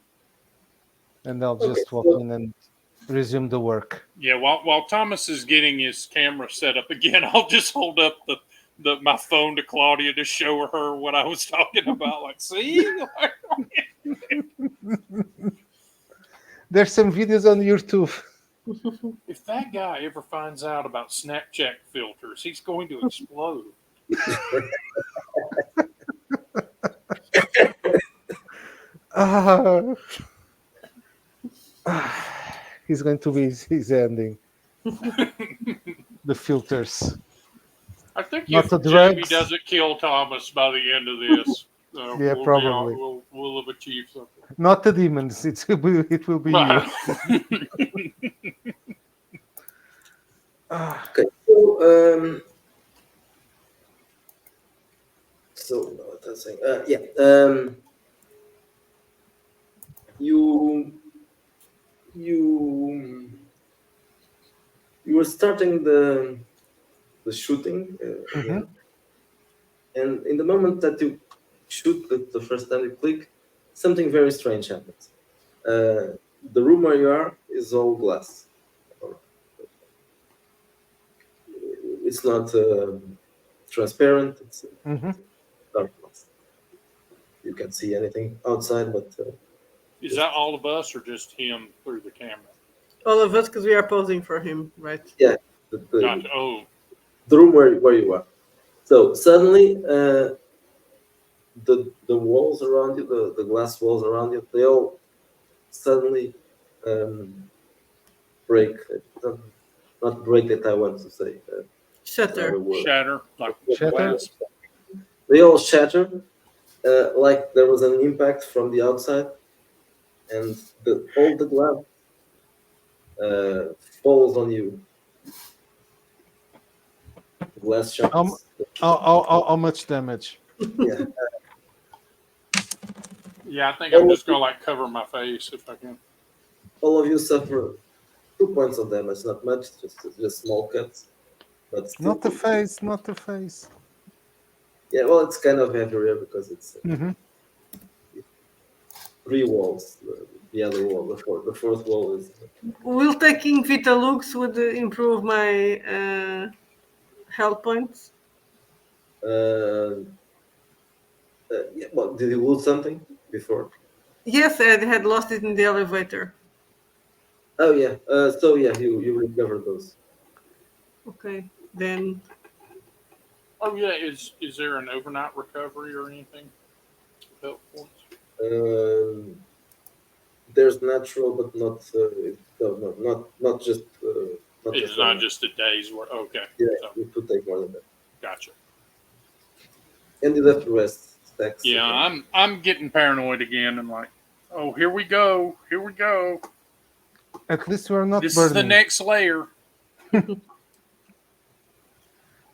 And I'll just walk in and resume the work. Yeah, while Thomas is getting his camera set up again, I'll just hold up my phone to Claudia to show her what I was talking about. Like, see? There's some videos on YouTube. If that guy ever finds out about Snapchat filters, he's going to explode. He's going to be his ending. The filters. I think Not if the Jamie drugs. doesn't kill Thomas by the end of this, Yeah, probably. we'll have achieved something. Not the demons. It will be you. Okay, so what I was saying, you were starting the shooting again, and in the moment that you shoot the first time you click, something very strange happens. The room where you are is all glass. It's not transparent. It's dark glass. You can see anything outside, but Is that all of us or just him through the camera? All of us, because we are posing for him, right? yeah, Gotcha. Oh, the room where you are. So suddenly, the walls around you, the glass walls around you, they all suddenly break. Not break that I want to say. Shutter. shatter, like Shatter? glass. They all shatter, like there was an impact from the outside, and all the glass falls on you. The glass shatters. How much damage? Yeah. Yeah, I think I'm just gonna like cover my face if I can. All of you suffer 2 points of damage, not much, just small cuts. But still, Not the face, not the face. yeah, well, it's kind of heavier because it's 3 walls. The other wall, the fourth wall is. Will taking Vita Lux would improve my health points? Yeah, well, did you lose something before? Yes, I had lost it in the elevator. Oh yeah. So yeah, you recovered those. Okay, then. Oh yeah, is there an overnight recovery or anything? Health points? There's natural, but not not just. Not It's not just a day's work. Okay. Yeah, So, you could take more than that, gotcha. and you have to rest. Stacks. Yeah, I'm getting paranoid again and like, oh, here we go. Here we go. At least we're not This burning. is the next layer.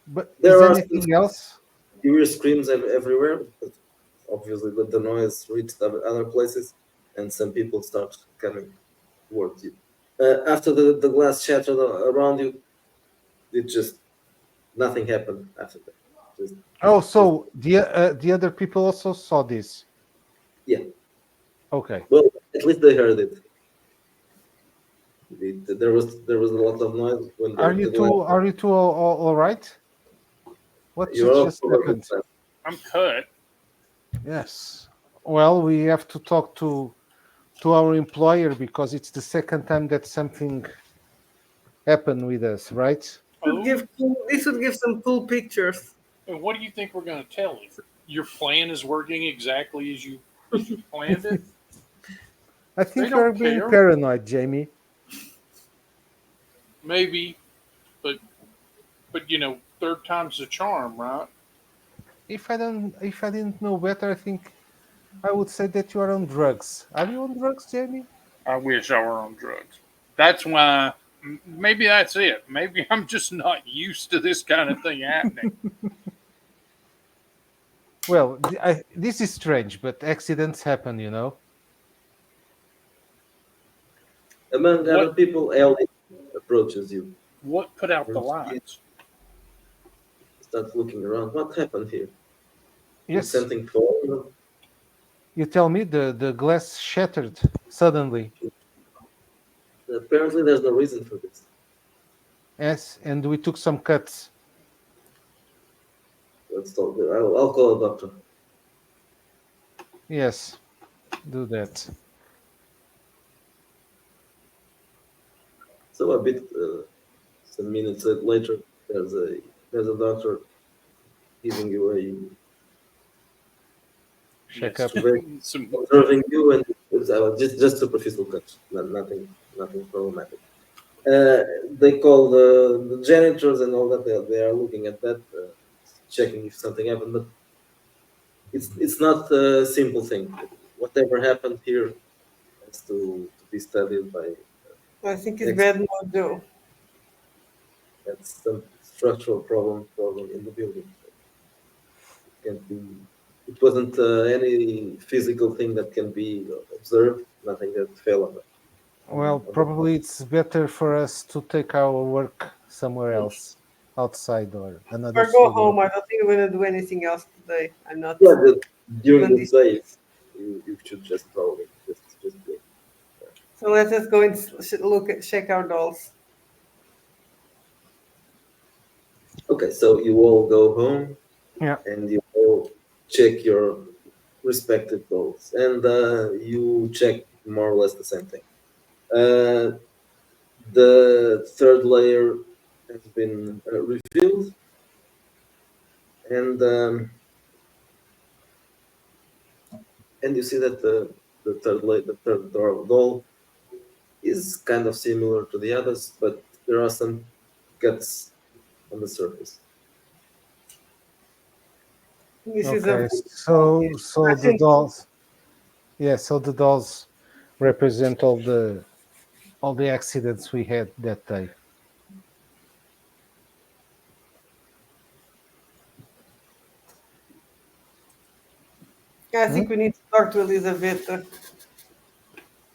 But There is are anything else? You hear screams everywhere, but obviously the noise reached other places, and some people start coming towards you. After the glass shattered around you, it just nothing happened after that. So the other people also saw this. Yeah. Okay. Well, at least they heard it. There was a lot of noise when Are you two all right? What You're all just probably happened? fast. I'm cut. Yes. Well, we have to talk to our employer because it's the second time that something happened with us, right? Oh, This would give some cool pictures. and what do you think we're going to tell him? Your plan is working exactly as you planned it. I They think you are don't being care. paranoid, Jamie. Maybe, but third time's the charm, right? If I didn't know better, I think I would say that you are on drugs. Are you on drugs, Jamie? I wish I were on drugs. That's why. Maybe that's it. Maybe I'm just not used to this kind of thing happening. Well, this is strange, but accidents happen, you know. Among other What people, Ellie approaches you what put out the and she lights? starts looking around. What happened here? Did Yes, something fall? you tell me the glass shattered suddenly. Apparently, there's no reason for this. Yes, and we took some cuts. Let's talk. I'll call a doctor. Yes, do that. So a bit, some minutes later, there's a doctor giving you a Check Yes, up. some. observing you, and it's, just superficial cuts, nothing problematic. Uh, they call the janitors and all that. They are looking at that, checking if something happened, but it's not a simple thing. Whatever happened here has to be studied by I think it's experts. bad mojo. That's some structural problem in the building. It can't be. It wasn't any physical thing that can be observed. Nothing that fell Well, on the floor. probably it's better for us to take our work somewhere else, outside or another Or go studio. home. I don't think I'm gonna do anything else today. I'm not Yeah, during even the this. day, you should just probably just go. So let's just go and look at check our dolls. Okay, so you all go home Yeah. and you all check your respective goals, and you check more or less the same thing. Uh, the third layer has been revealed, and and you see that the third doll is kind of similar to the others, but there are some cuts on the surface. This is a Okay. voodoo doll. So Yes. so I the think dolls. Yeah. So the dolls represent all the accidents we had that day. I Hmm? think we need to talk to Elizabeth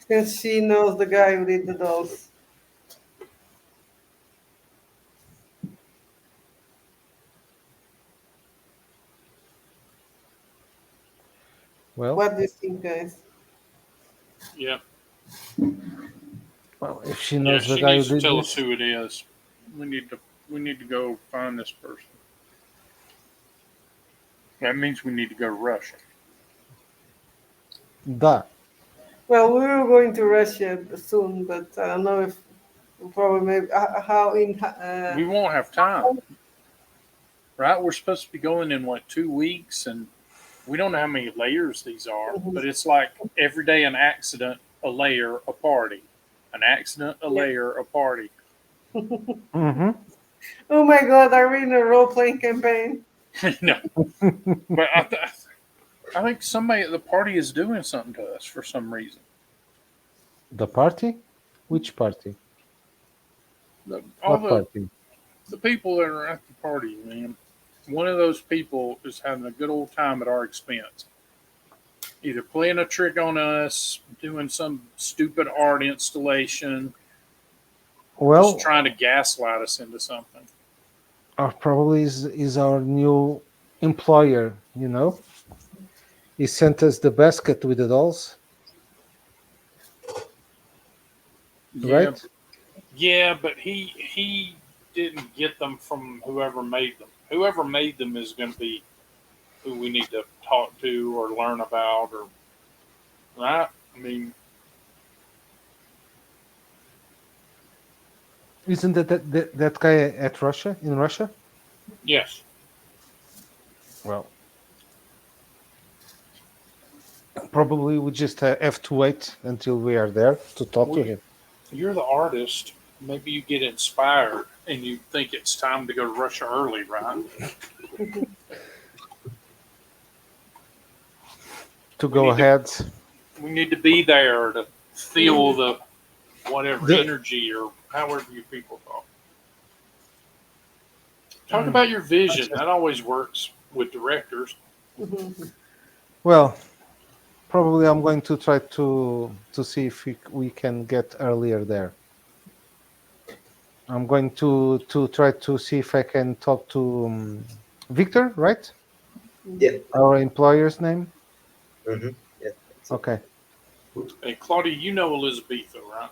since she knows the guy who did the dolls. Well, What do you think, guys? Yeah, well, if she yeah. knows the She guy who needs to did tell us this, who it is. We need to we need to go find this person. That means we need to go to Russia. da. Well, we were going to Russia soon, but I don't know if probably maybe how in We won't have time, right? We're supposed to be going in what 2 weeks, and we don't know how many layers these are, but it's like every day an accident, a layer, a party, an accident, a yeah. layer, a party. Hmm. Oh my God, are we in a role playing campaign? No, but I think somebody at the party is doing something to us for some reason. The party? Which party? All What the party? the people that are at the party, man. One of those people is having a good old time at our expense. Either playing a trick on us, doing some stupid art installation, just Well, trying to gaslight us into something. probably is our new employer. You know, he sent us the basket with the dolls, Yeah, right? yeah, but he didn't get them from whoever made them. Whoever made them is going to be who we need to talk to or learn about, or right? I mean, Isn't that guy at Russia in Russia? yes. Well, probably we just have to wait until we are there to talk to We, him. you're the artist. Maybe you get inspired and you think it's time to go to Russia early, right? To We go need to ahead. we need to be there to feel the whatever The, energy or however you people talk. Talk about your vision. That always works with directors. Mhm. well, probably I'm going to try to see if we can get earlier there. I'm going to try to see if I can talk to Victor, right? Yeah. Our employer's name. Yeah. That's it. Okay. Hey, Claudia, you know Elizabetha, right?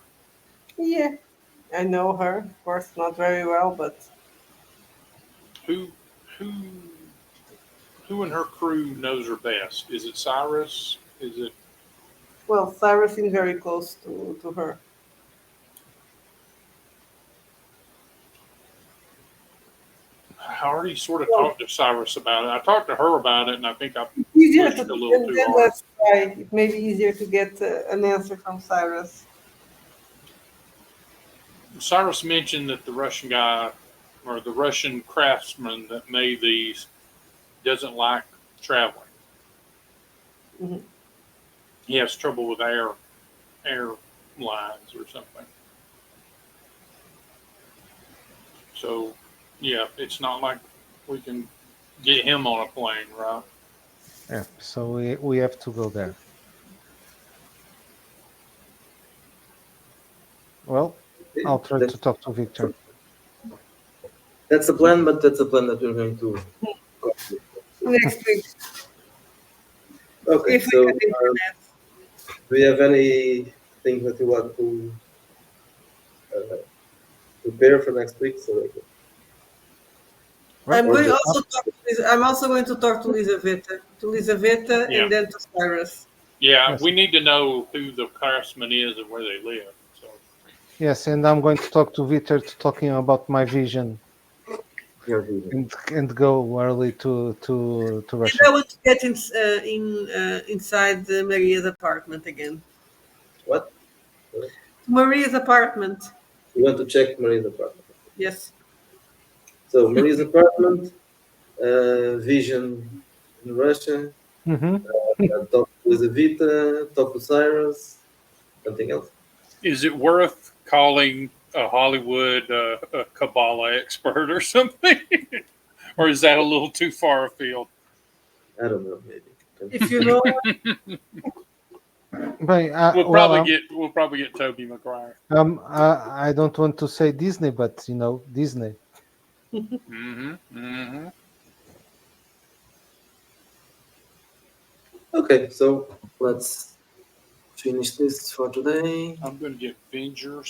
Yeah, I know her. Of course, not very well, but Who who who in her crew knows her best? Is it Cyrus? Is it well, Cyrus seems very close to her. I already sort of Well, talked to Cyrus about it. I talked to her about it, and I think I it's easier to pushed a little too then hard. let's try. It may be easier to get an answer from Cyrus. Cyrus mentioned that the Russian guy or the Russian craftsman that made these doesn't like traveling. Hmm. He has trouble with airlines or something. So, yeah, it's not like we can get him on a plane, right? Yeah. So we have to go there. Well, I'll try to That's talk to Victor. that's a plan, but that's a plan that we're going to. Next week, Okay, if we so get internet. do you have anything that you want to uh, prepare for next week? So like, Well, or just I'm also going to talk to Lizaveta, Yeah. and then to Cyrus. Yeah, yes, we need to know who the craftsman is and where they live. So, yes, and I'm going to talk to Victor to talking about my vision your vision. and go early to And Russia. I want to get inside Maria's apartment again. What? Maria's apartment. You want to check Marie's apartment? Yes. So Marie's apartment, vision in Russia, Mm-hmm. talk with Evita, talk to Cyrus, something else. is it worth calling a Hollywood a Kabbalah expert or something? Or is that a little too far afield? I don't know, maybe. If you know, But We'll well, probably get Toby McGuire. I don't want to say Disney, but Disney. Mm-hmm. Mm-hmm. Okay, so let's finish this for today. I'm going to get Venger